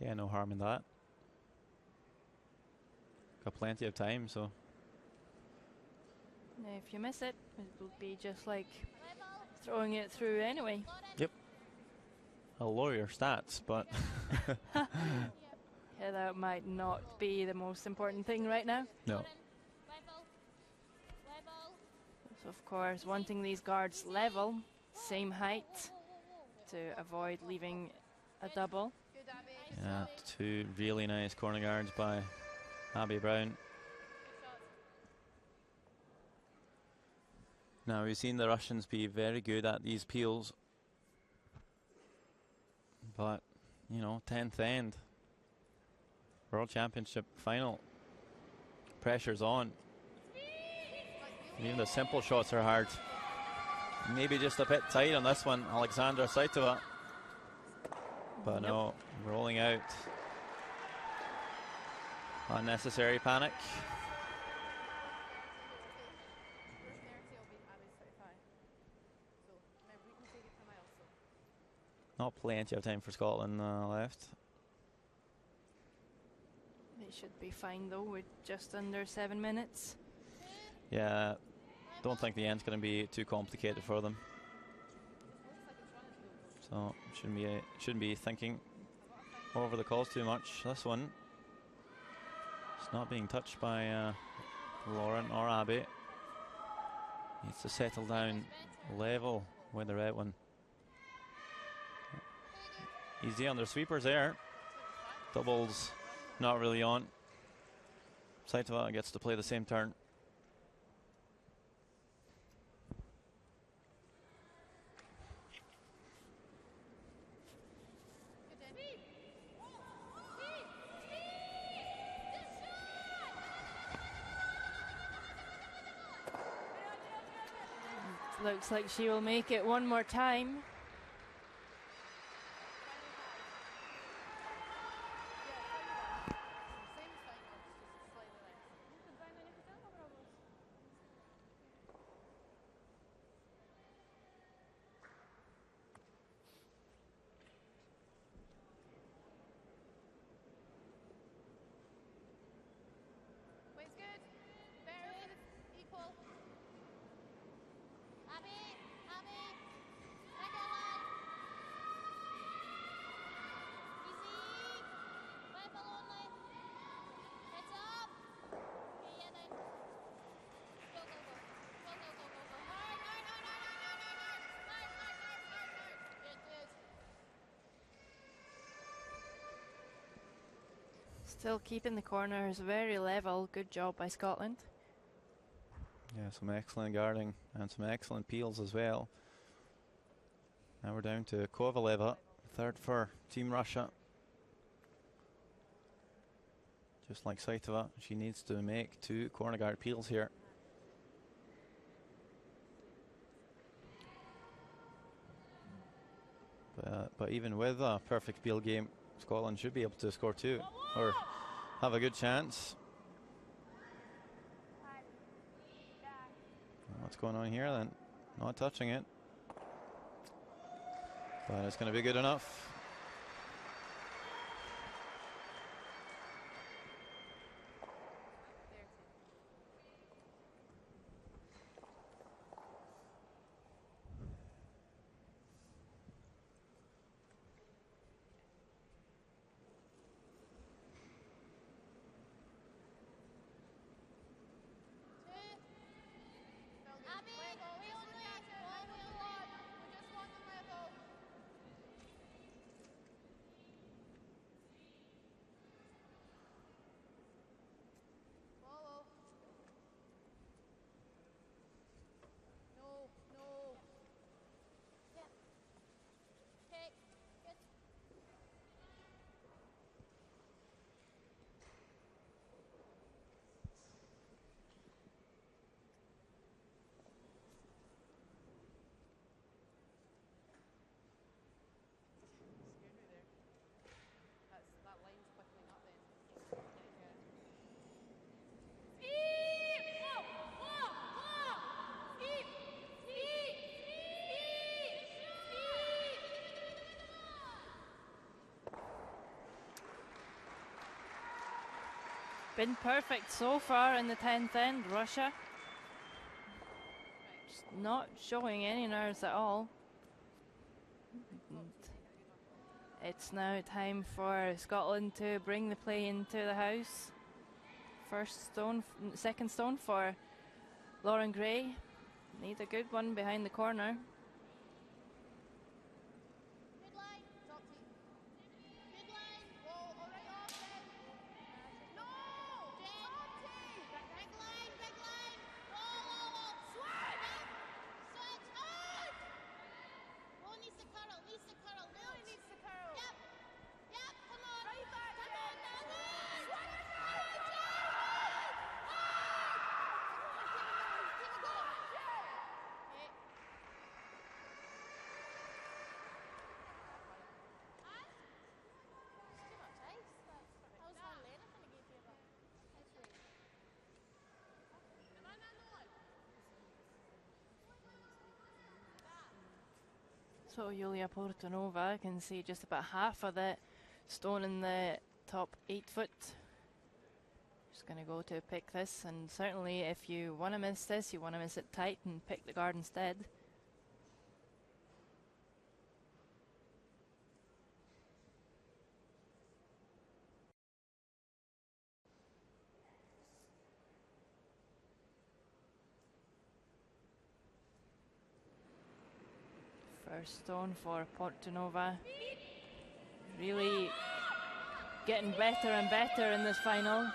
Yeah, no harm in that. Got plenty of time, so. If you miss it, it will be just like throwing it through anyway. Yep. I'll lower your stats, but. Yeah, that might not be the most important thing right now. No. So of course, wanting these guards level, same height, to avoid leaving a double. Yeah, 2 really nice corner guards by Abby Brown. Now we've seen the Russians be very good at these peels, but you know, 10th end, World Championship final, pressure's on. Even the simple shots are hard. Maybe just a bit tight on this one, Alexandra Saitova. But no, rolling out. Unnecessary panic. Not plenty of time for Scotland left. They should be fine though, with just under 7 minutes. Yeah, don't think the end's going to be too complicated for them. So shouldn't be thinking over the calls too much. This one, it's not being touched by Lauren or Abby. Needs to settle down level with the red one. Easy on their sweepers there. Doubles not really on. Saitova gets to play the same turn. Looks like she will make it one more time. Wait's good. Very equal. Abby, Abby, take it line. Easy. Level only. Heads up. Okay, yeah then. Go, go, go. Go, go, go, go, go. Hard, hard, hard, hard, hard, hard, hard, hard, hard, hard, hard, hard. Good, good. Still keeping the corners very level. Good job by Scotland. Yeah, some excellent guarding and some excellent peels as well. Now we're down to Kovaleva, third for Team Russia. Just like Saitova, she needs to make 2 corner guard peels here. But even with a perfect peel game, Scotland should be able to score 2 or have a good chance. What's going on here then? Not touching it. But it's going to be good enough. Abby, we only. Ball will go on. We just want the level. Follow. No, no. Yeah. Okay, good. Scared me there. That line's quickly up then. Yeah. Been perfect so far in the 10th end, Russia. Just not showing any nerves at all. And it's now time for Scotland to bring the play into the house. Second stone for Lauren Gray. Need a good one behind the corner. Good line. Top team. Good line. Whoa, alright off then. No! Jen. Top team! Big line, big line. Whoa. Switch. Switch. Hard. Oh, needs to curl, needs to curl. Really needs to curl. Yep. Yep, come on. Right back, Come Jen. on, Melvin. Swing it Come on, back. Jen. Hard. Keep it going, Jen. Okay. Huh? It's too much ice. That was hardly anything I gave you, but that's right. So Yulia Portonova can see just about half of the stone in the top 8 foot. Just going to go to pick this, and certainly if you want to miss this, you want to miss it tight and pick the guard instead. First stone for Portonova. Really getting better and better in this final.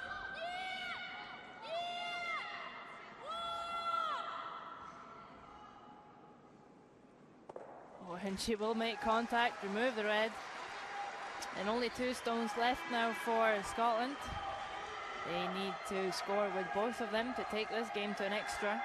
Oh, and she will make contact, remove the red. And only 2 stones left now for Scotland. They need to score with both of them to take this game to an extra.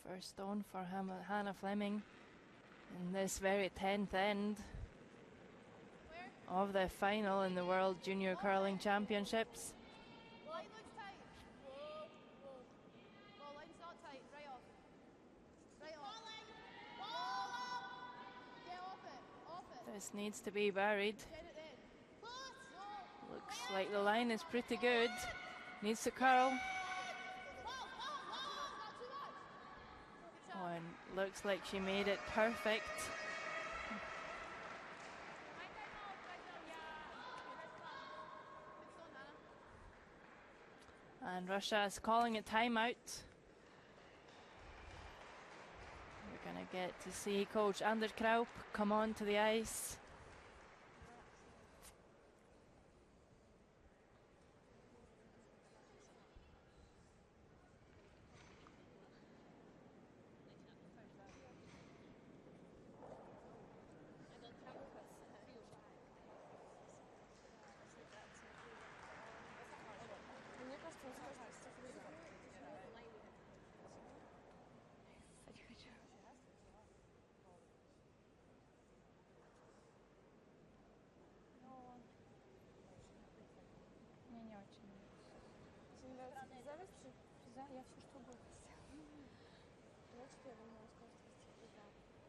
First stone for Hannah Fleming in this very 10th end of the final in the World Junior Curling Championships. Line looks tight. Whoa, whoa. Ball line's not tight. Right off. Right off. Whoa. Get off it. Off it. This needs to be buried. Get it in. No. Looks like the line is pretty good. Needs to curl. Oh, and looks like she made it perfect. And Russia is calling a timeout. We're going to get to see Coach Anders Kraup come on to the ice.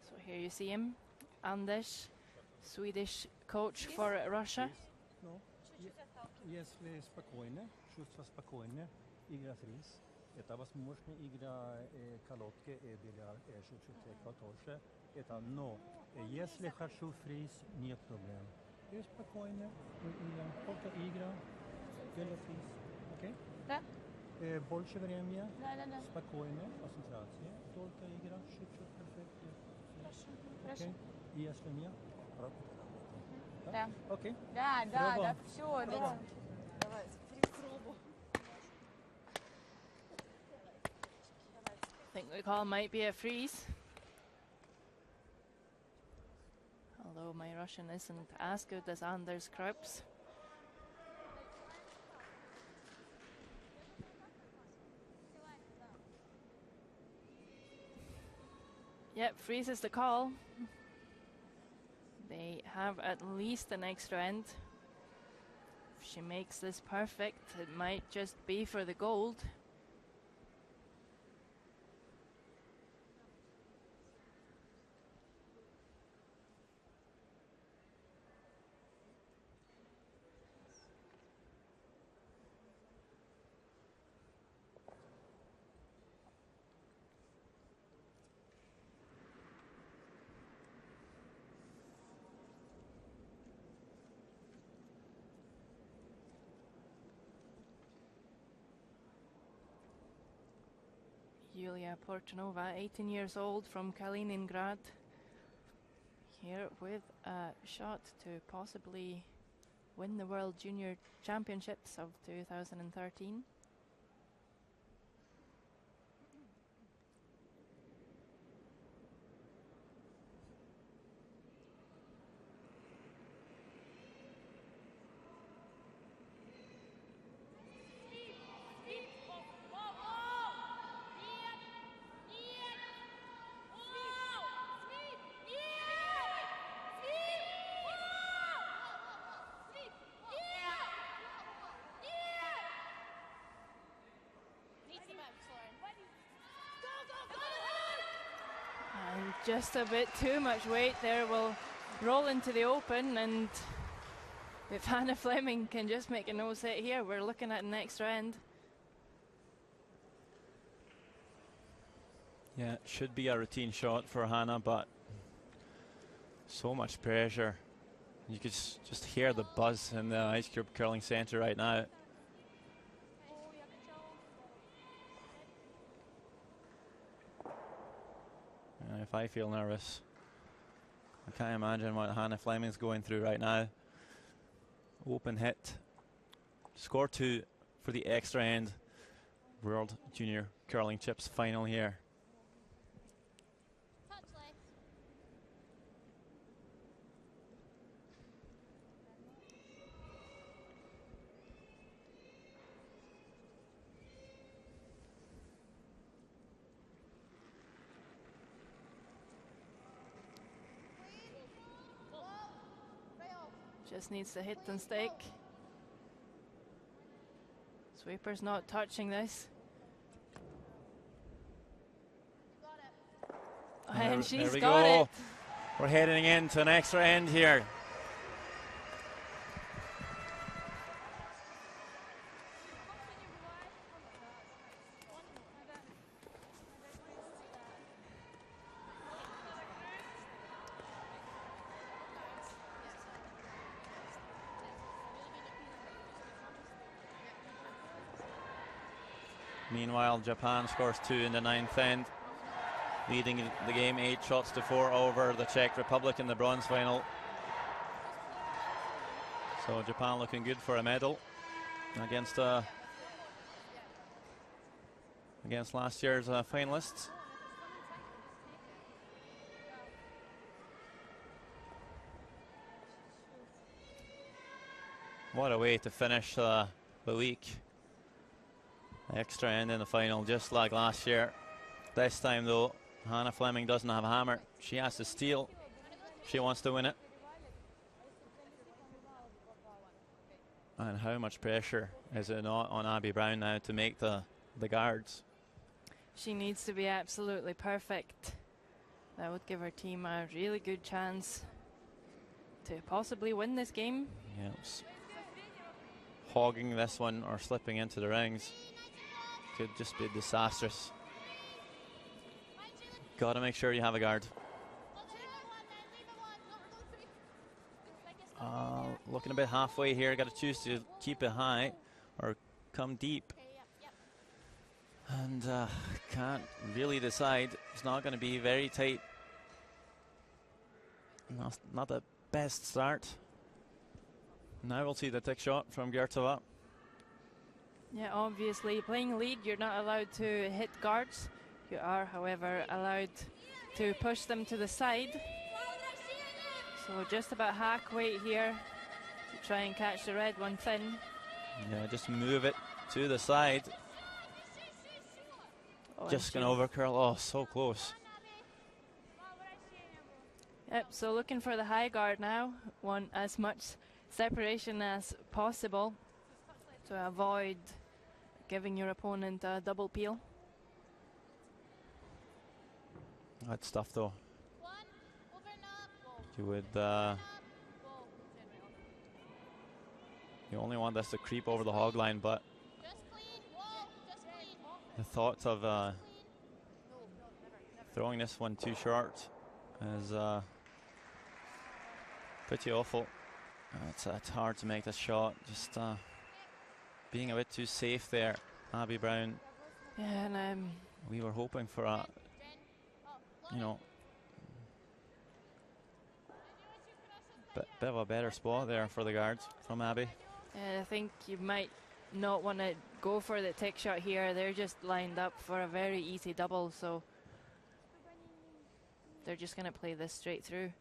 So here you see him, Anders, Swedish coach for Russia. No. Если спокойно, чувство спокойно, игра фриз. Это возможно игра короткая для чуть-чуть короче. Это но если хочу фриз, нет проблем. И спокойно, только игра для фриз. Окей? Да. Больше времени, Да. спокойно, концентрация, только игра чуть-чуть перфектно. Хорошо. Окей? И если нет, Да. Окей. Да, Пробуем. все, да. Давай. I think the call might be a freeze. Although my Russian isn't as good as Anders Kraup's. Yep, freeze is the call. They have at least an extra end. If she makes this perfect, it might just be for the gold. Yulia Portonova, 18 years old, from Kaliningrad, here with a shot to possibly win the World Junior Championships of 2013. And just a bit too much weight there will roll into the open, and If Hannah Fleming can just make a no set here, we're looking at an extra end. Yeah, it should be a routine shot for Hannah, but so much pressure. You could just hear the buzz in the Ice Cube Curling Centre right now. And if I feel nervous, I can't imagine what Hannah Fleming's going through right now. Open hit. Score 2 for the extra end. World Junior Curling Chips final here. Touch left. Just needs to hit and stick. Sweeper's not touching this. And she's got it. We're heading into an extra end here. Meanwhile, Japan scores 2 in the 9th end, leading the game 8 shots to 4 over the Czech Republic in the bronze final. So Japan looking good for a medal against last year's finalists. What a way to finish the week. Extra end in the final, just like last year. This time though, Hannah Fleming doesn't have a hammer. She has to steal. She wants to win it. And how much pressure is it not on Abby Brown now to make the guards? She needs to be absolutely perfect. That would give her team a really good chance to possibly win this game. Yes. Hogging this one or slipping into the rings could just be disastrous. Got to make sure you have a guard. Looking a bit halfway here. Got to choose to keep it high or come deep. And can't really decide. It's not going to be very tight. Not the best start. Now we'll see the tick shot from Gertova. Yeah, obviously playing lead, you're not allowed to hit guards. You are, however, allowed to push them to the side. So just about halfway here to try and catch the red one thin. Yeah, just move it to the side. Oh, just gonna overcurl. Oh, so close. Yep, so looking for the high guard now. Want as much separation as possible to avoid giving your opponent a double peel. That's tough though. You would you only want this to creep over the hog line, but the thought of throwing this one too short is pretty awful. It's hard to make this shot. Just being a bit too safe there, Abby Brown. Yeah, and we were hoping for a, you know, bit of a better spot there for the guards from Abby. I think you might not want to go for the tick shot here. They're just lined up for a very easy double, so they're just going to play this straight through.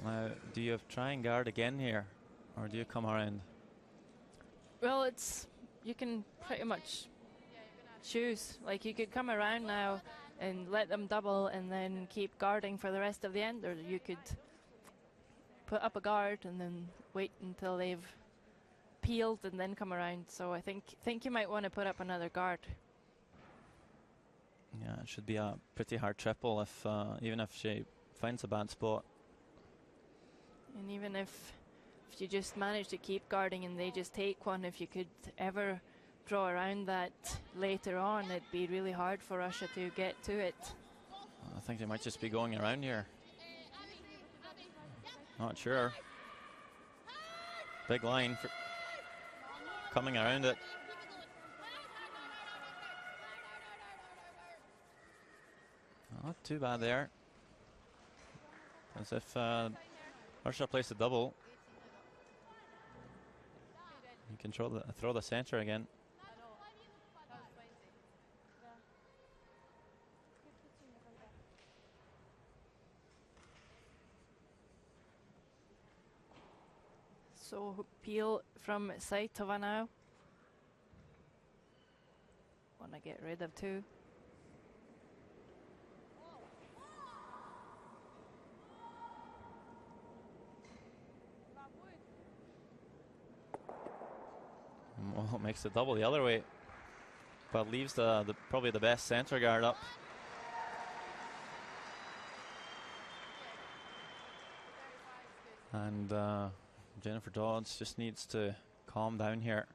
Now, do you try and guard again here, or do you come around? Well, you can pretty much choose. Like, you could come around now and let them double and then keep guarding for the rest of the end, or you could put up a guard and then wait until they've peeled and then come around. So I think you might want to put up another guard. Yeah, it should be a pretty hard triple if even if she finds a bad spot. And even if you just manage to keep guarding and they just take one, if you could ever draw around that later on, it'd be really hard for Russia to get to it. I think they might just be going around here. Not sure. Big line for coming around it. Not too bad there. As if Russia placed a double. You can throw the center again. So Peel from Saitova now. Want to get rid of two. Well, makes the double the other way, but leaves the probably the best center guard up. And Jennifer Dodds just needs to calm down here.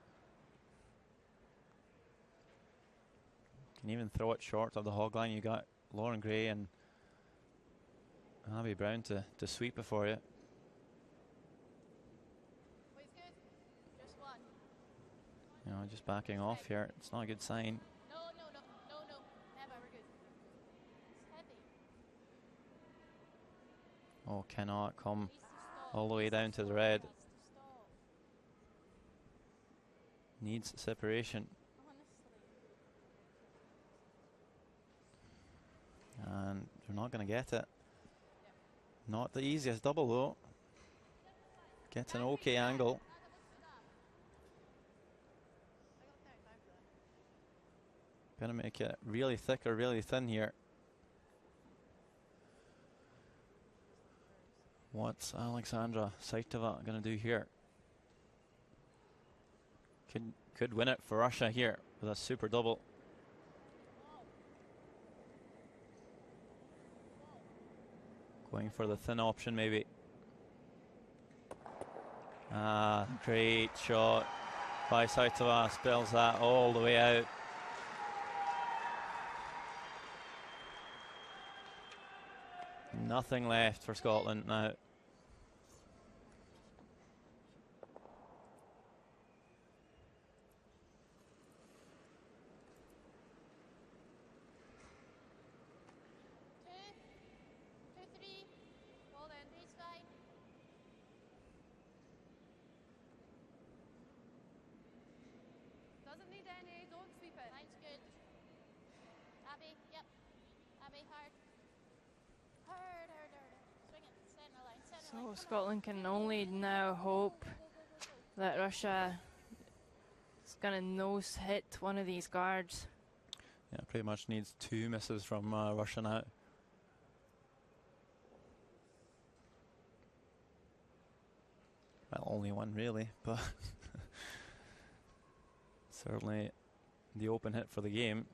Can even throw it short of the hog line. You got Lauren Gray and Abby Brown to sweep it for you. You know, just backing off here. It's not a good sign. No, never, we're good. It's heavy. Oh, cannot come all the way down to the red. Needs separation. And they're not going to get it. Not the easiest double though. Gets an okay angle. Gonna make it really thick or really thin here. What's Alexandra Saitova gonna do here? Could win it for Russia here with a super double. Going for the thin option maybe. Ah, great shot by Saitova. Spills that all the way out. Nothing left for Scotland now. Doesn't need any, don't sweep it. Line's good. Abby, yep. Abby, hard. Hard. Swing it, center line, center line. So Scotland can only now hope that Russia is going to nose hit one of these guards. Yeah, pretty much needs two misses from Russia now. Well, only one really, but certainly the open hit for the game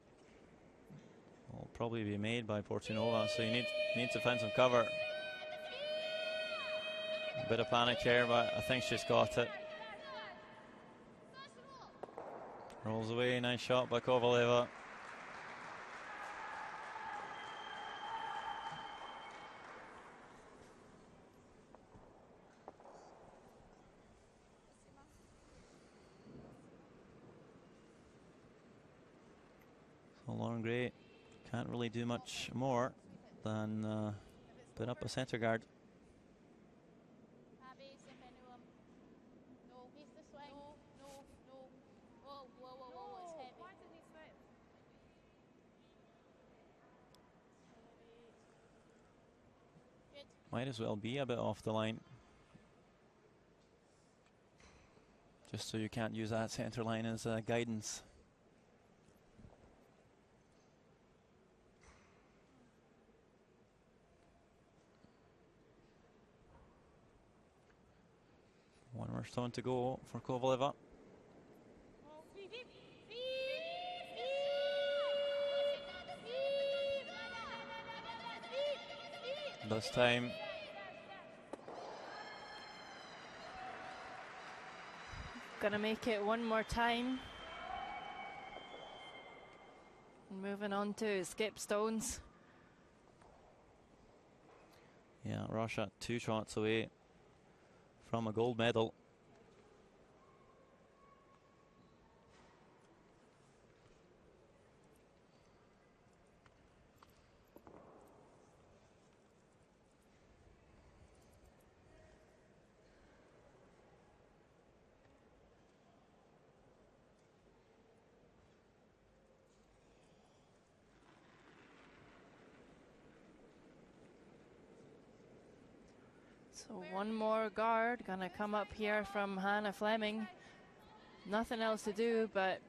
will probably be made by Portunova, so you need to find some cover. A bit of panic here, but I think she's got it. Rolls away, nice shot by Kovaleva. So Lauren Gray can't really do much more than put up a centre guard. Abby, see if I knew him. No, he's the swing. No. Whoa, it's heavy. Why didn't he sweep? Good. Might as well be a bit off the line. Just so you can't use that centre line as guidance. One more stone to go for Kovaleva. this time. Gonna make it one more time. Moving on to skip stones. Yeah, Russia 2 shots away from a gold medal. So one more guard gonna come up here from Hannah Fleming. Nothing else to do but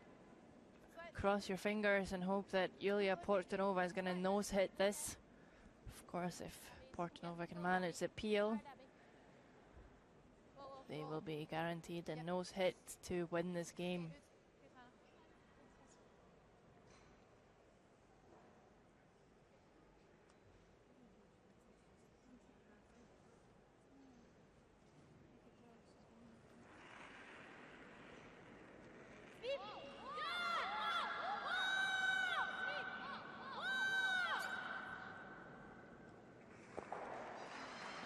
cross your fingers and hope that Yulia Portanova is gonna nose hit this. Of course, if Portanova can manage the peel, they will be guaranteed a nose hit to win this game.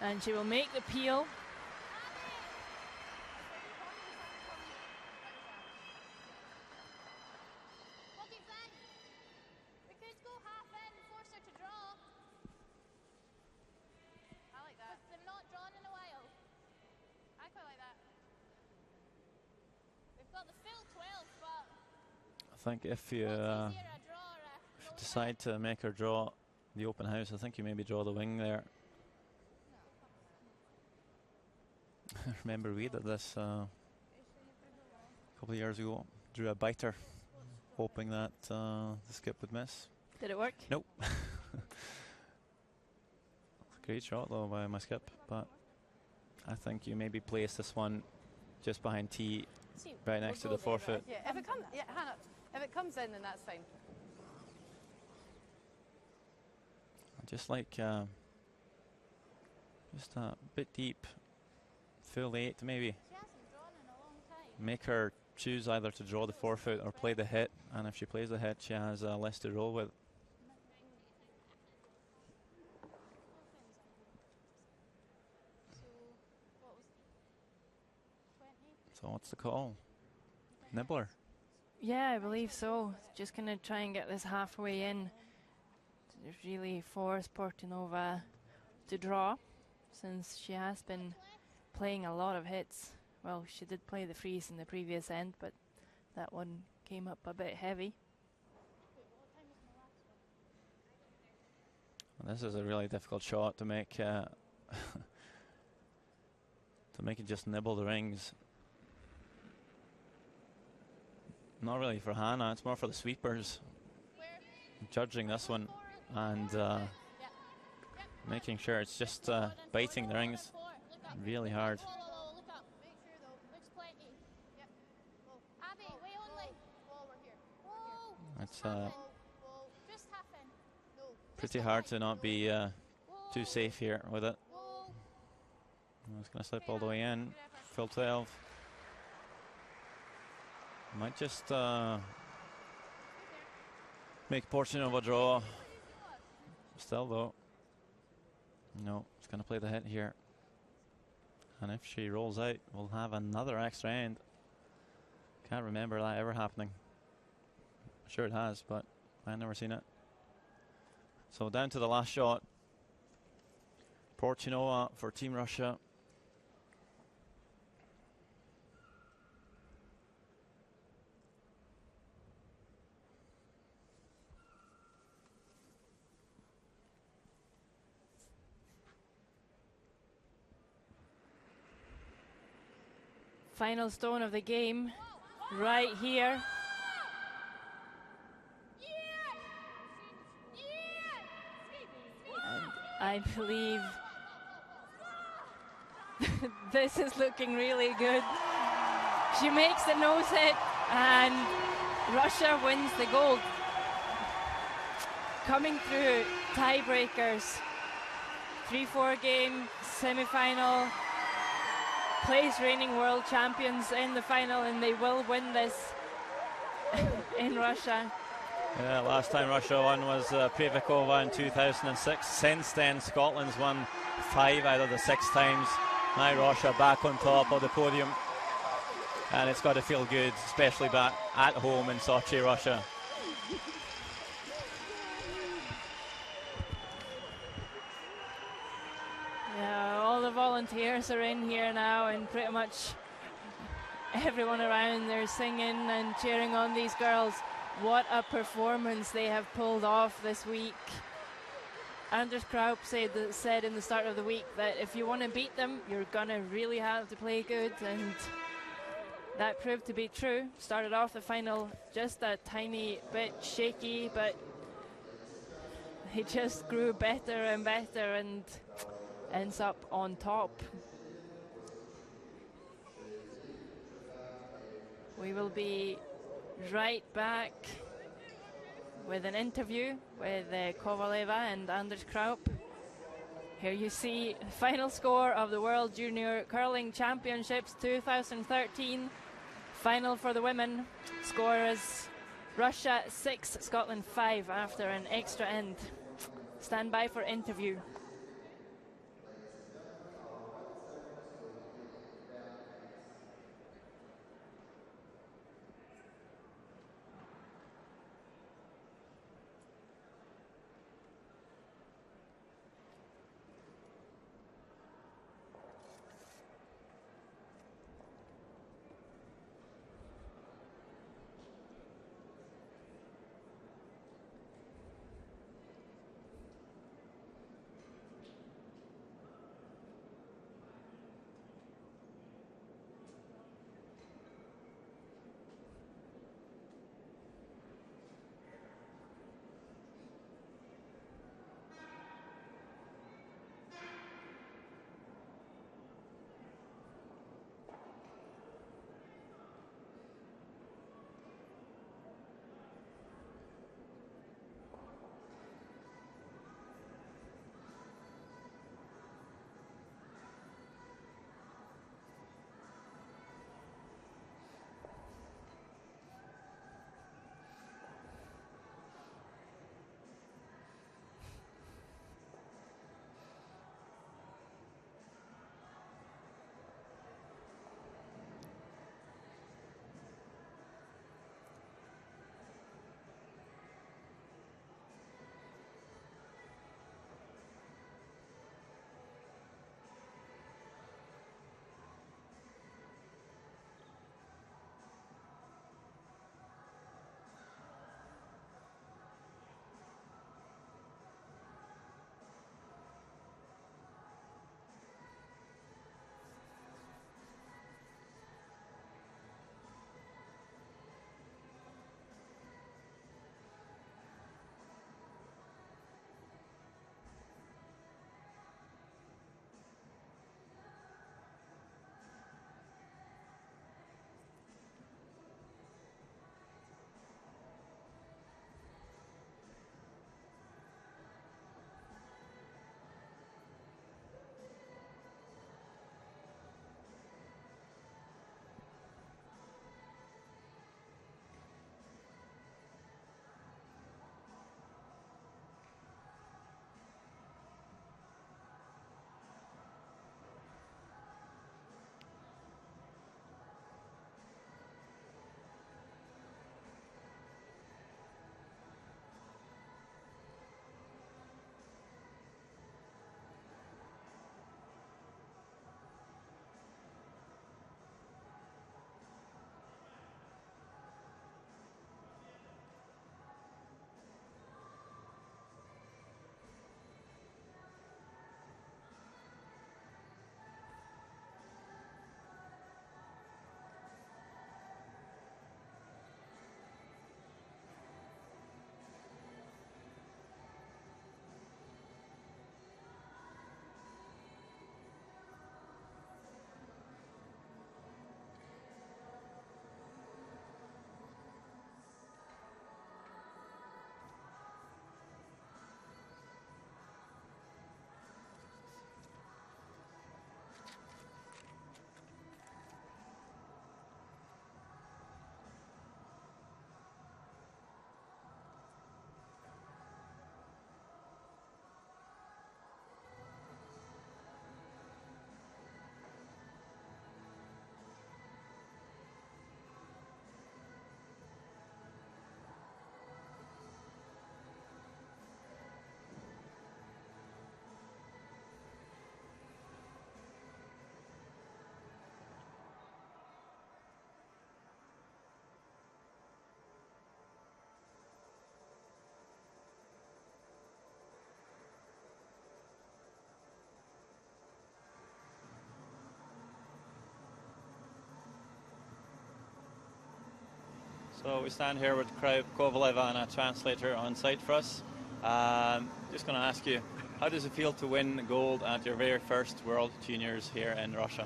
And she will make the peel. We could go half in and force her to draw. I like that. But they've not drawn in a while. I quite like that. We've got the full 12, but I think if you what's easier, a draw or a if you no decide to make her draw the open house, I think you maybe draw the wing there. Remember we did this a couple of years ago. Drew a biter, hoping that the skip would miss. Did it work? Nope. Great shot though by my skip, but I think you maybe place this one just behind tee, right next to the forefoot. Yeah, if it comes, yeah, Hannah, if it comes in, then that's fine. Just like just a bit deep, full 8 maybe. She hasn't drawn in a long time. Make her choose either to draw the forefoot or play the hit, and if she plays the hit, she has less to roll with. So, what was 20? So what's the call? Nibbler. Yeah, I believe so. Just gonna try and get this halfway in to really force Portanova to draw, since she has been playing a lot of hits. Well, she did play the freeze in the previous end, but that one came up a bit heavy. Well, this is a really difficult shot to make. To make it just nibble the rings. Not really for Hannah, it's more for the sweepers. Judging this one and making sure it's just biting the rings really hard. Look up. Make sure though. Looks plenty. Yep. Whoa. Abby, way only. Whoa, we're here. Whoa. It's Whoa. Just half in. No. pretty hard to not be too safe here with it. Whoa. It's going to slip all the way in. Full 12. Might just make Portanova draw. Still though. No, it's going to play the hit here. And if she rolls out, we'll have another extra end. Can't remember that ever happening. Sure it has, but I've never seen it. So down to the last shot. Portanova for Team Russia. Final stone of the game, right here. And I believe this is looking really good. She makes the nose hit and Russia wins the gold. Coming through tiebreakers 3-4 game semi-final. Plays reigning world champions in the final, and they will win this in Russia. Yeah, last time Russia won was Previkova in 2006. Since then, Scotland's won 5 out of the 6 times. Now Russia back on top of the podium, and it's got to feel good, especially back at home in Sochi, Russia. Yeah, all the volunteers are in here now, and pretty much everyone around, they're singing and cheering on these girls. What a performance they have pulled off this week. Anders Kraup said in the start of the week that if you want to beat them, you're going to really have to play good, and that proved to be true. Started off the final just a tiny bit shaky, but he just grew better and better and ends up on top. We will be right back with an interview with Kovaleva and Anders Kraup. Here you see the final score of the World Junior Curling Championships 2013. Final for the women. Score is Russia 6, Scotland 5 after an extra end. Stand by for interview. So we stand here with Kovalev and a translator on site for us. Just going to ask you, how does it feel to win gold at your very first World Juniors here in Russia?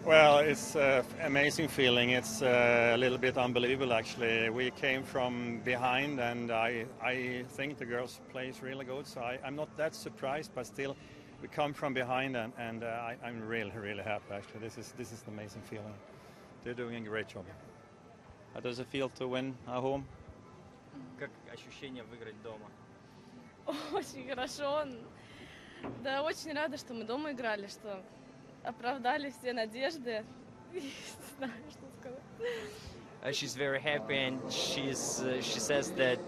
Well, it's an amazing feeling. It's a little bit unbelievable, actually. We came from behind, and I think the girls plays really good. So I'm not that surprised, but still, we come from behind, and I'm really, really happy. Actually, this is an amazing feeling. They're doing a great job. How does it feel to win at home? Как ощущение выиграть дома? Очень хорошо. Да, очень рада, что мы дома играли, что оправдали все надежды. Не знаю, что сказать. She's very happy, and she says that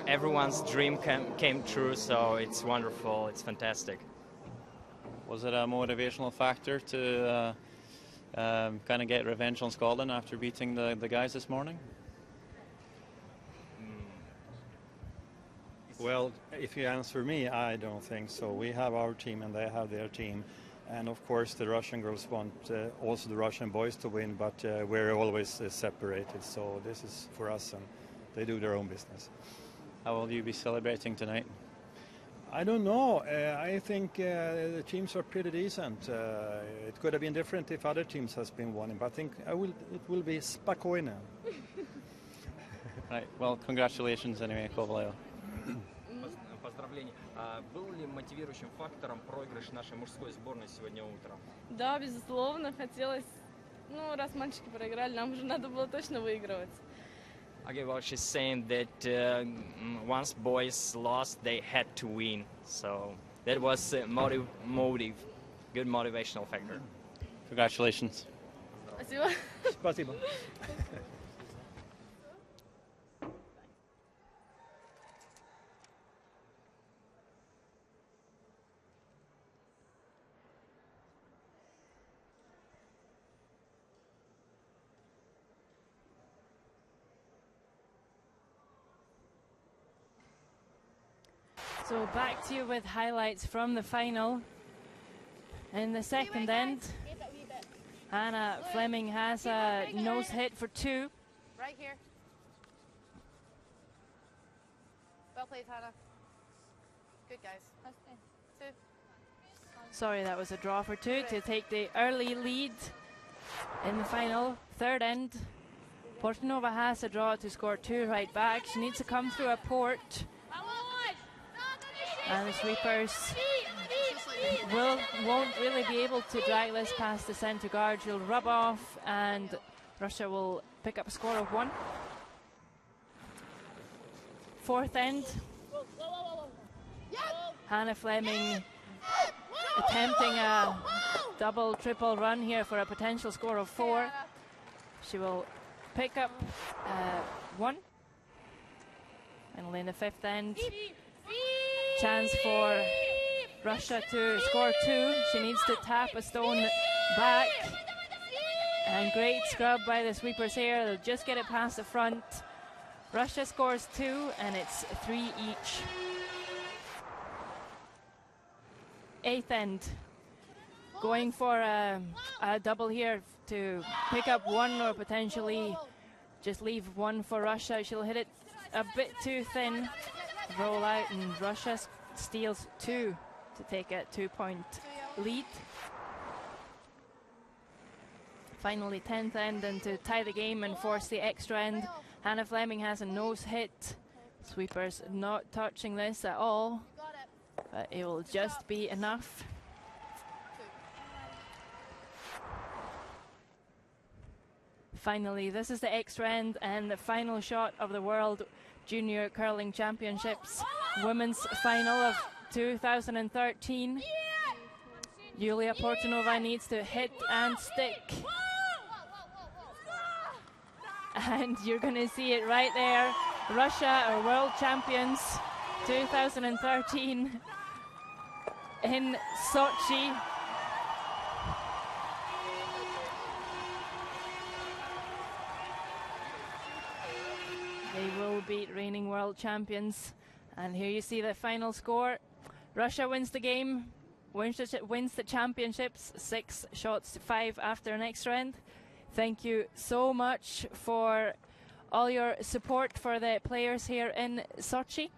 everyone's dream came true. So it's wonderful. It's fantastic. Was it a motivational factor to kind of get revenge on Scotland after beating the guys this morning? Well, if you answer me, I don't think so. We have our team and they have their team. And of course the Russian girls want also the Russian boys to win, but we're always separated. So this is for us, and they do their own business. How will you be celebrating tonight? I don't know. I think the teams are pretty decent. It could have been different if other teams has been winning, but I think it will be spokojno. Right. Well, congratulations anyway, Kovalev. Поздравления. Был ли мотивирующим фактором проигрыш нашей мужской сборной сегодня утром? Да, безусловно, хотелось, раз мальчики проиграли, нам уже надо было точно выигрывать. Okay, well, she's saying that once boys lost, they had to win. So that was a good motivational factor. Congratulations. Спасибо. Спасибо. So back to you with highlights from the final. In the second end, Hannah Fleming has a nose hit for 2. Right here. Well played, Hannah. Good, guys. 2. Sorry, that was a draw for 2 to take the early lead in the final. Third end, Portanova has a draw to score 2 right back. She needs to come through a port. And the sweepers won't really be able to drag this past the centre guard. She'll rub off, and Russia will pick up a score of 1. Fourth end, Hannah Fleming attempting a double, triple run here for a potential score of 4. She will pick up 1. Finally in the fifth end, chance for Russia to score 2. She needs to tap a stone back. And great scrub by the sweepers here. They'll just get it past the front. Russia scores 2, and it's 3 each. Eighth end, going for a double here to pick up 1 or potentially just leave 1 for Russia. She'll hit it a bit too thin. Roll out, and Russia steals 2 to take a 2-point lead. Finally 10th end, and to tie the game and force the extra end, Hannah Fleming has a nose hit. Sweepers not touching this at all, but it will just be enough. Finally, this is the extra end and the final shot of the World Junior Curling Championships Women's Final of 2013. Yulia Portanova needs to hit and stick. And you're going to see it right there. Russia are world champions 2013 in Sochi. They will beat reigning world champions. And here you see the final score. Russia wins the game, wins the championships, 6 shots to 5 after an extra end. Thank you so much for all your support for the players here in Sochi.